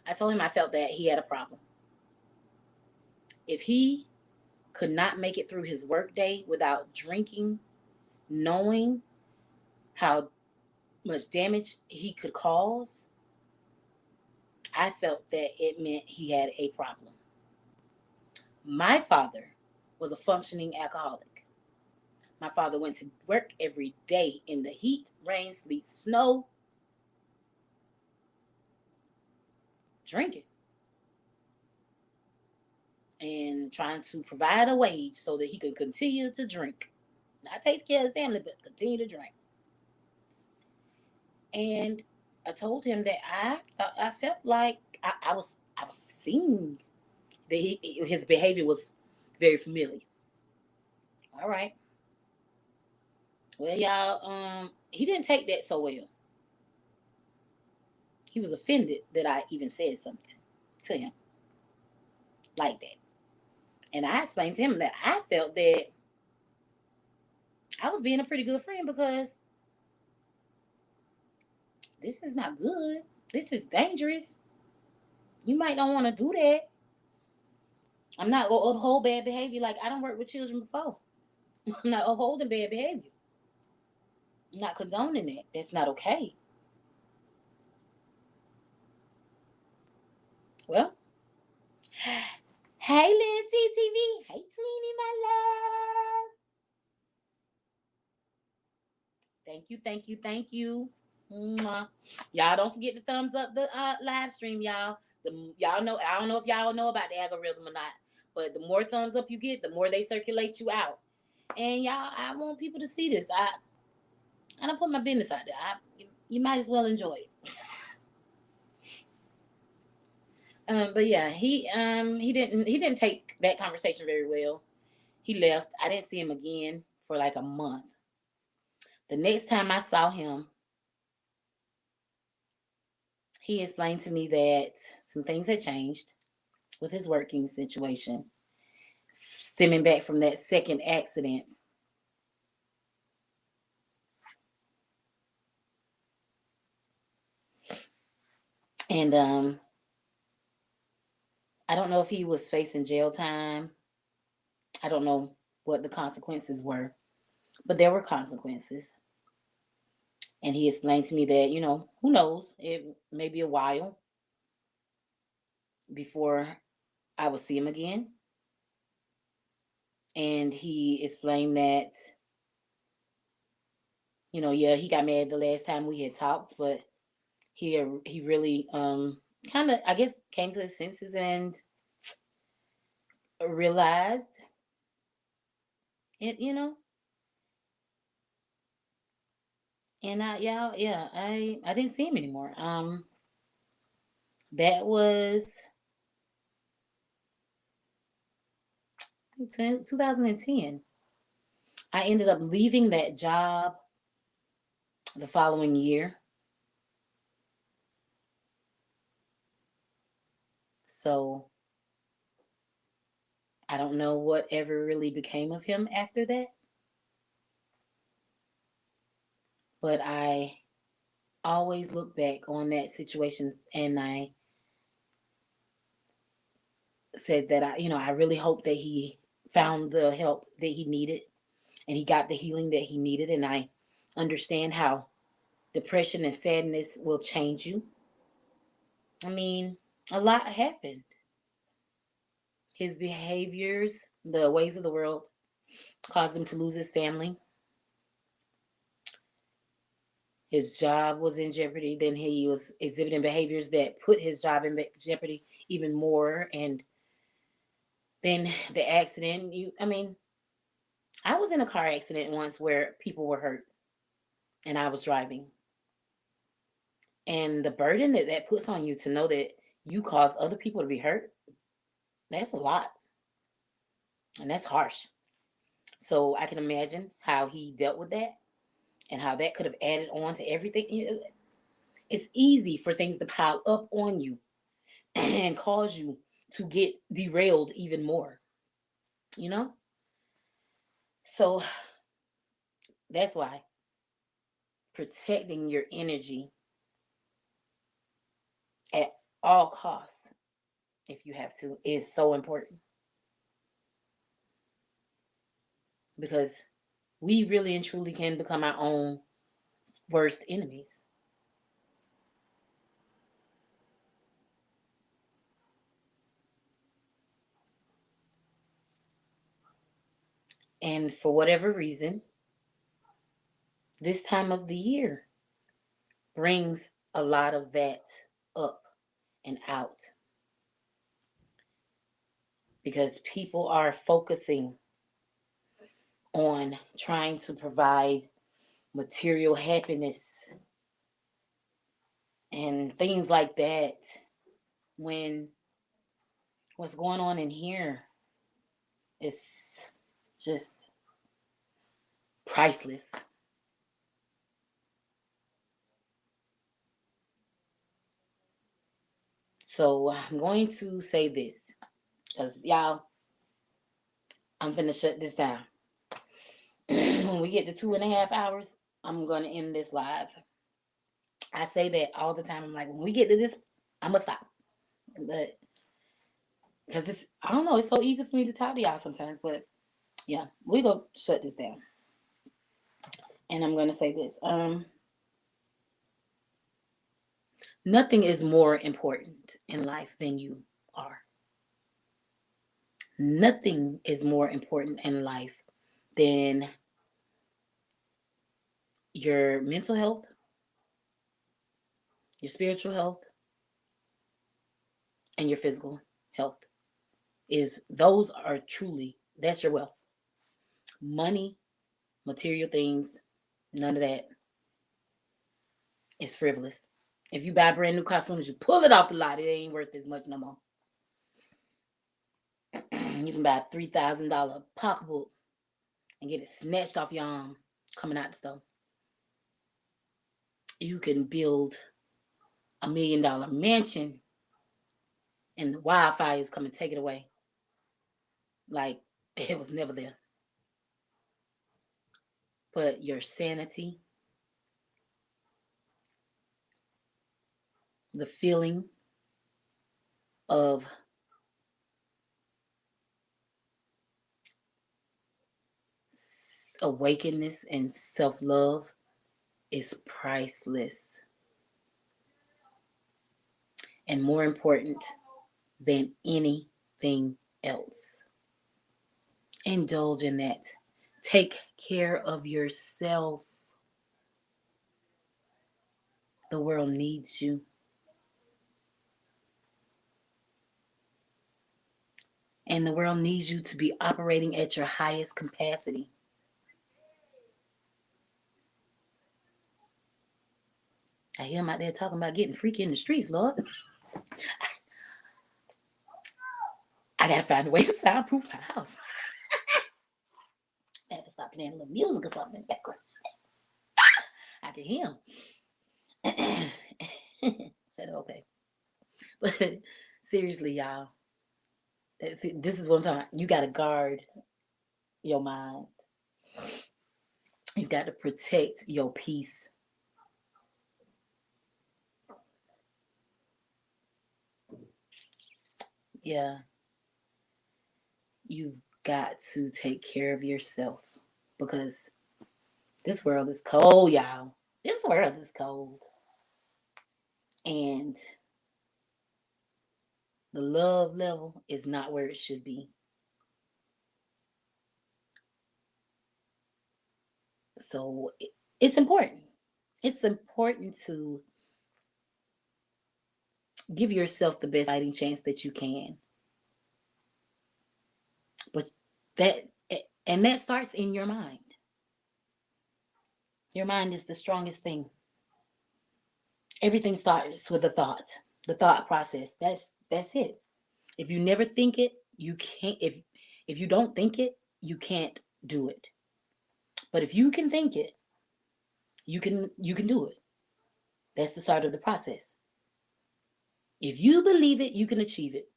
A: I told him I felt that he had a problem. If he could not make it through his workday without drinking, knowing how much damage he could cause, I felt that it meant he had a problem. My father was a functioning alcoholic. My father went to work every day in the heat, rain, sleet, snow, drinking and trying to provide a wage so that he could continue to drink. Not take care of his family, but continue to drink. And I told him that I felt like I was seeing that his behavior was very familiar. All right. Well, y'all, he didn't take that so well. He was offended that I even said something to him like that. And I explained to him that I felt that I was being a pretty good friend because this is not good. This is dangerous. You might not want to do that. I'm not going to uphold bad behavior. Like, I don't work with children before. I'm not upholding bad behavior. I'm not condoning that. That's not okay. Well, hey, Lindsay TV. Hey, Tweenie, my love. Thank you, thank you, thank you. Mwah. Y'all don't forget to thumbs up the live stream, y'all. Y'all know, I don't know if y'all know about the algorithm or not, but the more thumbs up you get, the more they circulate you out. And y'all, I want people to see this. I don't put my business out there. You might as well enjoy it. But yeah, he didn't take that conversation very well. He left. I didn't see him again for like a month. The next time I saw him, he explained to me that some things had changed with his working situation, stemming back from that second accident. And I don't know if he was facing jail time. I don't know what the consequences were, but there were consequences. And he explained to me that, who knows, it may be a while before I will see him again. And he explained that, yeah, he got mad the last time we had talked, but he really kind of, I guess, came to his senses and realized it, and I didn't see him anymore. That was 2010. I ended up leaving that job the following year. So I don't know what ever really became of him after that. But I always look back on that situation and I said that I really hope that he found the help that he needed and he got the healing that he needed. And I understand how depression and sadness will change you. I mean, a lot happened. His behaviors, the ways of the world, caused him to lose his family. His job was in jeopardy. Then he was exhibiting behaviors that put his job in jeopardy even more. And then the accident, I was in a car accident once where people were hurt and I was driving. And the burden that puts on you to know that you caused other people to be hurt, that's a lot. And that's harsh. So I can imagine how he dealt with that and how that could have added on to everything. It's easy for things to pile up on you and cause you to get derailed even more, you know? So that's why protecting your energy at all costs, if you have to, is so important. Because we really and truly can become our own worst enemies. And for whatever reason, this time of the year brings a lot of that up and out because people are focusing on trying to provide material happiness and things like that when what's going on in here is just priceless. So I'm going to say this because y'all, I'm gonna shut this down. When we get to 2.5 hours, I'm gonna end this live. I say that all the time. I'm like, when we get to this, I'm gonna stop. But because I don't know, it's so easy for me to talk to y'all sometimes. But yeah, we gonna shut this down. And I'm gonna say this. Nothing is more important in life than you are. Nothing is more important in life than your mental health, your spiritual health, and your physical health. Those are truly, that's your wealth. Money, material things, none of that is frivolous. If you buy a brand new car, as soon as you pull it off the lot, it ain't worth as much no more. You can buy a $3,000 pocketbook and get it snatched off your arm coming out the store. You can build $1 million mansion and the wildfires come and take it away. Like it was never there. But your sanity, the feeling of awakeness and self-love is priceless and more important than anything else. Indulge in that. Take care of yourself. The world needs you. And the world needs you to be operating at your highest capacity. I hear them out there talking about getting freaky in the streets, Lord. I gotta find a way to soundproof my house. I have to stop playing a little music or something in the background. I can hear them. But okay. But seriously, y'all, this is what I'm talking about. You gotta guard your mind. You got to protect your peace. Yeah, you've got to take care of yourself because this world is cold, y'all. This world is cold. And the love level is not where it should be. So it's important. It's important to give yourself the best fighting chance that you can. But that and that starts in your mind. Your mind is the strongest thing. Everything starts with a thought. The thought process. That's it. If you never think it, you can't if you don't think it, you can't do it. But if you can think it, you can do it. That's the start of the process. If you believe it, you can achieve it.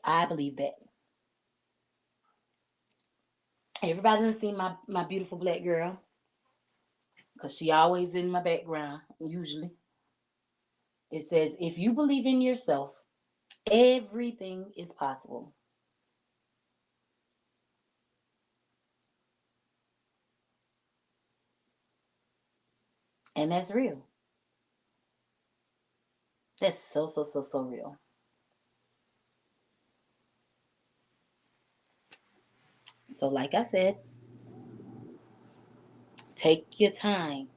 A: I believe that. Everybody done seen my beautiful black girl. Because she always in my background, usually. It says, if you believe in yourself, everything is possible. And that's real. That's so real. So, like I said, take your time.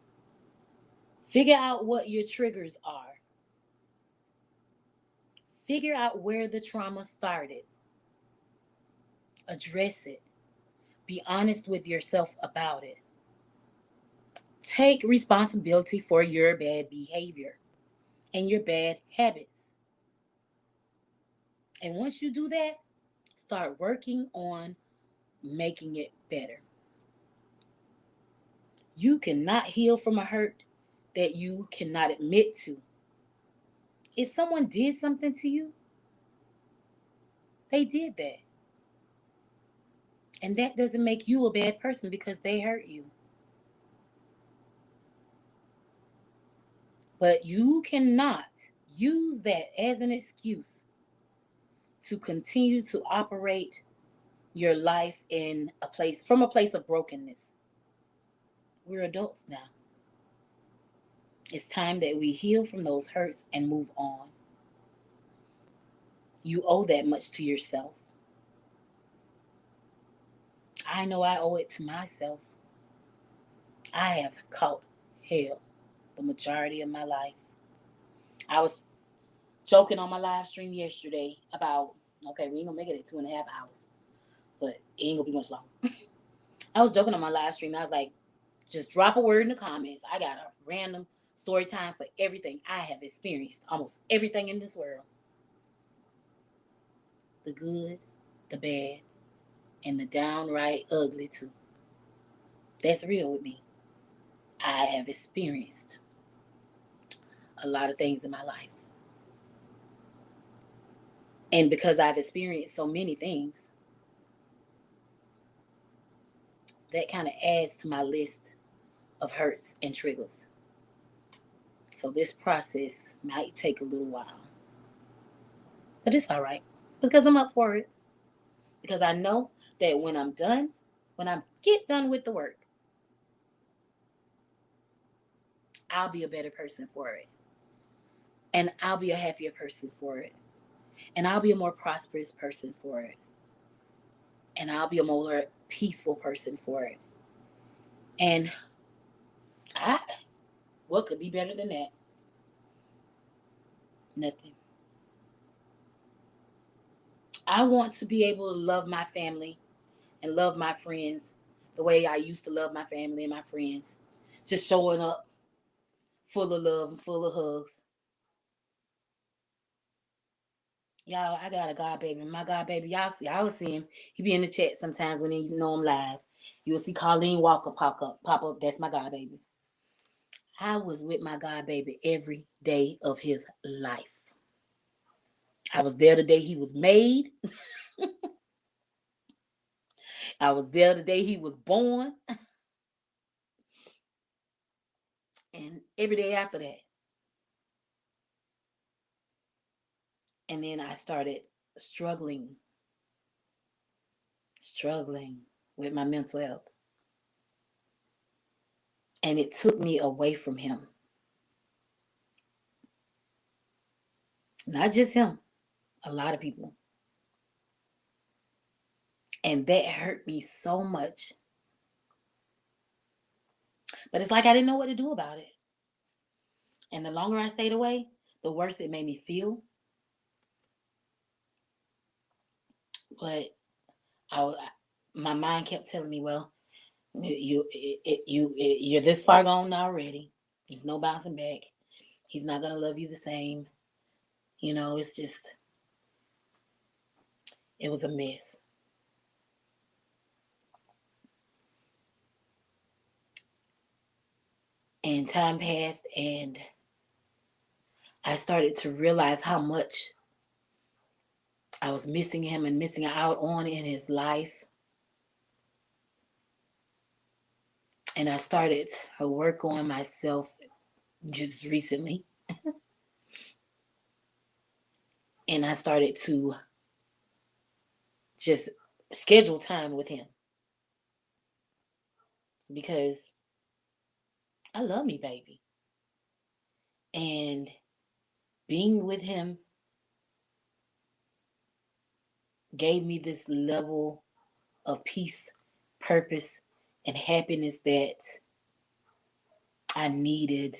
A: Figure out what your triggers are. Figure out where the trauma started. Address it. Be honest with yourself about it. Take responsibility for your bad behavior and your bad habits. And once you do that, start working on making it better. You cannot heal from a hurt that you cannot admit to. If someone did something to you, they did that. And that doesn't make you a bad person because they hurt you. But you cannot use that as an excuse to continue to operate your life in a place from a place of brokenness. We're adults now. It's time that we heal from those hurts and move on. You owe that much to yourself. I know I owe it to myself. I have caught hell the majority of my life. I was joking on my live stream yesterday about, okay, we ain't gonna make it at 2.5 hours, but it ain't gonna be much longer. I was joking on my live stream. I was like, just drop a word in the comments. I got a random story time for everything. I have experienced almost everything in this world. The good, the bad, and the downright ugly too. That's real with me. I have experienced a lot of things in my life. And because I've experienced so many things, that kind of adds to my list of hurts and triggers. So this process might take a little while. But it's all right because I'm up for it. Because I know that when I'm done, when I get done with the work, I'll be a better person for it. And I'll be a happier person for it. And I'll be a more prosperous person for it. And I'll be a more peaceful person for it. And what could be better than that? Nothing. I want to be able to love my family and love my friends the way I used to love my family and my friends. Just showing up full of love and full of hugs. Y'all, I got a god baby. My god baby, y'all will see him. He be in the chat sometimes when he know I'm live. You'll see Colleen Walker pop up. That's my god baby. I was with my god baby every day of his life. I was there the day he was made. I was there the day he was born. And every day after that. And then I started struggling with my mental health. And it took me away from him. Not just him, a lot of people. And that hurt me so much. But it's like I didn't know what to do about it. And the longer I stayed away, the worse it made me feel. But my mind kept telling me, well, you're this far gone already. There's no bouncing back. He's not gonna love you the same. It's just, it was a mess. And time passed, and I started to realize how much I was missing him and missing out on in his life. And I started to work on myself just recently. And I started to just schedule time with him. Because I love me, baby. And being with him gave me this level of peace, purpose, and happiness that I needed.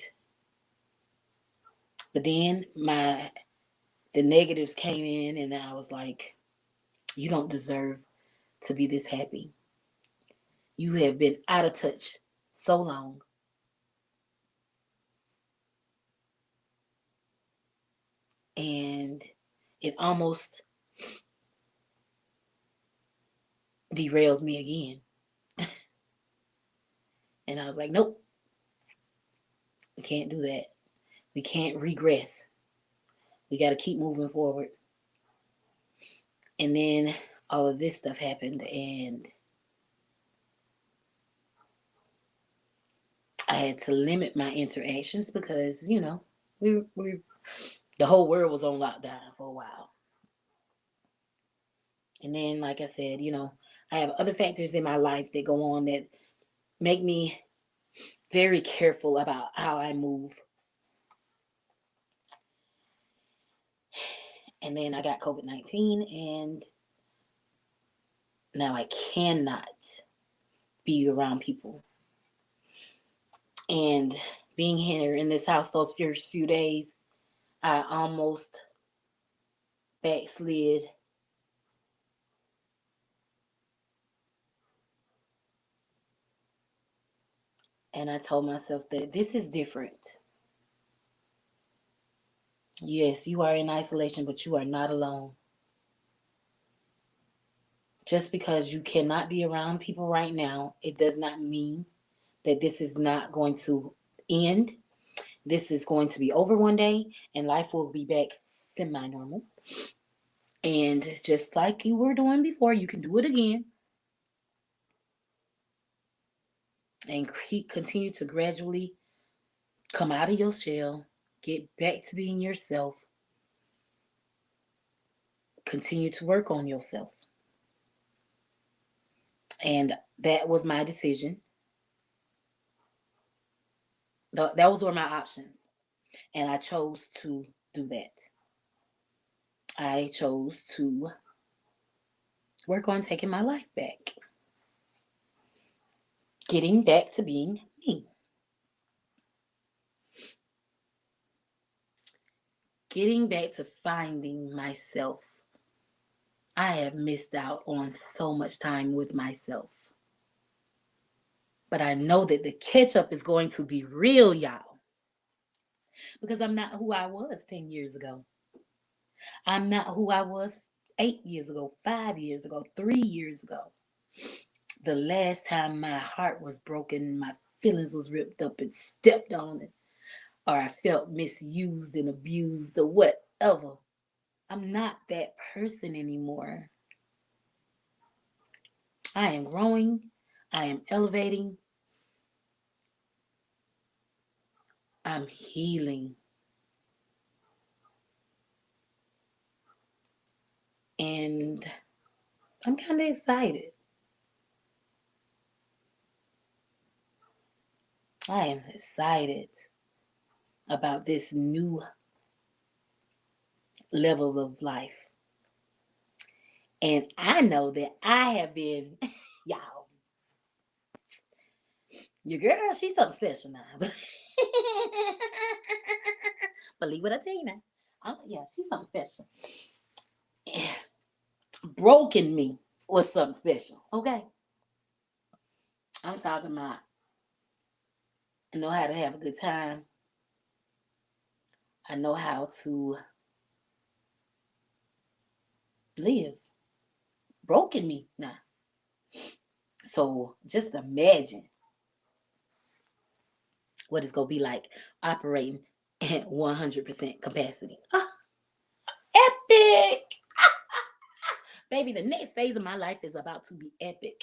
A: But then the negatives came in, and I was like, you don't deserve to be this happy. You have been out of touch so long. And it almost derailed me again. And I was like, nope, we can't do that. We can't regress. We got to keep moving forward. And then all of this stuff happened, and I had to limit my interactions because, we the whole world was on lockdown for a while. And then, like I said, I have other factors in my life that go on that make me very careful about how I move. And then I got COVID-19, and now I cannot be around people. And being here in this house those first few days, I almost backslid. And I told myself that this is different. Yes, you are in isolation, but you are not alone. Just because you cannot be around people right now, it does not mean that this is not going to end. This is going to be over one day, and life will be back semi-normal. And just like you were doing before, you can do it again. And continue to gradually come out of your shell Get back to being yourself. Continue to work on yourself. And that was my decision. Those were my options. And I chose to do that. I chose to work on taking my life back. Getting back to being me. Getting back to finding myself. I have missed out on so much time with myself. But I know that the catch up is going to be real, y'all. Because I'm not who I was 10 years ago. I'm not who I was 8 years ago, 5 years ago, 3 years ago. The last time my heart was broken, my feelings was ripped up and stepped on it, or I felt misused and abused or whatever. I'm not that person anymore. I am growing. I am elevating. I'm healing. And I'm kind of excited. I am excited about this new level of life. And I know that I have been, y'all, your girl, she's something special now. Believe what I tell you now. Yeah, she's something special. Broken me was something special. Okay. I'm talking about I know how to have a good time. I know how to live. Broken me now. So just imagine what it's going to be like operating at 100% capacity. Epic! Baby, the next phase of my life is about to be epic.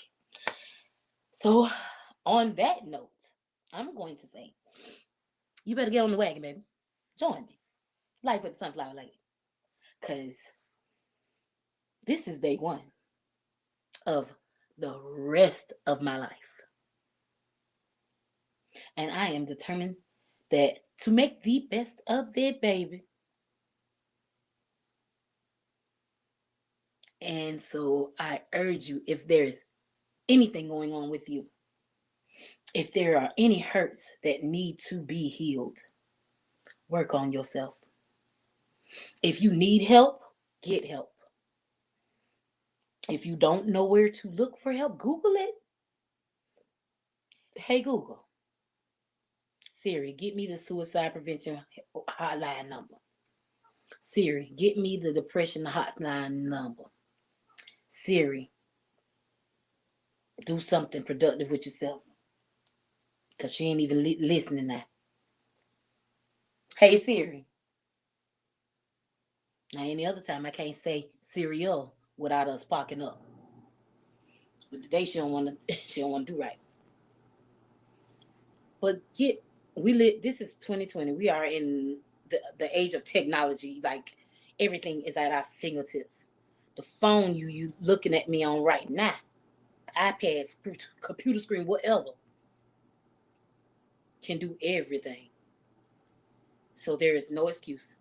A: So, on that note, I'm going to say, you better get on the wagon, baby. Join me. Life with the Sunflower Lady. Because this is day one of the rest of my life. And I am determined that to make the best of it, baby. And so I urge you, if there is anything going on with you, if there are any hurts that need to be healed, work on yourself. If you need help, get help. If you don't know where to look for help, Google it. Hey, Google. Siri, get me the suicide prevention hotline number. Siri, get me the depression hotline number. Siri, do something productive with yourself. Because she ain't even listening now. Hey, Siri. Now, any other time, I can't say cereal without us sparking up. But today, she don't want to. She don't want to do right. But this is 2020. We are in the age of technology. Like everything is at our fingertips. The phone you looking at me on right now, iPad, computer screen, whatever, can do everything. So there is no excuse.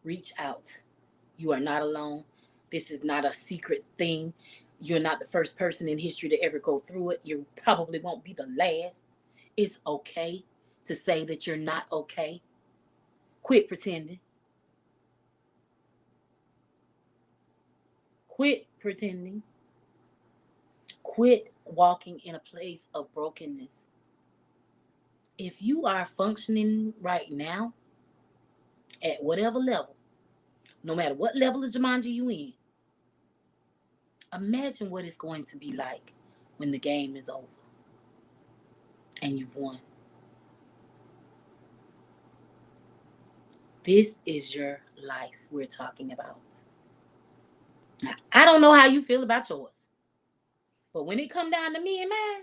A: Reach out. You are not alone. This is not a secret thing. You're not the first person in history to ever go through it. You probably won't be the last. It's okay to say that you're not okay. Quit pretending. Quit pretending. Quit walking in a place of brokenness. If you are functioning right now at whatever level, no matter what level of Jumanji you in, imagine what it's going to be like when the game is over and you've won. This is your life we're talking about. Now, I don't know how you feel about yours, but when it come down to me and mine,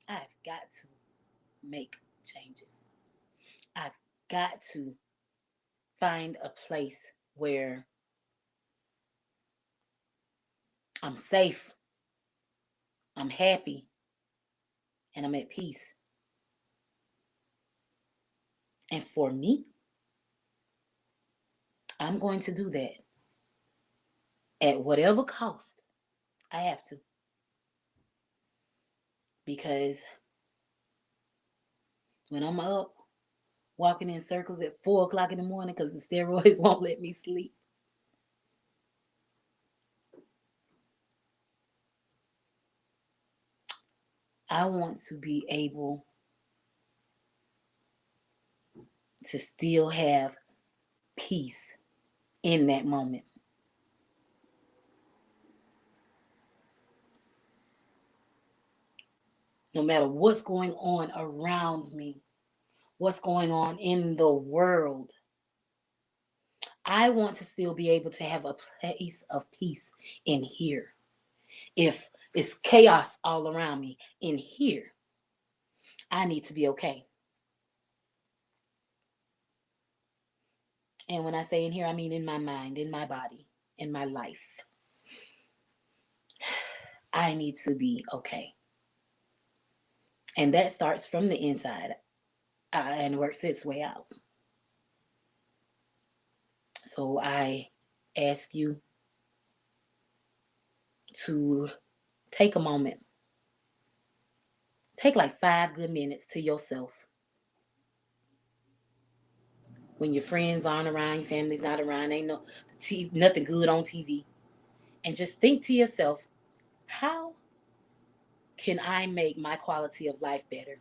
A: I've got to make changes. I've got to find a place where I'm safe, I'm happy, and I'm at peace. And for me, I'm going to do that at whatever cost I have to. Because when I'm up walking in circles at 4 o'clock in the morning because the steroids won't let me sleep, I want to be able to still have peace in that moment. No matter what's going on around me, what's going on in the world, I want to still be able to have a place of peace in here. If it's chaos all around me, in here, I need to be okay. And when I say in here, I mean in my mind, in my body, in my life. I need to be okay. And that starts from the inside and works its way out. So I ask you to take a moment. Take like 5 good minutes to yourself. When your friends aren't around, your family's not around, ain't nothing good on TV. And just think to yourself, how can I make my quality of life better?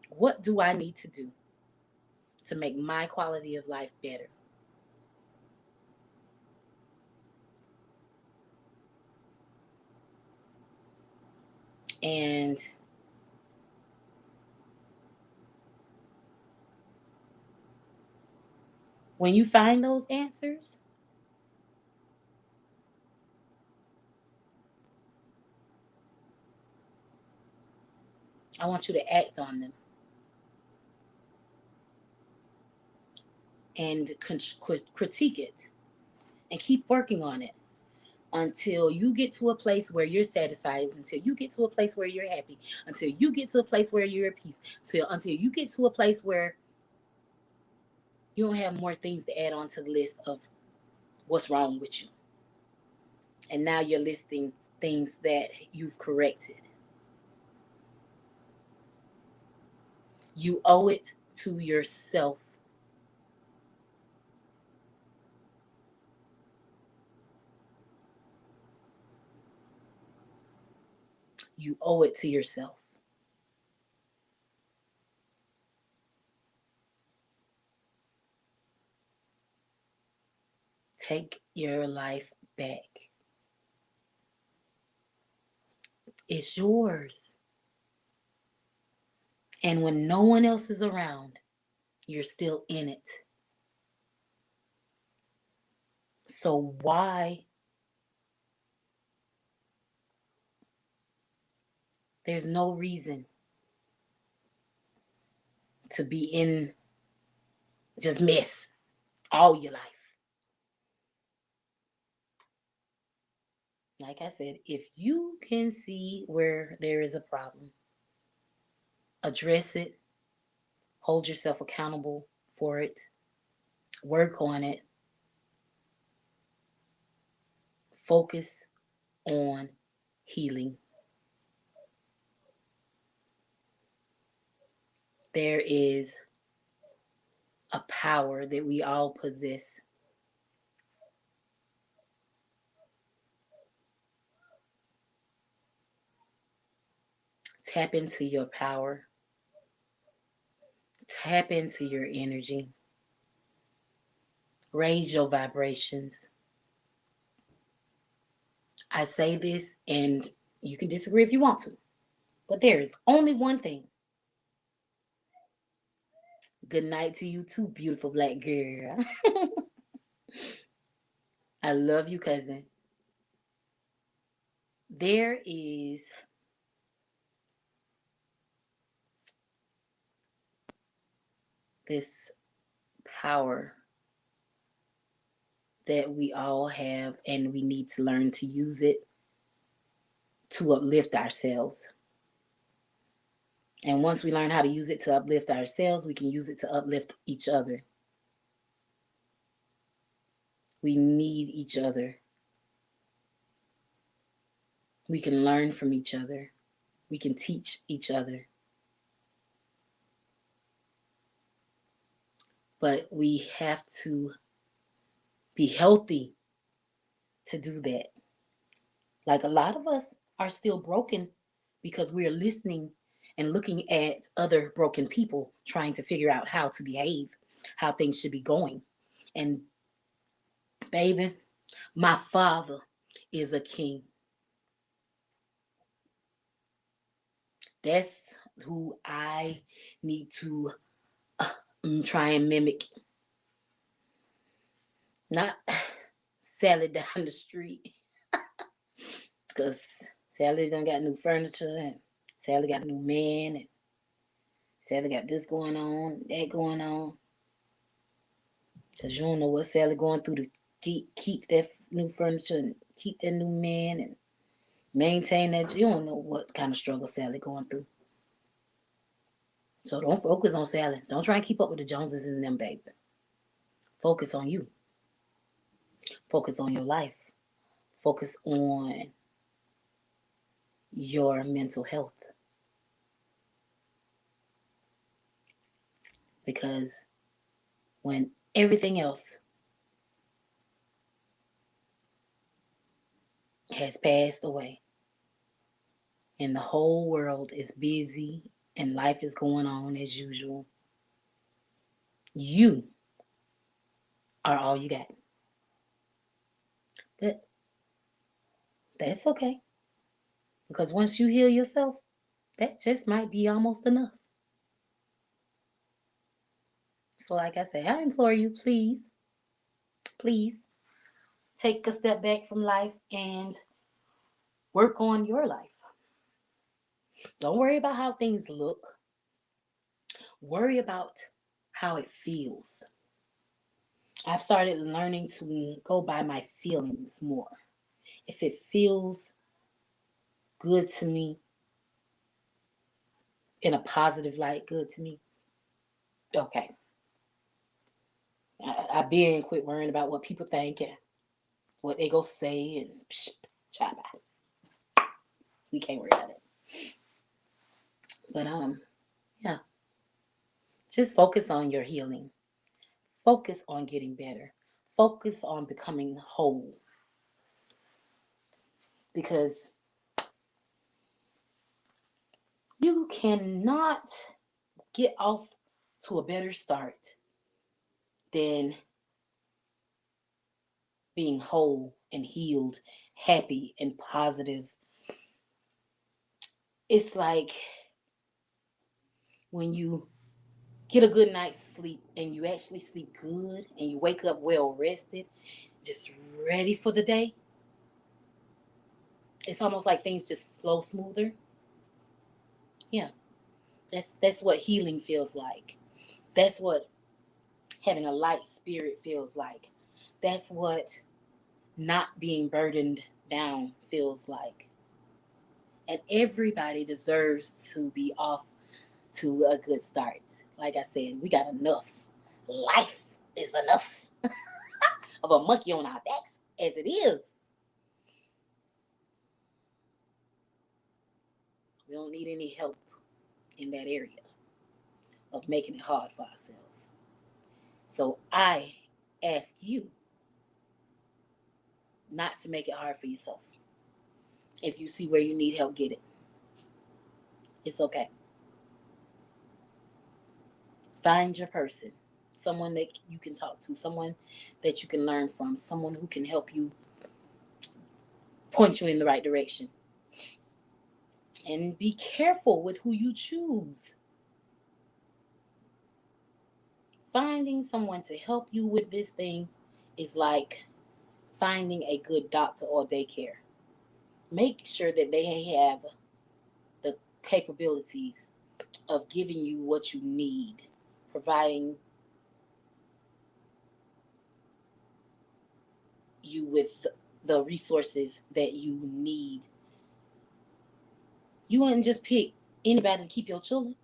A: What do I need to do to make my quality of life better? And when you find those answers, I want you to act on them and critique it and keep working on it until you get to a place where you're satisfied, until you get to a place where you're happy, until you get to a place where you're at peace, until you get to a place where you don't have more things to add on to the list of what's wrong with you. And now you're listing things that you've corrected. You owe it to yourself. You owe it to yourself. Take your life back. It's yours. And when no one else is around, you're still in it. So why? There's no reason to be in just mess all your life. Like I said, if you can see where there is a problem, address it, hold yourself accountable for it, work on it, focus on healing. There is a power that we all possess. Tap into your power. Tap into your energy. Raise your vibrations. I say this, and you can disagree if you want to, but there is only one thing. Good night to you too, beautiful black girl. I love you, cousin. There is this power that we all have, and we need to learn to use it to uplift ourselves. And once we learn how to use it to uplift ourselves, we can use it to uplift each other. We need each other. We can learn from each other. We can teach each other. But we have to be healthy to do that. Like, a lot of us are still broken because we are listening and looking at other broken people trying to figure out how to behave, how things should be going. And baby, my father is a king. That's who I need to try and mimic. Not Sally down the street. Because Sally done got new furniture, and Sally got a new man, and Sally got this going on, that going on. Because you don't know what Sally going through to keep that new furniture and keep that new man and maintain that. You don't know what kind of struggle Sally going through. So don't focus on Sally. Don't try and keep up with the Joneses and them, baby. Focus on you. Focus on your life. Focus on your mental health. Because when everything else has passed away and the whole world is busy and life is going on as usual, you are all you got. But that's okay. Because once you heal yourself, that just might be almost enough. So like I say, I implore you, please take a step back from life and work on your life. Don't worry about how things look. Worry about how it feels. I've started learning to go by my feelings more. If it feels good to me, in a positive light, good to me, okay. I been quit worrying about what people think and what they go say, and chop out. We can't worry about it. But yeah. Just focus on your healing. Focus on getting better. Focus on becoming whole. Because you cannot get off to a better start than being whole and healed, happy and positive. It's like when you get a good night's sleep and you actually sleep good and you wake up well rested, just ready for the day. It's almost like things just flow smoother. Yeah, that's what healing feels like. That's what having a light spirit feels like. That's what not being burdened down feels like. And everybody deserves to be off to a good start. Like I said, we got enough. Life is enough of a monkey on our backs as it is. We don't need any help in that area of making it hard for ourselves. So I ask you not to make it hard for yourself. If you see where you need help, get it. It's okay. Find your person, someone that you can talk to, someone that you can learn from, someone who can help you, point you in the right direction. And be careful with who you choose. Finding someone to help you with this thing is like finding a good doctor or daycare. Make sure that they have the capabilities of giving you what you need providing you with the resources that you need. You wouldn't just pick anybody to keep your children.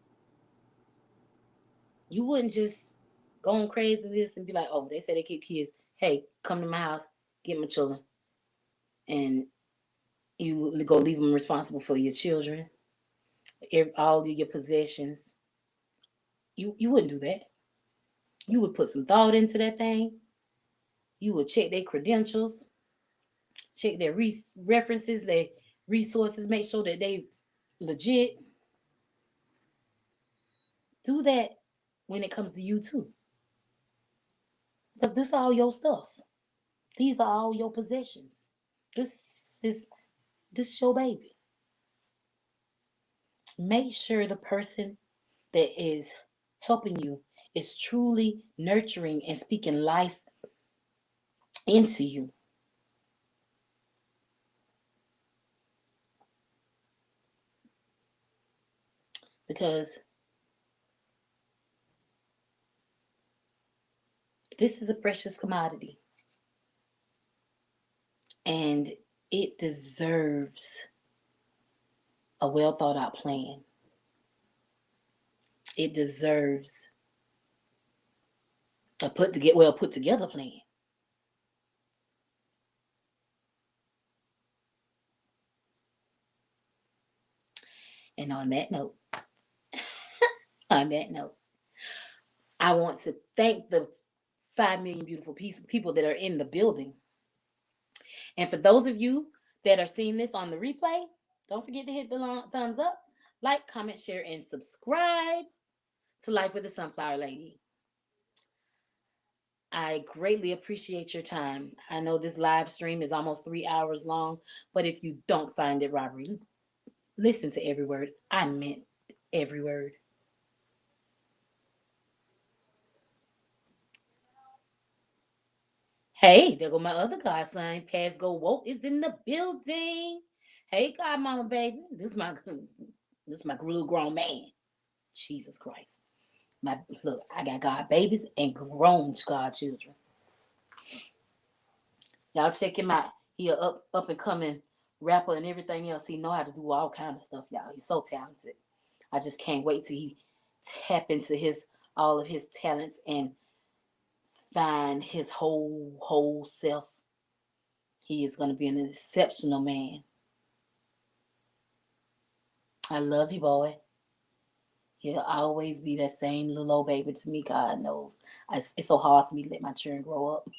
A: You wouldn't just go on crazy this and be like, oh, they say they keep kids. Hey, come to my house, get my children. And you go leave them responsible for your children, all of your possessions. You wouldn't do that. You would put some thought into that thing. You would check their credentials, check their references, their resources, make sure that they legit. Do that when it comes to you too. Because this is all your stuff. These are all your possessions. Is this is your baby. Make sure the person that is helping you is truly nurturing and speaking life into you. Because this is a precious commodity. And it deserves a well thought out plan. It deserves a put together plan. And on that note, I want to thank the 5 million beautiful people that are in the building. And for those of you that are seeing this on the replay, don't forget to hit the thumbs up, like, comment, share, and subscribe to Life with the Sunflower Lady. I greatly appreciate your time. I know this live stream is almost 3 hours long, but if you don't find it robbery, listen to every word. I meant every word. Hey, there go my other godson. Pass Go Woke is in the building. Hey, godmama, baby. This is my little grown man. Jesus Christ. Look, I got God babies and grown God children. Y'all check him out. He a up and coming rapper and everything else. He know how to do all kind of stuff, y'all. He's so talented. I just can't wait till he tap into all of his talents and find his whole self. He is going to be an exceptional man. I love you, boy. He'll always be that same little old baby to me. God knows. It's so hard for me to let my children grow up.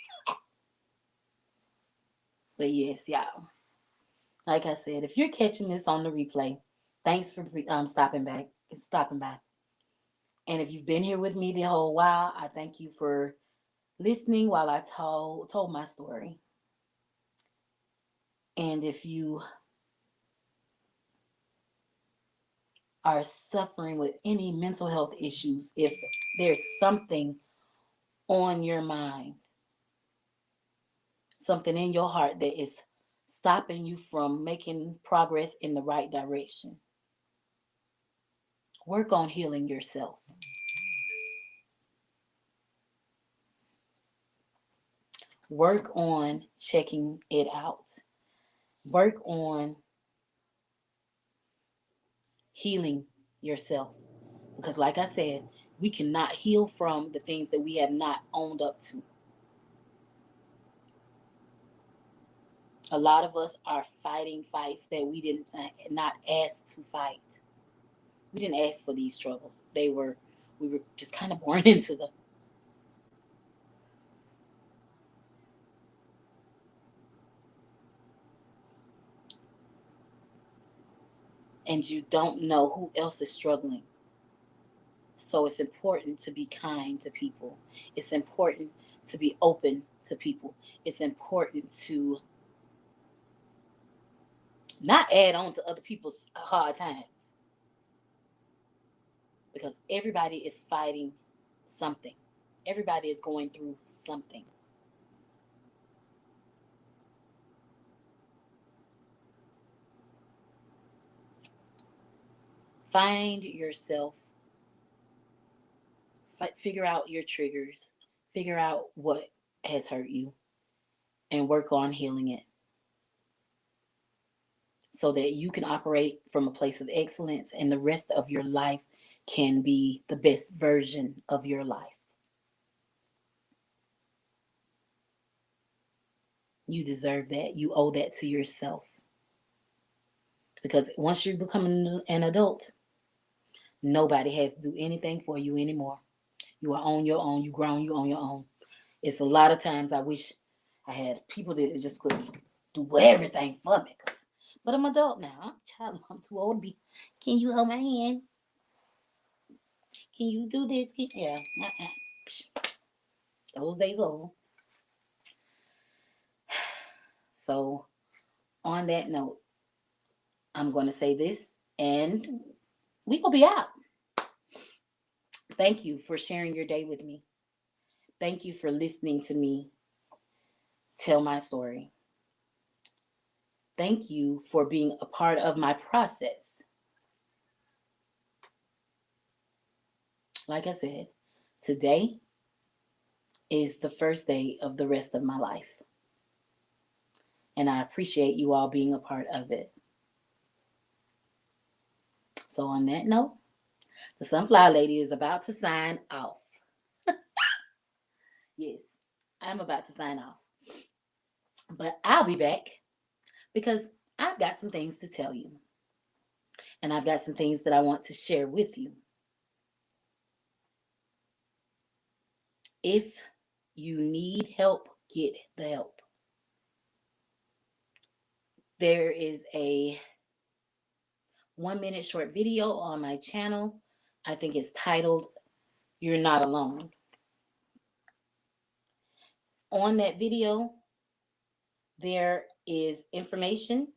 A: But yes, y'all. Like I said, if you're catching this on the replay, thanks for stopping by. And if you've been here with me the whole while, I thank you for listening while I told my story. And if you are suffering with any mental health issues, if there's something on your mind, something in your heart that is stopping you from making progress in the right direction, work on healing yourself. Work on checking it out. Work on healing yourself. Because like I said, we cannot heal from the things that we have not owned up to. A lot of us are fighting fights that we did not ask to fight. We didn't ask for these struggles. We were just kind of born into them. And you don't know who else is struggling. So it's important to be kind to people. It's important to be open to people. It's important to not add on to other people's hard times. Because everybody is fighting something. Everybody is going through something. Find yourself. figure out your triggers, figure out what has hurt you, and work on healing it so that you can operate from a place of excellence and the rest of your life can be the best version of your life. You deserve that. You owe that to yourself. Because once you become an adult, nobody has to do anything for you anymore. You are on your own. You grown. You on your own. It's a lot of times I wish I had people that just could do everything for me. But I'm adult now. I'm too old to be. Can you hold my hand? Can you do this? Yeah. Those days over. So, on that note, I'm going to say this and we will be out. Thank you for sharing your day with me. Thank you for listening to me tell my story. Thank you for being a part of my process. Like I said, today is the first day of the rest of my life. And I appreciate you all being a part of it. So on that note, the Sunflower Lady is about to sign off. Yes, I'm about to sign off. But I'll be back because I've got some things to tell you. And I've got some things that I want to share with you. If you need help, get the help. There is a 1-minute short video on my channel. I think it's titled, You're Not Alone. On that video, there is information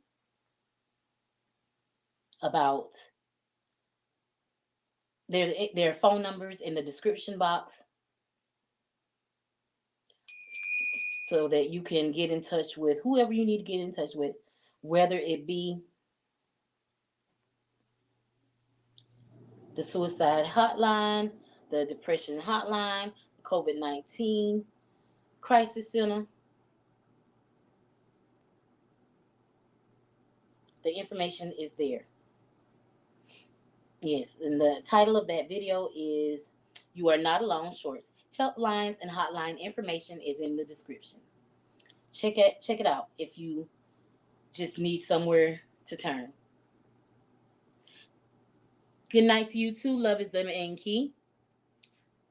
A: about, there are phone numbers in the description box so that you can get in touch with whoever you need to get in touch with, whether it be the suicide hotline, the depression hotline, the COVID-19 crisis center. The information is there. Yes, and the title of that video is You Are Not Alone Shorts. Helplines and hotline information is in the description. Check it out if you just need somewhere to turn. Good night to you too. Love is the main key.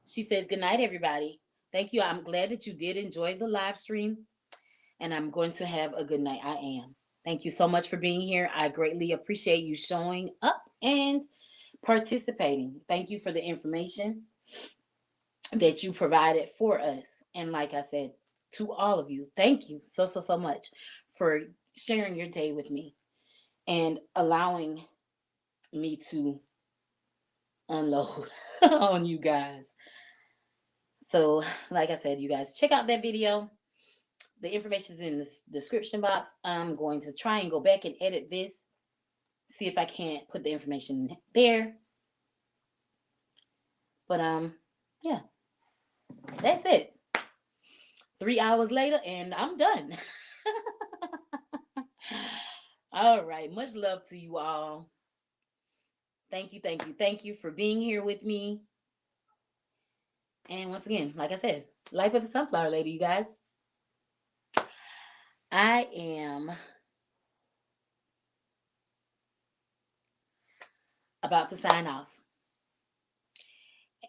A: She says, good night, everybody. Thank you. I'm glad that you did enjoy the live stream, and I'm going to have a good night. I am. Thank you so much for being here. I greatly appreciate you showing up and participating. Thank you for the information that you provided for us. And like I said, to all of you, thank you so much for sharing your day with me and allowing me to unload on you guys. So, like I said, you guys, check out that video. The information is in the description box. I'm going to try and go back and edit this, see if I can't put the information there. But yeah, that's it. 3 hours later, and I'm done. All right, much love to you all. Thank you for being here with me. And once again, like I said, life of the Sunflower Lady, you guys. I am about to sign off.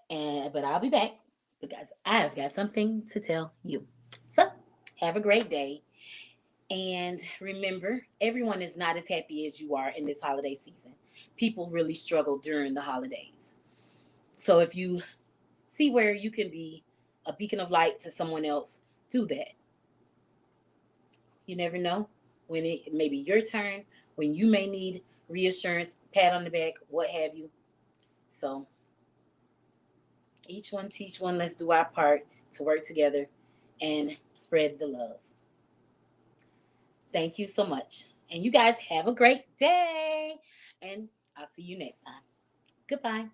A: But I'll be back because I've got something to tell you. So, have a great day. And remember, everyone is not as happy as you are in this holiday season. People really struggle during the holidays. So if you see where you can be a beacon of light to someone else, do that. You never know when it may be your turn, when you may need reassurance, pat on the back, what have you. So each one teach one. Let's do our part to work together and spread the love. Thank you so much. And you guys have a great day. And I'll see you next time. Goodbye.